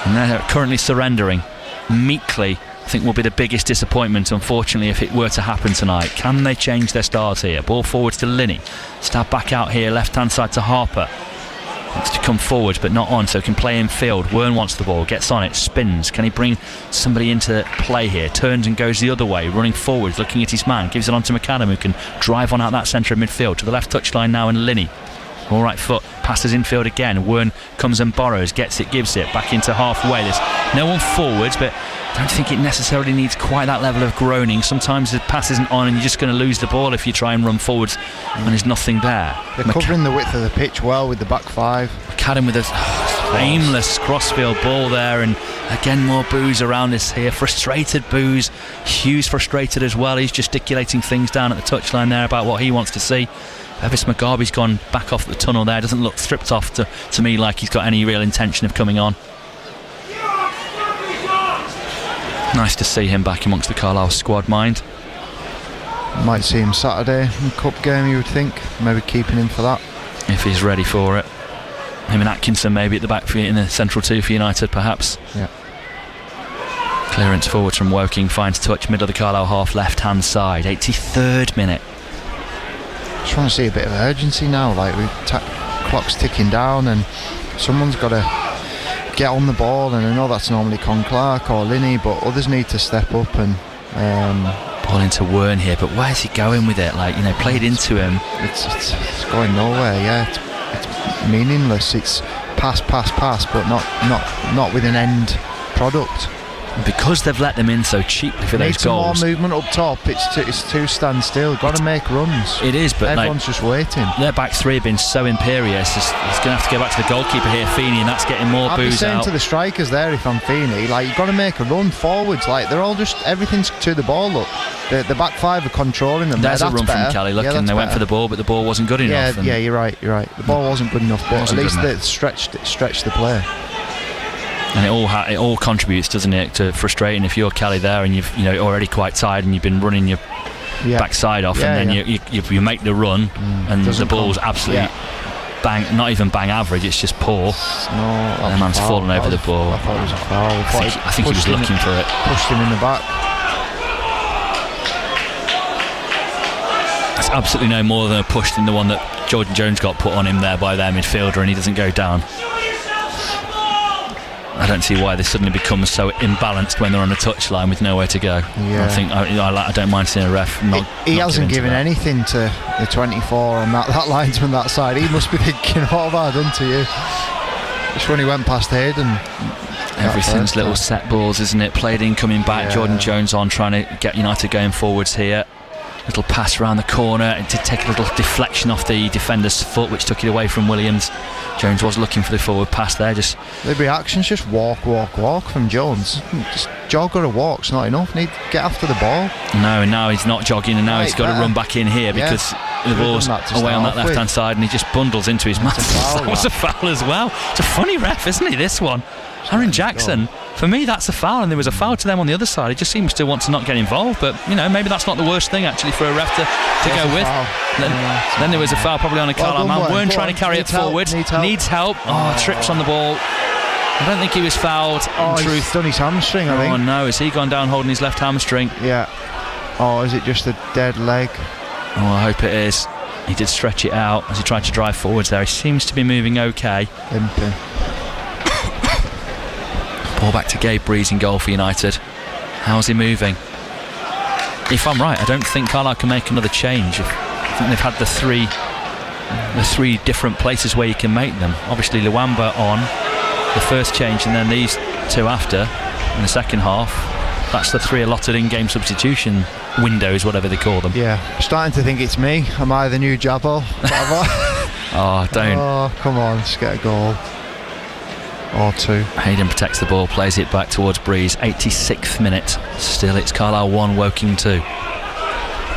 And they're currently surrendering meekly. I think will be the biggest disappointment, unfortunately, if it were to happen tonight. Can they change their stars here? Ball forwards to Linney. Stab back out here, left hand side to Harper. Wants to come forward but not on, so can play in field. Wern wants the ball, gets on it, spins. Can he bring somebody into play here? Turns and goes the other way, running forwards, looking at his man, gives it on to McAdam, who can drive on out that centre of midfield to the left touchline now, and Linney. All right foot, passes infield again. Wern comes and borrows, gets it, gives it back into halfway. There's no one forwards, but I don't think it necessarily needs quite that level of groaning. Sometimes the pass isn't on and you're just going to lose the ball if you try and run forwards and there's nothing there. They're covering the width of the pitch well with the back 5. McAdam with a aimless crossfield ball there, and again more boos around us here. Frustrated boos. Hughes frustrated as well. He's gesticulating things down at the touchline there about what he wants to see. Evis Mugabe's gone back off the tunnel there. Doesn't look stripped off to me like he's got any real intention of coming on. Nice to see him back amongst the Carlisle squad, mind. Might see him Saturday in the cup game, you would think. Maybe keeping him for that. If he's ready for it. Him and Atkinson maybe at the back in the central 2 for United, perhaps. Yeah. Clearance forward from Woking, finds touch, middle of the Carlisle half, left hand side. 83rd minute. Just want to see a bit of urgency now, like clock's ticking down and someone's got to get on the ball, and I know that's normally Con Clark or Linney, but others need to step up and ball into Wern here, but where's he going with it? Like, played into him. It's going nowhere. Yeah, it's meaningless. It's pass, but not with an end product. Because they've let them in so cheaply for those goals. More movement up top. It's too stand still. Got to make runs. It is, but everyone's just waiting. Their back 3 have been so imperious. He's going to have to go back to the goalkeeper here, Feeney, and that's getting more boos out. I'd be saying to the strikers there, if I'm Feeney, you've got to make a run forwards. They're all just everything's to the ball. Look, the back 5 are controlling them. There's a run from Kelly. Look, and they went for the ball, but the ball wasn't good enough. Yeah, you're right. The ball wasn't good enough, but at least they stretched the play. And it all contributes, doesn't it, to frustrating if you're Kelly there and you've already quite tired and you've been running your backside off, and then you make the run and the ball's absolutely bang, not even bang average, it's just poor. And the man's fallen over the ball. I thought it was a foul. I think he was looking for it. Pushed him in the back. It's absolutely no more than a push than the one that Jordan Jones got put on him there by their midfielder, and he doesn't go down. I don't see why they suddenly become so imbalanced when they're on a touchline with nowhere to go. Yeah. I don't mind seeing a ref not. He not hasn't given anything to the 24 on that linesman that side. He must be thinking, what have I done to you? Just when he went past Hayden. Everything's little set balls, isn't it? Played in, coming back. Yeah. Jordan Jones on, trying to get United going forwards here. Little pass around the corner and to take a little deflection off the defender's foot, which took it away from Williams. Jones was looking for the forward pass there. Just the reaction's just walk from Jones. Just jog or a walk's not enough. Need to get after the ball. No, and now he's not jogging, and now he's got to run back in here because the ball's away on that left-hand side, and he just bundles into his man. That was a foul as well. It's a funny ref, isn't he? This one, Aaron Jackson. For me, that's a foul, and there was a foul to them on the other side. He just seems to want to not get involved, but maybe that's not the worst thing actually for a ref to go with. Then there was a foul probably on a Carlisle man. Weren't trying to carry it forward. Needs help. Trips on the ball. I don't think he was fouled. In truth, he's done his hamstring. I think. Oh no, has he gone down holding his left hamstring? Yeah. Oh, is it just a dead leg? Oh, I hope it is. He did stretch it out as he tried to drive forwards there. He seems to be moving okay. Limping. Ball back to Gabe Breeze in goal for United. How's he moving? If I'm right, I don't think Carlisle can make another change. I think they've had the three different places where you can make them. Obviously Luamba on the first change, and then these two after in the second half. That's the 3 allotted in-game substitution windows, whatever they call them. Yeah, starting to think it's me. Am I the new Jabbo? Oh, don't. Oh, come on, let's get a goal. Or 2. Hayden protects the ball, plays it back towards Breeze. 86th minute. Still it's Carlisle 1, Woking 2.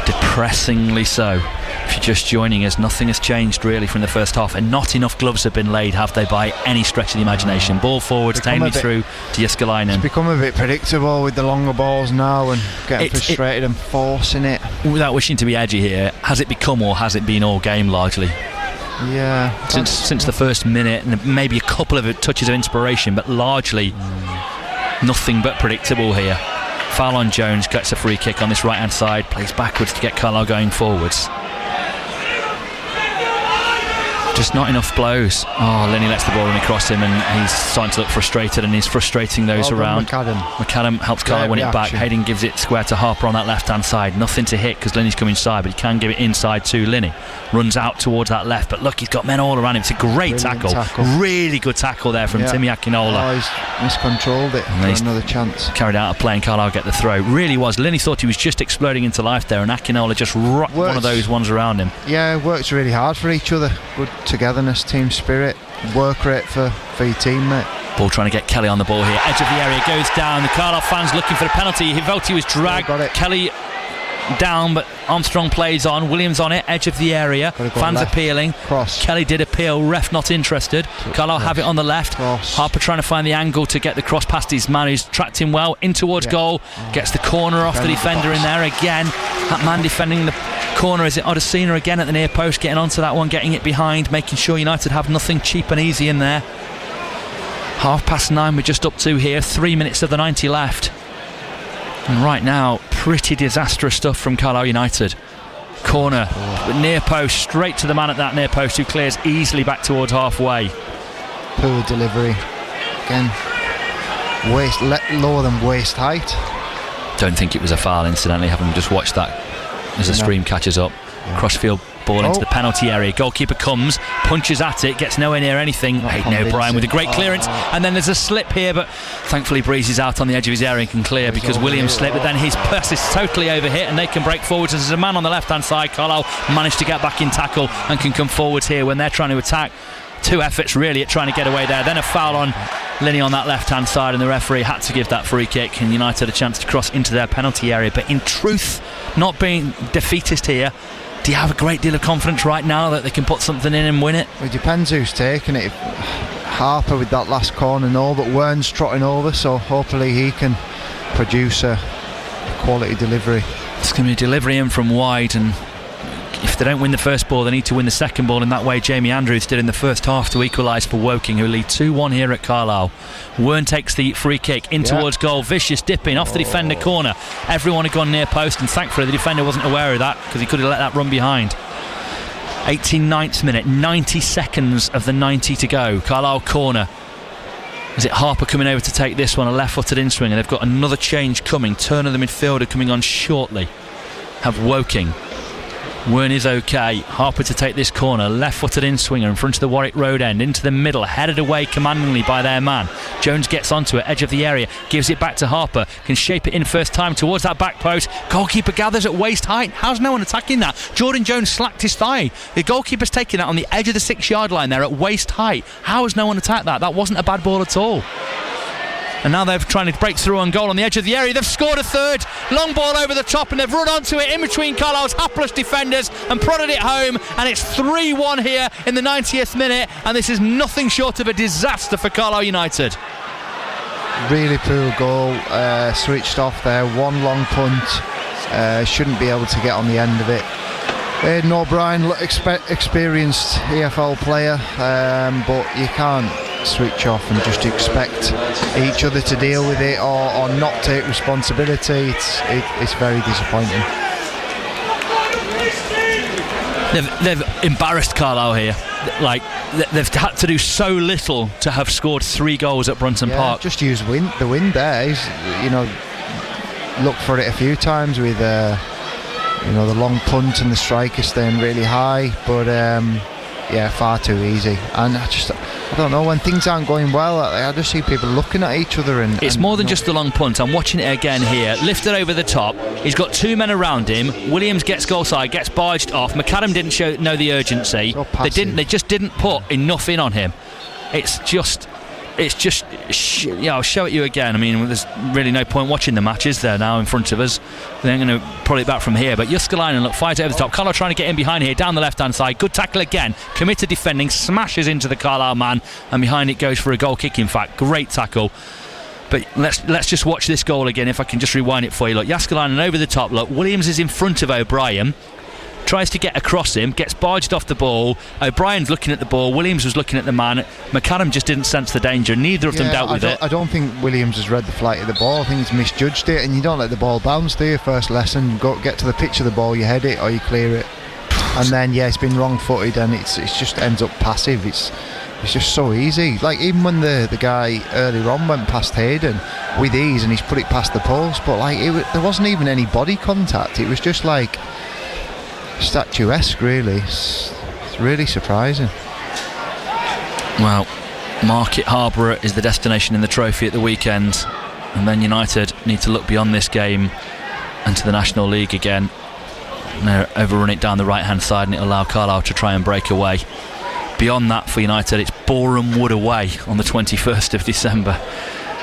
Depressingly so. If you're just joining us, nothing has changed really from the first half, and not enough gloves have been laid, have they, by any stretch of the imagination. Ball forwards, mainly through to Jeskalainen. It's become a bit predictable with the longer balls now and getting frustrated and forcing it. Without wishing to be edgy here, has it become, or has it been all game largely? Yeah. Since the first minute, and maybe a couple of touches of inspiration, but largely nothing but predictable here. Foul on Jones, gets a free kick on this right hand side, plays backwards to get Carlisle going forwards. Just not enough blows. Oh, Lenny lets the ball run across him, and he's starting to look frustrated, and he's frustrating those around. McAdam helps Carlisle win it back. Hayden gives it square to Harper on that left hand side. Nothing to hit because Lenny's come inside, but he can give it inside to Lenny. Runs out towards that left, but look, he's got men all around him. It's a great tackle. Really good tackle there from Timmy Akinola. Oh, he's miscontrolled it for another chance. Carried out a play, and Carlisle get the throw. Really was. Lenny thought he was just exploding into life there, and Akinola just rocked one of those ones around him. Yeah, works really hard for each other. Good togetherness, team spirit, work rate for your teammate. Ball trying to get Kelly on the ball here. Edge of the area, goes down. The Carlisle fans looking for the penalty. Hivelti was dragged. Kelly down, but Armstrong plays on. Williams on it, edge of the area. Fans appealing. Cross. Kelly did appeal, ref not interested. Carlisle have it on the left. Cross. Harper trying to find the angle to get the cross past his man, who's tracked him well in towards goal. Gets the corner off the defender in there again. That man defending the corner, is it Odesina again at the near post, getting onto that one, getting it behind, making sure United have nothing cheap and easy in there. 9:30 we're just up to here, 3 minutes of the 90 left, and right now pretty disastrous stuff from Carlisle United. Corner, near post, straight to the man at that near post, who clears easily back towards halfway. Poor delivery again, lower than waist height. Don't think it was a foul, incidentally, having just watched that as the stream catches up. Crossfield ball into the penalty area. Goalkeeper comes, punches at it, gets nowhere near anything. Hayden O'Brien with a great clearance, and then there's a slip here, but thankfully Breeze is out on the edge of his area and can clear because Williams slipped, but then his pass is totally overhit and they can break forwards. There's a man on the left hand side. Carlisle managed to get back in tackle and can come forwards here when they're trying to attack. 2 efforts really at trying to get away there. Then a foul on Lenny on that left hand side, and the referee had to give that free kick, and United a chance to cross into their penalty area. But in truth, not being defeatist here, do you have a great deal of confidence right now that they can put something in and win it? It depends who's taking it. Harper with that last corner, no, but Wern's trotting over, so hopefully he can produce a quality delivery. It's going to be a delivery in from wide, and if they don't win the first ball, they need to win the second ball in that way Jamie Andrews did in the first half to equalise for Woking, who lead 2-1 here at Carlisle. Wern takes the free kick in towards goal, vicious dipping off the defender corner. Everyone had gone near post, and thankfully the defender wasn't aware of that because he could have let that run behind. 89th minute, 90 seconds of the 90 to go. Carlisle corner. Is it Harper coming over to take this one, a left-footed in-swing, and they've got another change coming. Turner, the midfielder, coming on shortly. Have Woking. Wern is okay. Harper to take this corner, left-footed in-swinger in front of the Warwick Road end, into the middle, headed away commandingly by their man. Jones gets onto it, edge of the area, gives it back to Harper, can shape it in first time towards that back post. Goalkeeper gathers at waist height. How's no one attacking that? Jordan Jones slacked his thigh. The goalkeeper's taking that on the edge of the 6-yard line there at waist height. How has no one attacked that? That wasn't a bad ball at all. And now they're trying to break through on goal on the edge of the area. They've scored a third. Long ball over the top, and they've run onto it in between Carlisle's hapless defenders and prodded it home. And it's 3-1 here in the 90th minute. And this is nothing short of a disaster for Carlisle United. Really poor goal. Switched off there. One long punt. Shouldn't be able to get on the end of it. Aidan O'Brien, experienced EFL player, but you can't switch off and just expect each other to deal with it or not take responsibility. It's very disappointing. They've embarrassed Carlisle here. Like, they've had to do so little to have scored 3 goals at Brunton Park. Just use the wind there. Look for it a few times with the long punt and the striker staying really high, but far too easy. And I don't know, when things aren't going well, I just see people looking at each other and it's more than just the long punt. I'm watching it again here, lifted over the top. He's got 2 men around him. Williams gets goal side, gets barged off. McAdam didn't know the urgency. So they just didn't put enough in on him. I'll show it you again. I mean, there's really no point watching the match, is there, now in front of us? They're going to pull it back from here. But Juskalainen, fires it over the top. Carlisle trying to get in behind here, down the left-hand side. Good tackle again. Committed defending, smashes into the Carlisle man, and behind it goes for a goal kick, in fact. Great tackle. But let's just watch this goal again, if I can just rewind it for you. Look, Juskalainen over the top. Look, Williams is in front of O'Brien. Tries to get across him, gets barged off the ball. O'Brien's looking at the ball, Williams was looking at the man. McAdam just didn't sense the danger. Neither of them dealt with it. I don't think Williams has read the flight of the ball. I think he's misjudged it, and you don't let the ball bounce, do you? First lesson, get to the pitch of the ball, you head it or you clear it. And then it's been wrong-footed, and it just ends up passive. It's just so easy. Like, even when the guy earlier on went past Hayden with ease and he's put it past the post, but there wasn't even any body contact. It was just like statuesque, really. It's really surprising. Well, Market Harborough is the destination in the trophy at the weekend, and then United need to look beyond this game and to the National League again. And they'll overrun it down the right hand side, and it'll allow Carlisle to try and break away. Beyond that, for United, it's Boreham Wood away on the 21st of December,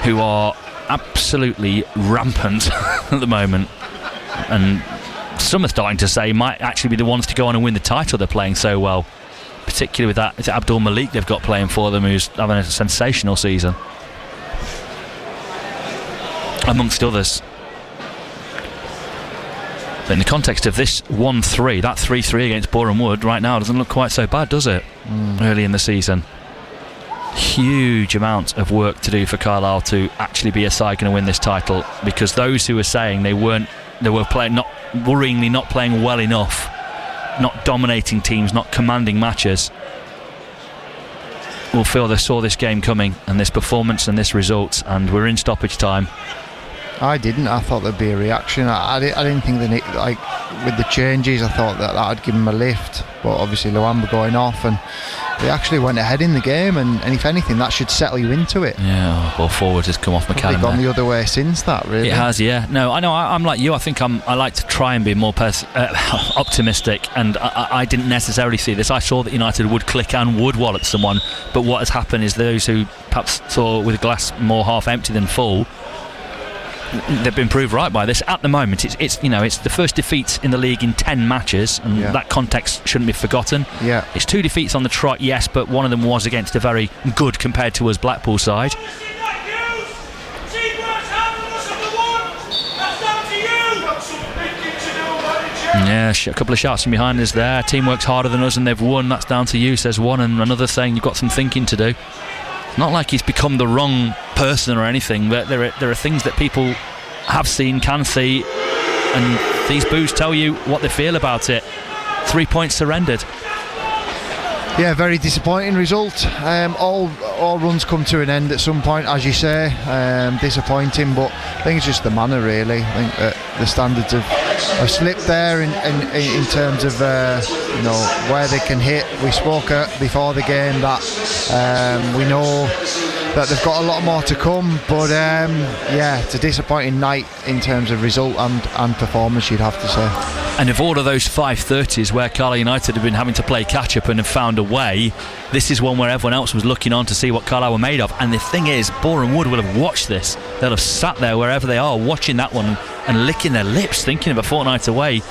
who are absolutely rampant at the moment, and some are starting to say might actually be the ones to go on and win the title. They're playing so well, particularly with that. Is it Abdul Malik they've got playing for them, who's having a sensational season, amongst others. But in the context of this 1-3, that 3-3 against Boreham Wood right now doesn't look quite so bad, does it? Early in the season, huge amount of work to do for Carlisle to actually be a side going to win this title, because those who were saying they were playing, not worryingly not playing well enough, not dominating teams, not commanding matches, will feel they saw this game coming and this performance and this result, and we're in stoppage time. I didn't. I thought there'd be a reaction. I didn't think with the changes, I thought that'd give them a lift. But obviously Luamba going off, and they actually went ahead in the game. And if anything, that should settle you into it. Yeah, ball forward has come off McAdam. They've gone the other way since that, really. It has, yeah. No, I know. I'm like you. I think I like to try and be more optimistic, and I didn't necessarily see this. I saw that United would click and would wallop someone, but what has happened is those who perhaps saw with a glass more half empty than full, they've been proved right by this. At the moment, it's the first defeat in the league in 10 matches, and that context shouldn't be forgotten. Yeah, it's 2 defeats on the trot, yes, but one of them was against a very good, compared to us, Blackpool side. Yeah, a couple of shots from behind us there. Team works harder than us and they've won. That's down to you, says one, and another saying you've got some thinking to do. Not like he's become the wrong person or anything, but there are things that people have seen, can see, and these boos tell you what they feel about it. 3 points surrendered. Yeah, very disappointing result. All all runs come to an end at some point, as you say. Disappointing, but I think it's just the manner, really. I think that the standards have slipped there in terms of where they can hit. We spoke before the game that we know that they've got a lot more to come, but it's a disappointing night in terms of result and performance, you'd have to say. And of all of those 5:30s where Carlisle United have been having to play catch-up and have found a way, this is one where everyone else was looking on to see what Carlisle were made of. And the thing is, Boreham Wood will have watched this. They'll have sat there wherever they are watching that one and licking their lips, thinking of a fortnight away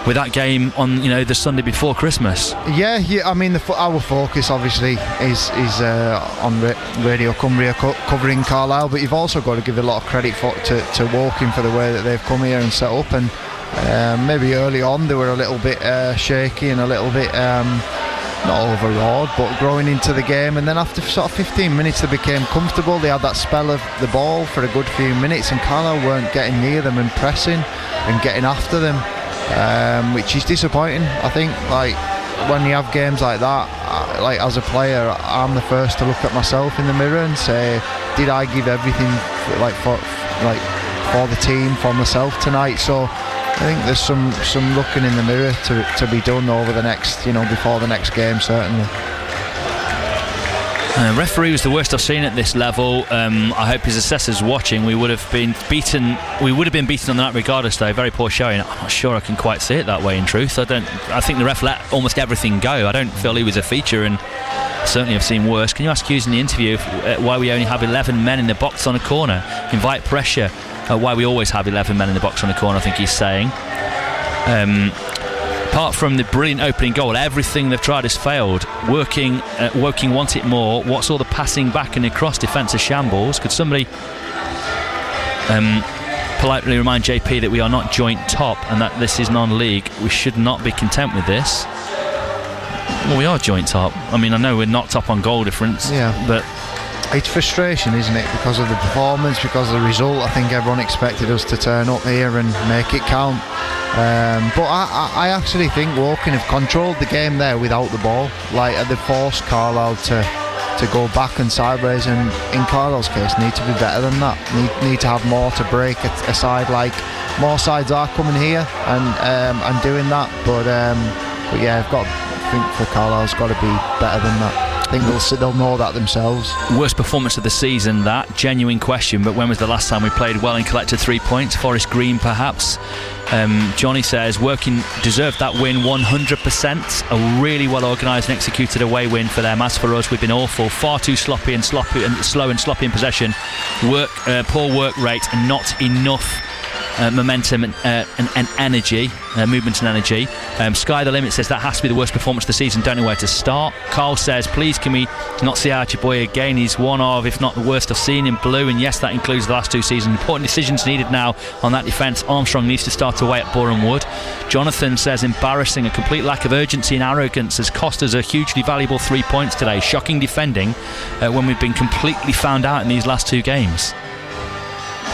with that game on the Sunday before Christmas. Yeah. I mean, our focus obviously is on Radio Cumbria covering Carlisle, but you've also got to give a lot of credit to Woking for the way that they've come here and set up. And maybe early on they were a little bit shaky and a little bit not overawed, but growing into the game, and then after sort of 15 minutes they became comfortable. They had that spell of the ball for a good few minutes, and Carlisle weren't getting near them and pressing and getting after them, which is disappointing. I think when you have games like that, as a player, I'm the first to look at myself in the mirror and say, did I give everything for the team, for myself tonight? So I think there's some looking in the mirror to be done over the next, before the next game, certainly. Referee was the worst I've seen at this level. I hope his assessor's watching. We would have been beaten on that regardless, though. Very poor showing. I'm not sure I can quite see it that way, in truth. I think the ref let almost everything go. I don't feel he was a feature, and certainly I've seen worse. Can you ask Hughes in the interview why we only have 11 men in the box on a corner? Invite pressure. Why we always have 11 men in the box on a corner, I think he's saying. Apart from the brilliant opening goal, everything they've tried has failed. Woking want it more. What's all the passing back and across defensive shambles? Could somebody politely remind JP that we are not joint top and that this is non-league? We should not be content with this. Well, we are joint top. I mean, I know we're not top on goal difference, but it's frustration, isn't it, because of the performance, because of the result. I think everyone expected us to turn up here and make it count. But I actually think Woking have controlled the game there without the ball. They forced Carlisle to go back and sideways, and in Carlisle's case need to be better than that. Need to have more to break a side. More sides are coming here and doing that. But yeah, I think for Carlisle's got to be better than that. I think they'll know that themselves. Worst performance of the season, that genuine question. But when was the last time we played well and collected 3 points? Forest Green, perhaps. Johnny says Woking deserved that win 100%. A really well organised and executed away win for them. As for us, we've been awful, far too slow and sloppy in possession. Poor work rate, and not enough momentum and energy, movement and energy. Sky the Limit says that has to be the worst performance of the season, don't know where to start. Carl says, please can we not see Archibald again? He's one of, if not the worst I've seen in blue, and yes, that includes the last 2 seasons. Important decisions needed now on that defence. Armstrong needs to start away at Boreham Wood. Jonathan says, embarrassing, a complete lack of urgency and arrogance has cost us a hugely valuable 3 points today. Shocking defending when we've been completely found out in these last 2 games.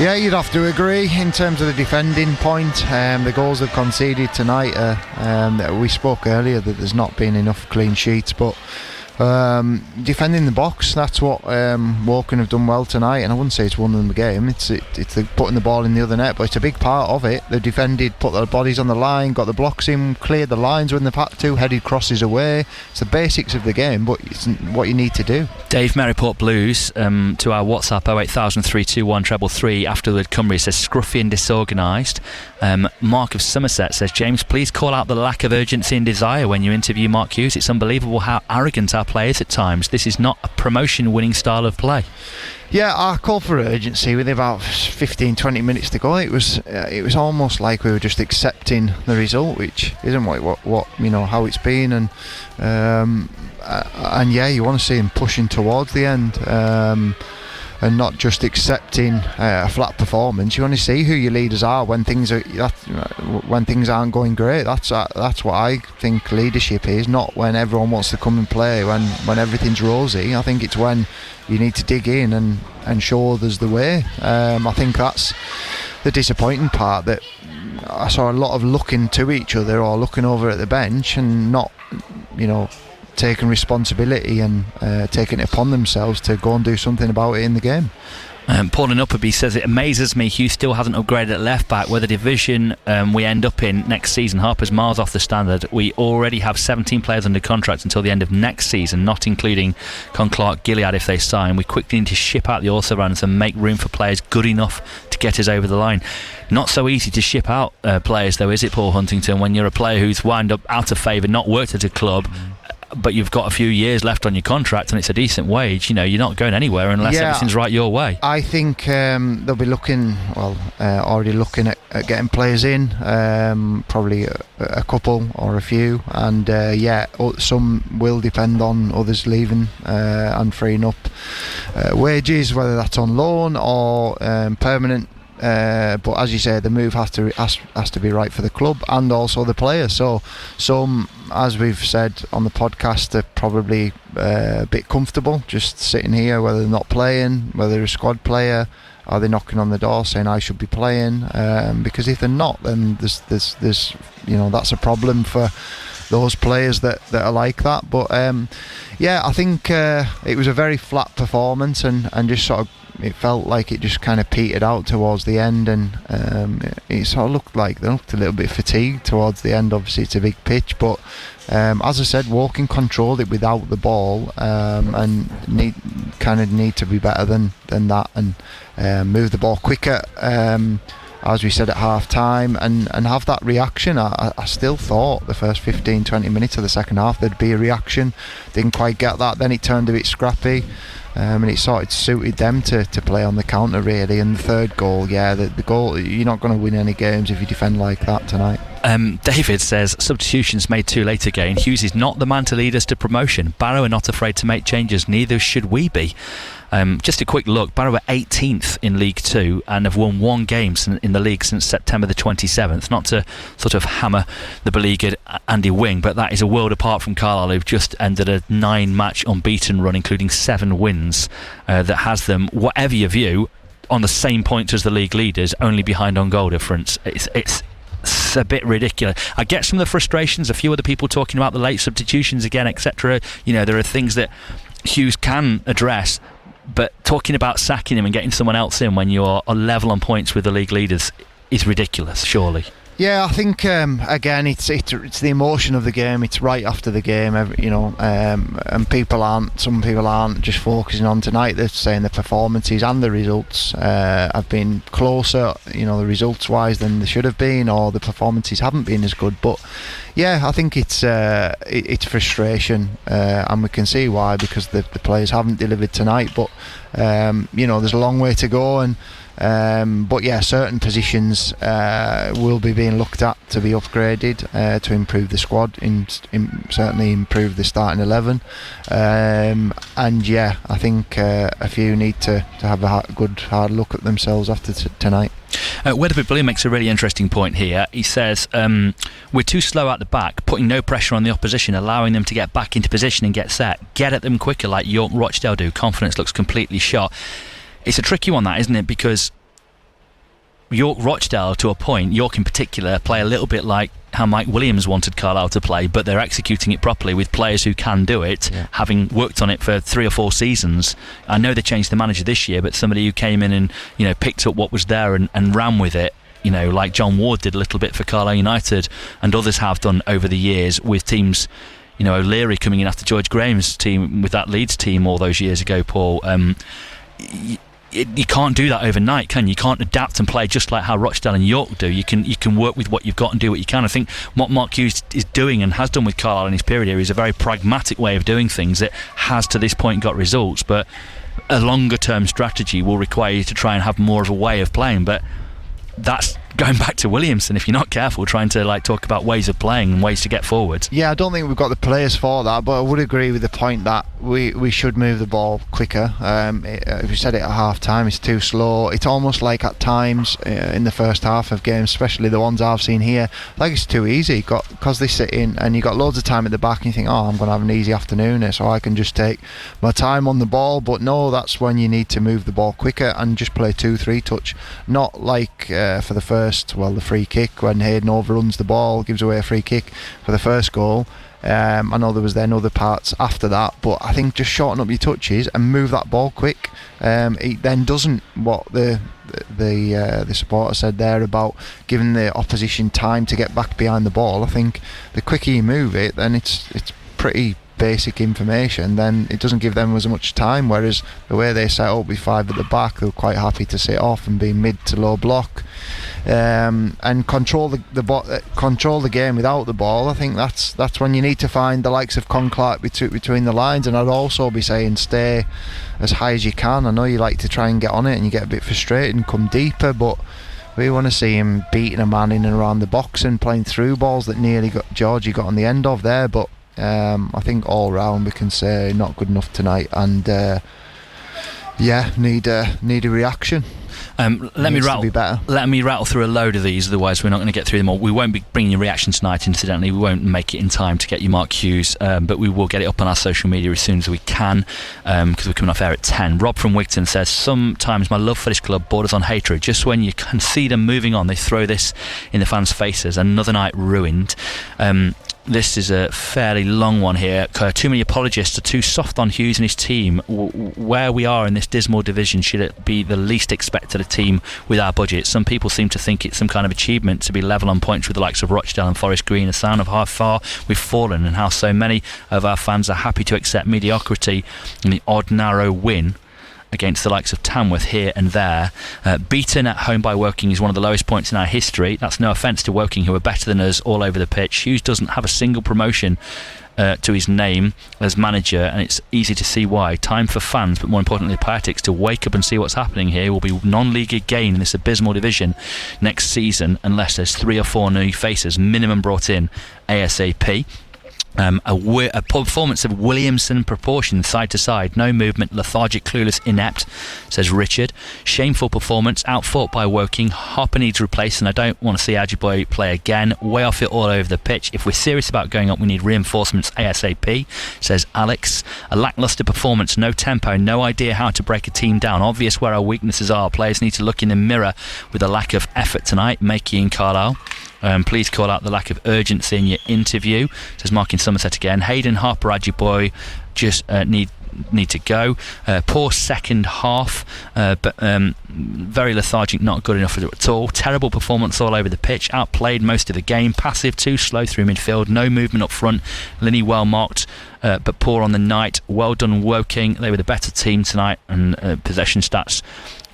Yeah, you'd have to agree in terms of the defending point. The goals they've conceded tonight, we spoke earlier that there's not been enough clean sheets, but defending the box, that's what Woking have done well tonight, and I wouldn't say it's won them the game. It's putting the ball in the other net, but it's a big part of it. They've defended, put their bodies on the line, got the blocks in, cleared the lines when they've had to, headed crosses away. It's the basics of the game, but it's what you need to do. Dave Maryport Blues to our WhatsApp 080032133 after the word Cumbria says scruffy and disorganised. Mark of Somerset says, James, please call out the lack of urgency and desire when you interview Mark Hughes. It's unbelievable how arrogant our players at times. This is not a promotion winning style of play. Yeah, I called for urgency with about 15-20 minutes to go. It was almost like we were just accepting the result, which isn't what how it's been, and yeah, you want to see him pushing towards the end, and not just accepting a flat performance. You want to see who your leaders are when things aren't going great. That's what I think leadership is, not when everyone wants to come and play, when everything's rosy. I think it's when you need to dig in and show others the way. I think that's the disappointing part, that I saw a lot of looking to each other or looking over at the bench and not taken responsibility and taken it upon themselves to go and do something about it in the game. Paul in Upperby says, it amazes me Hughes still hasn't upgraded at left back. Where the division we end up in next season, Harper's miles off the standard. We already have 17 players under contract until the end of next season, not including Clark Gilead if they sign. We quickly need to ship out the also runs and make room for players good enough to get us over the line. Not so easy to ship out players though, is it, Paul Huntington, when you're a player who's wound up out of favour, not worked at a club, but you've got a few years left on your contract and it's a decent wage. You're not going anywhere unless everything's right your way. I think they'll be looking, already looking at getting players in, probably a couple or a few, and some will depend on others leaving and freeing up wages, whether that's on loan or permanent. But as you say, the move has to be right for the club and also the players. So some, as we've said on the podcast, are probably a bit comfortable just sitting here, whether they're not playing, whether they're a squad player. Are they knocking on the door saying I should be playing? Because if they're not, then there's that's a problem for those players that are like that. But I think it was a very flat performance and just sort of, it felt like it just kind of petered out towards the end, and it sort of looked like they looked a little bit fatigued towards the end. Obviously it's a big pitch, but as I said, Woking controlled it without the ball, and need to be better than that, and move the ball quicker, as we said at half time, and have that reaction. I still thought the first 15-20 minutes of the second half there'd be a reaction. Didn't quite get that. Then it turned a bit scrappy, and it sort of suited them to play on the counter really. And the third goal, the goal, you're not going to win any games if you defend like that tonight. David says, substitutions made too late again. Hughes is not the man to lead us to promotion. Barrow are not afraid to make changes, neither should we be. Just a quick look, Barrow are 18th in League 2 and have won one game in the league since September the 27th. Not to sort of hammer the beleaguered Andy Wing, but that is a world apart from Carlisle, who've just ended a 9-match unbeaten run, including 7 wins, that has them, whatever your view, on the same points as the league leaders, only behind on goal difference. It's a bit ridiculous. I get some of the frustrations, a few other people talking about the late substitutions again, etc. There are things that Hughes can address, but talking about sacking him and getting someone else in when you're on level on points with the league leaders is ridiculous, surely. Yeah, I think again it's the emotion of the game. It's right after the game, and some people aren't just focusing on tonight. They're saying the performances and the results have been closer, the results wise, than they should have been, or the performances haven't been as good. But yeah, I think it's frustration, and we can see why, because the players haven't delivered tonight. But there's a long way to go, and but yeah, certain positions will be being looked at to be upgraded to improve the squad, certainly improve the starting 11, and yeah, I think a few need to have a good hard look at themselves after tonight. Weatherby Billy makes a really interesting point here. He says we're too slow at the back, putting no pressure on the opposition, allowing them to get back into position and get set, get at them quicker like York Rochdale do. Confidence looks completely shot. It's a tricky one, that, isn't it? Because York Rochdale, to a point, York in particular, play a little bit like how Mike Williams wanted Carlisle to play, but they're executing it properly with players who can do it, having worked on it for 3 or 4 seasons. I know they changed the manager this year, but somebody who came in and picked up what was there and ran with it, like John Ward did a little bit for Carlisle United, and others have done over the years with teams. O'Leary coming in after George Graham's team with that Leeds team all those years ago, Paul. You can't do that overnight, can you? You can't adapt and play just like how Rochdale and York do. You can work with what you've got and do what you can. I think what Mark Hughes is doing and has done with Carlisle in his period here is a very pragmatic way of doing things that has to this point got results, but a longer term strategy will require you to try and have more of a way of playing. But that's going back to Williamson, if you're not careful, trying to talk about ways of playing and ways to get forward. Yeah, I don't think we've got the players for that, but I would agree with the point that we should move the ball quicker. We said it at half time, it's too slow. It's almost like at times in the first half of games, especially the ones I've seen here, like it's too easy, because they sit in and you've got loads of time at the back and you think, I'm going to have an easy afternoon here, so I can just take my time on the ball. But no, that's when you need to move the ball quicker and just play 2-3 touch, not like for the first the free kick when Hayden overruns the ball, gives away a free kick for the first goal. I know there was then other parts after that, but I think just shorten up your touches and move that ball quick. It then doesn't what the supporter said there about giving the opposition time to get back behind the ball. I think the quicker you move it, then it's pretty basic information, then it doesn't give them as much time, whereas the way they set up with 5 at the back, they're quite happy to sit off and be mid to low block, and control the game without the ball. I think that's when you need to find the likes of Conclark between the lines, and I'd also be saying stay as high as you can. I know you like to try and get on it and you get a bit frustrated and come deeper, but we want to see him beating a man in and around the box and playing through balls that nearly Georgie got on the end of there. But I think all round we can say not good enough tonight, and need a reaction. Let me rattle through a load of these, otherwise we're not going to get through them all. We won't be bringing your reaction tonight, incidentally. We won't make it in time to get you Mark Hughes, but we will get it up on our social media as soon as we can, because we're coming off air at 10. Rob from Wigton says, sometimes my love for this club borders on hatred. Just when you can see them moving on, they throw this in the fans' faces. Another night ruined. This is a fairly long one here. Too many apologists are too soft on Hughes and his team. Where we are in this dismal division, should it be the least expected a team with our budget? Some people seem to think it's some kind of achievement to be level on points with the likes of Rochdale and Forest Green, a sign of how far we've fallen and how so many of our fans are happy to accept mediocrity and the odd narrow win against the likes of Tamworth here and there. Beaten at home by Woking is one of the lowest points in our history. That's no offence to Woking, who are better than us all over the pitch. Hughes doesn't have a single promotion to his name as manager, and it's easy to see why. Time for fans, but more importantly Pietics, to wake up and see what's happening here. Will be non-league again in this abysmal division next season unless there's 3 or 4 new faces minimum brought in ASAP. A performance of Williamson proportion side to side, no movement, lethargic, clueless, inept, says Richard. Shameful performance, outfought by Woking. Hopper needs replaced, and I don't want to see Ajiboye play again. Way off it all over the pitch. If we're serious about going up, we need reinforcements ASAP, says Alex. A lacklustre performance, no tempo, no idea how to break a team down. Obvious where our weaknesses are. Players need to look in the mirror with a lack of effort tonight. Makey and Carlisle. Please call out the lack of urgency in your interview, says Mark in Somerset again. Hayden, Harper, Ajiboye just need to go. Poor second half, but very lethargic, not good enough at all. Terrible performance all over the pitch. Outplayed most of the game. Passive, too slow through midfield. No movement up front. Linney well marked, but poor on the night. Well done Woking. They were the better team tonight, and possession stats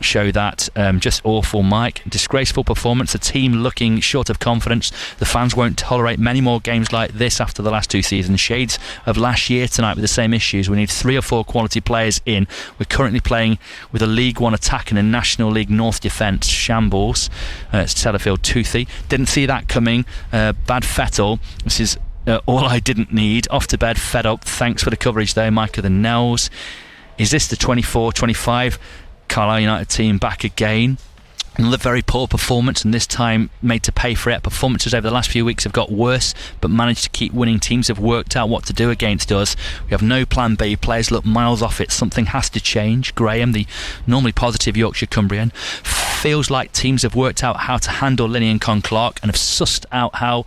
show that. Just awful, Mike. Disgraceful performance. A team looking short of confidence. The fans won't tolerate many more games like this after the last 2 seasons. Shades of last year tonight with the same issues. We need 3 or 4 quality players in. We're currently playing with a League 1 attack and a National League North defence shambles. It's Sellafield toothy. Didn't see that coming. Bad Fettel. This is all I didn't need. Off to bed, fed up. Thanks for the coverage there, Mike of the Nels. Is this the 24-25 Carlisle United team back again? Another very poor performance, and this time made to pay for it. Performances over the last few weeks have got worse, but managed to keep winning. Teams have worked out what to do against us. We have no plan B. Players look miles off it. Something has to change. Graham, the normally positive Yorkshire Cumbrian, feels like teams have worked out how to handle Linney and Conclark and have sussed out how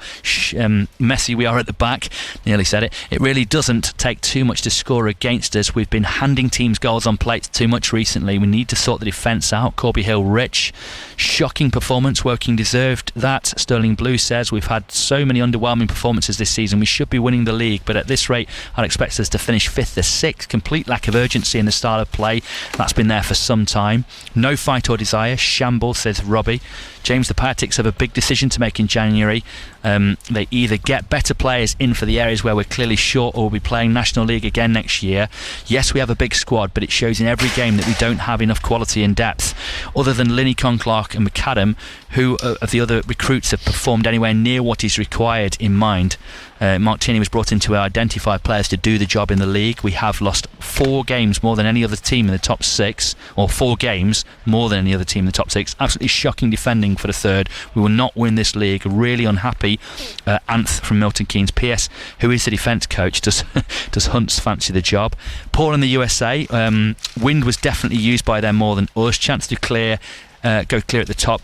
messy we are at the back. Nearly said it. It really doesn't take too much to score against us. We've been handing teams goals on plates too much recently. We need to sort the defence out. Corby Hill, Rich. Shocking performance. Woking deserved that. Sterling Blue says we've had so many underwhelming performances this season. We should be winning the league, but at this rate I'd expect us to finish 5th or 6th. Complete lack of urgency in the style of play. That's been there for some time. No fight or desire. Shambles, says Robbie. James, the Pietics have a big decision to make in January. They either get better players in for the areas where we're clearly short, or we'll be playing National League again next year. Yes, we have a big squad, but it shows in every game that we don't have enough quality and depth. Other than Linney, Conclark and McAdam, who of the other recruits have performed anywhere near what is required in mind. Mark Tierney was brought in to identify players to do the job in the league. We have lost 4 games more than any other team in the top 6, or 4 games more than any other team in the top 6. Absolutely shocking defending for the third. We will not win this league. Really unhappy. Anth from Milton Keynes. PS, who is the defence coach? Does Hunts fancy the job? Paul in the USA. Wind was definitely used by them more than us. Chance to clear go clear at the top,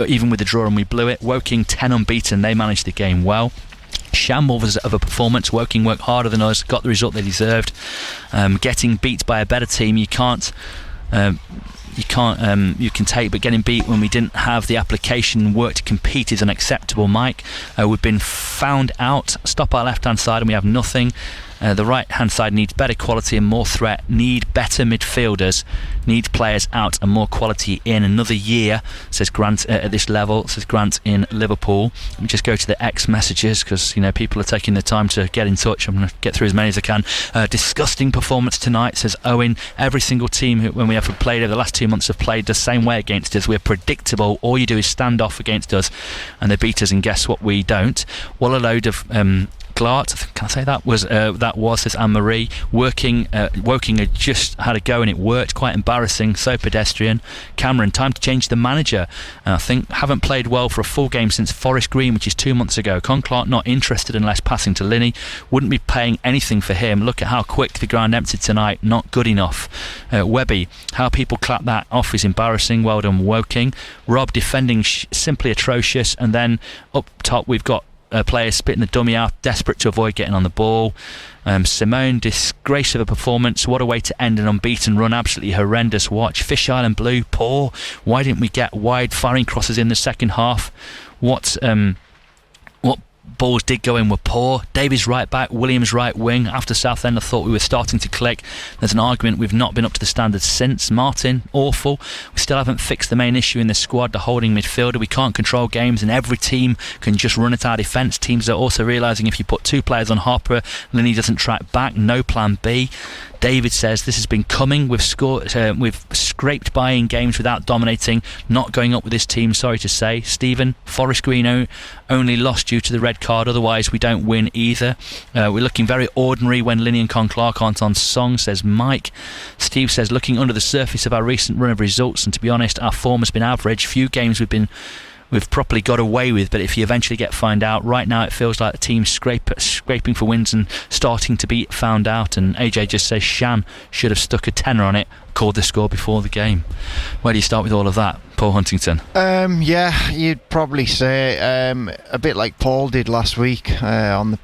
even with the draw, and we blew it. Woking 10 unbeaten, they managed the game well. Shambles of a performance. Woking worked harder than us, got the result they deserved. Getting beat by a better team, you can take, but getting beat when we didn't have the application and work to compete is unacceptable, Mike. We've been found out. Stop our left hand side and we have nothing. The right hand side needs better quality and more threat, need better midfielders, need players out and more quality in. Another year, says Grant, at this level, says Grant in Liverpool. Let me just go to the X messages, because people are taking the time to get in touch. I'm going to get through as many as I can. Disgusting performance tonight, says Owen. Every single team when we have played over the last 2 months have played the same way against us. We're predictable. All you do is stand off against us and they beat us, and guess what? We don't. What a load of Glart, can I say that was says Anne-Marie. Woking had just had a go and it worked. Quite embarrassing, so pedestrian. Cameron, time to change the manager. I think haven't played well for a full game since Forest Green, which is 2 months ago. Clark not interested unless passing to Linney. Wouldn't be paying anything for him. Look at how quick the ground emptied tonight. Not good enough. Webby, how people clap that off is embarrassing. Well done, Woking. Rob, defending simply atrocious. And then up top we've got players spitting the dummy out, desperate to avoid getting on the ball. Simone, disgrace of a performance. What a way to end an unbeaten run. Absolutely horrendous watch. Fish Island Blue, poor. Why didn't we get wide firing crosses in the second half? What balls did go in were poor. Davies right back, Williams right wing. After Southend I thought we were starting to click. There's an argument we've not been up to the standards since. Martin, awful. We still haven't fixed the main issue in the squad, the holding midfielder. We can't control games and every team can just run at our defence. Teams are also realising if you put 2 players on Harper, Linney doesn't track back. No plan B. David says this has been coming. We've scraped by in games without dominating, not going up with this team, sorry to say. Stephen, Forest Green only lost due to the red card, otherwise we don't win either. We're looking very ordinary when Linney and Clark aren't on song, says Mike. Steve says looking under the surface of our recent run of results, and to be honest our form has been average. Few games we've properly got away with, but if you eventually get found out, right now it feels like the team's scraping for wins and starting to be found out. And AJ just says Shan should have stuck a tenner on it, called the score before the game. Where do you start with all of that, Paul Huntington? Yeah, you'd probably say a bit like Paul did last week on the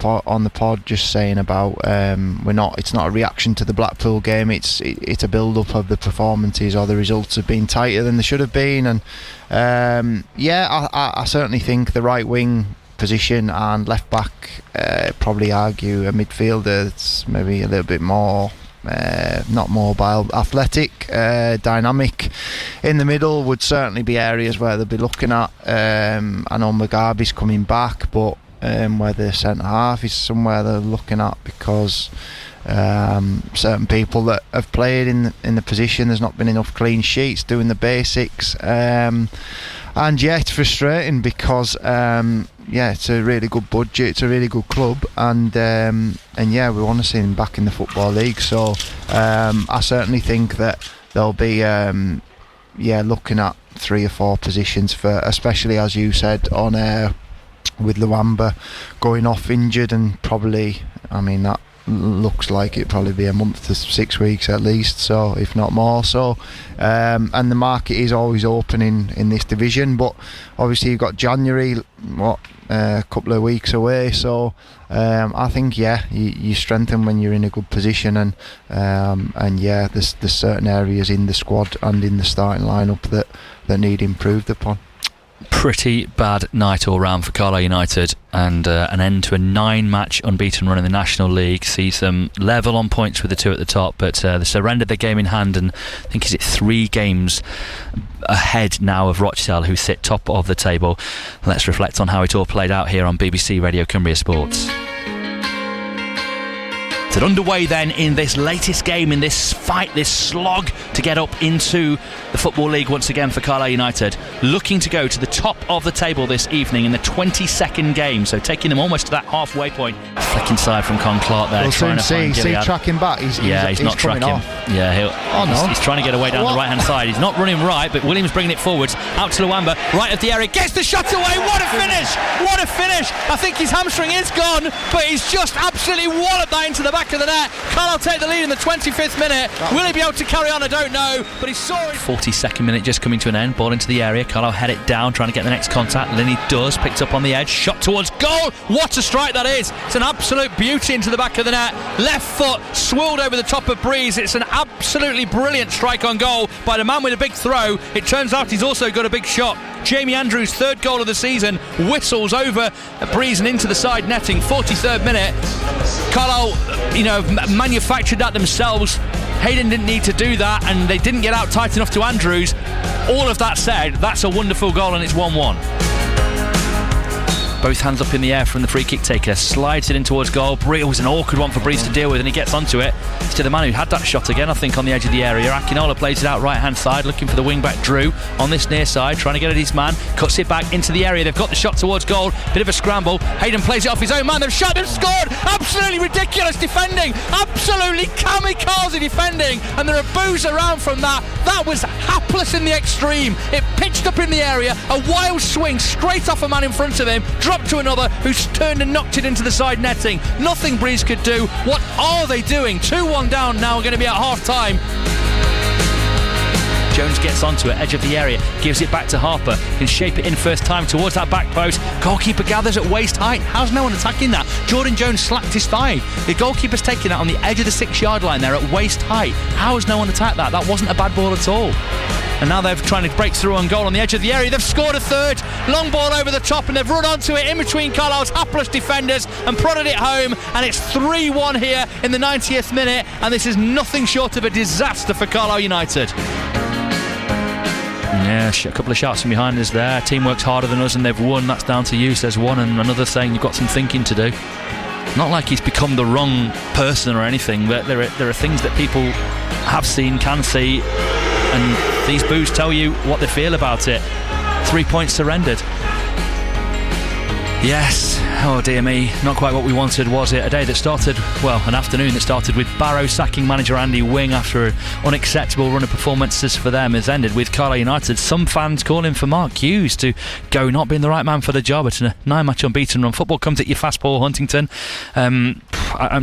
pod, just saying about it's not a reaction to the Blackpool game. It's a build-up of the performances, or the results have been tighter than they should have been. And I certainly think the right wing position and left back probably argue a midfielder that's maybe a little bit more not mobile, athletic, dynamic in the middle would certainly be areas where they'll be looking at. I know Mugabe's coming back, but whether centre half is somewhere they're looking at, because certain people that have played in the position, there's not been enough clean sheets doing the basics, and it's frustrating because it's a really good budget, it's a really good club, and we want to see him back in the Football League. So I certainly think that they'll be looking at 3 or 4 positions for, especially as you said on air, with Luamba going off injured, and probably, that looks like it'd probably be a month to 6 weeks at least, so if not more. So and the market is always open in this division, but obviously you've got January a couple of weeks away, so I think you strengthen when you're in a good position, and there's certain areas in the squad and in the starting lineup that need improved upon. Pretty bad night all round for Carlisle United, and an end to a 9-match unbeaten run in the National League sees them level on points with the 2 at the top, but they surrendered their game in hand, and I think 3 games ahead now of Rochdale, who sit top of the table. Let's reflect on how it all played out here on BBC Radio Cumbria Sports. It's underway then in this latest game, in this fight, this slog to get up into the Football League once again for Carlisle United, looking to go to the top of the table this evening in the 22nd game, so taking them almost to that halfway point. Flick inside from Clark there, trying to find Gilead. See tracking back. He's not tracking. Off. Yeah, he's trying to get away down the right hand side. He's not running right, but Williams bringing it forwards out to Luamba, right of the area, gets the shot away. What a finish! I think his hamstring is gone, but he's just absolutely walloped that into the back back of the net. Carlisle take the lead in the 25th minute. Will he be able to carry on? I don't know, but he saw it. 42nd minute just coming to an end. Ball into the area. Carlisle head it down, trying to get the next contact. Linney does, picked up on the edge, shot towards goal. What a strike that is. It's an absolute beauty into the back of the net. Left foot swirled over the top of Breeze. It's an absolutely brilliant strike on goal by the man with a big throw. It turns out he's also got a big shot. Jamie Andrews' third goal of the season, whistles over Breeze and into the side netting. 43rd minute. Carlisle, manufactured that themselves. Hayden didn't need to do that, and they didn't get out tight enough to Andrews. All of that said, that's a wonderful goal, and it's 1-1. Both hands up in the air from the free kick taker, slides it in towards goal. It was an awkward one for Breeze to deal with, and he gets onto it. It's to the man who had that shot again, I think, on the edge of the area. Akinola plays it out right hand side, looking for the wing back Drew on this near side, trying to get at his man, cuts it back into the area. They've got the shot towards goal, bit of a scramble. Hayden plays it off his own man. They've shot, they've scored. Absolutely ridiculous defending, absolutely kamikaze defending, and there are boos around from that. That was hapless in the extreme. It pitched up in the area, a wild swing straight off a man in front of him, dropped to another who's turned and knocked it into the side netting. Nothing Breeze could do. What are they doing? 2-1 down now, going to be at half time. Jones gets onto it, edge of the area, gives it back to Harper, can shape it in first time towards that back post. Goalkeeper gathers at waist height. How's no one attacking that? Jordan Jones slacked his thigh. The goalkeeper's taking that on the edge of the 6-yard line there at waist height. How has no one attacked that? That wasn't a bad ball at all. And now they're trying to break through on goal on the edge of the area. They've scored a third. Long ball over the top, and they've run onto it in between Carlisle's hapless defenders and prodded it home. And it's 3-1 here in the 90th minute. And this is nothing short of a disaster for Carlisle United. Yeah, a couple of shots from behind us there. Team works harder than us and they've won. That's down to you, says one. And another saying you've got some thinking to do. Not like he's become the wrong person or anything, but there are things that people have seen, can see, and these boos tell you what they feel about it. 3 points surrendered. Yes, oh dear me, not quite what we wanted, was it? A day that started, an afternoon that started with Barrow sacking manager Andy Wing after an unacceptable run of performances for them has ended with Carlisle United. Some fans calling for Mark Hughes to go, not being the right man for the job. It's a 9-match unbeaten run. Football comes at you fast, Paul Huntington. I'm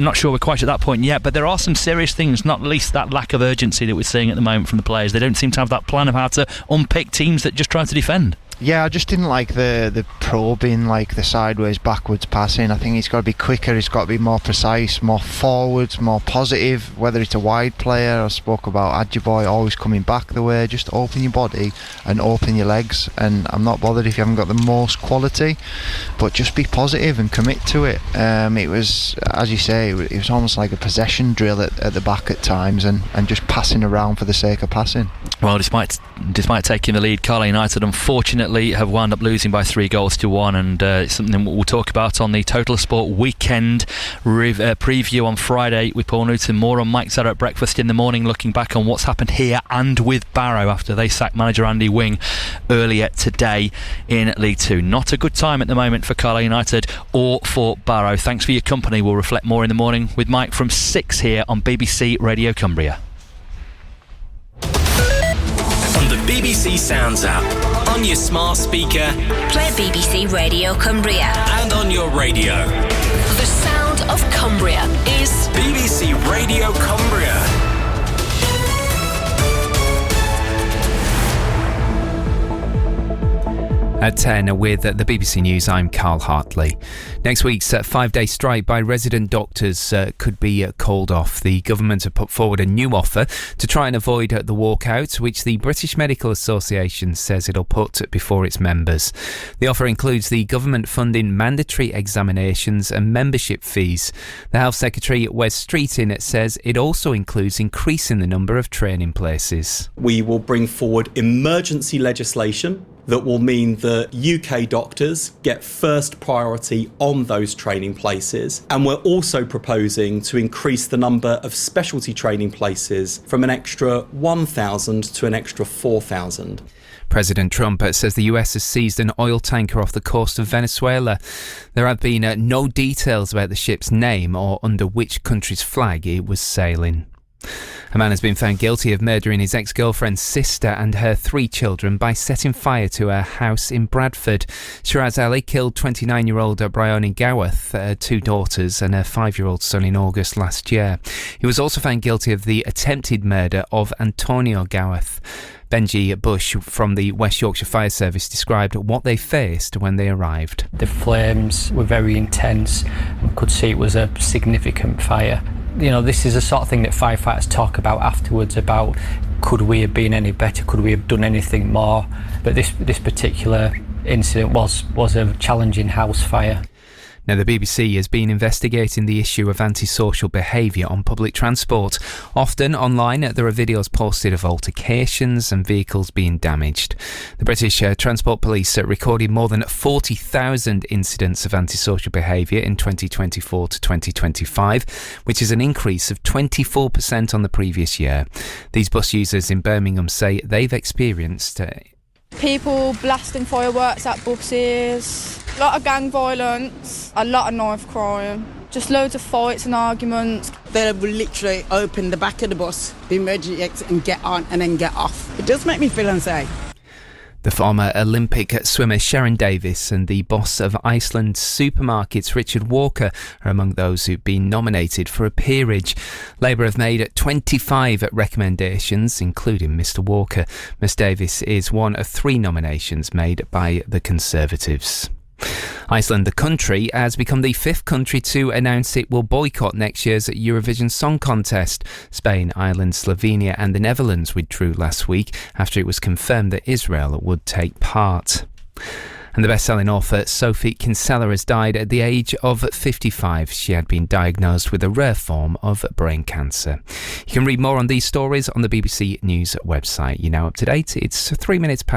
not sure we're quite at that point yet, but there are some serious things, not least that lack of urgency that we're seeing at the moment from the players. They don't seem to have that plan of how to unpick teams that just try to defend. Yeah, I just didn't like the probing, like the sideways, backwards passing. I think he's got to be quicker, he's got to be more precise, more forwards, more positive, whether it's a wide player. I spoke about Adjiboy always coming back the way. Just open your body and open your legs, and I'm not bothered if you haven't got the most quality, but just be positive and commit to it. It was, as you say, it was almost like a possession drill at the back at times, and just passing around for the sake of passing. Well, despite taking the lead, Carlisle United unfortunately have wound up losing by 3-1, and it's something we'll talk about on the Total Sport weekend preview on Friday with Paul Newton. More on Mike Zara at breakfast in the morning, looking back on what's happened here and with Barrow after they sacked manager Andy Wing earlier today in League 2. Not a good time at the moment for Carlisle United or for Barrow. Thanks for your company. We'll reflect more in the morning with Mike from 6 here on BBC Radio Cumbria. On the BBC Sounds app, on your smart speaker, Play BBC Radio Cumbria. and on your radio. The sound of Cumbria is BBC Radio Cumbria. At 10 with the BBC News, I'm Carl Hartley. Next week's 5-day strike by resident doctors could be called off. The government have put forward a new offer to try and avoid the walkout, which the British Medical Association says it'll put before its members. The offer includes the government funding mandatory examinations and membership fees. The Health Secretary, Wes Streeting, says it also includes increasing the number of training places. We will bring forward emergency legislation that will mean that UK doctors get first priority on those training places. And we're also proposing to increase the number of specialty training places from an extra 1,000 to an extra 4,000. President Trump says the US has seized an oil tanker off the coast of Venezuela. There have been no details about the ship's name or under which country's flag it was sailing. A man has been found guilty of murdering his ex-girlfriend's sister and her 3 children by setting fire to her house in Bradford. Shiraz Ali killed 29-year-old Bryony Goworth, 2 daughters and a 5-year-old son in August last year. He was also found guilty of the attempted murder of Antonio Goworth. Benji Bush from the West Yorkshire Fire Service described what they faced when they arrived. The flames were very intense. We could see it was a significant fire. You know, this is the sort of thing that firefighters talk about afterwards, about could we have been any better, could we have done anything more? But this particular incident was a challenging house fire. Now, the BBC has been investigating the issue of antisocial behaviour on public transport. Often online, there are videos posted of altercations and vehicles being damaged. The British Transport Police recorded more than 40,000 incidents of antisocial behaviour in 2024 to 2025, which is an increase of 24% on the previous year. These bus users in Birmingham say they've experienced people blasting fireworks at buses, a lot of gang violence, a lot of knife crime, just loads of fights and arguments. They will literally open the back of the bus, the emergency exit, and get on and then get off. It does make me feel unsafe. The former Olympic swimmer Sharon Davis and the boss of Iceland supermarkets Richard Walker are among those who've been nominated for a peerage. Labour have made 25 recommendations, including Mr Walker. Ms Davis is one of 3 nominations made by the Conservatives. Iceland, the country, has become the 5th country to announce it will boycott next year's Eurovision Song Contest. Spain, Ireland, Slovenia and the Netherlands withdrew last week after it was confirmed that Israel would take part. And the best-selling author Sophie Kinsella has died at the age of 55. She had been diagnosed with a rare form of brain cancer. You can read more on these stories on the BBC News website. You're now up to date. It's 3 minutes past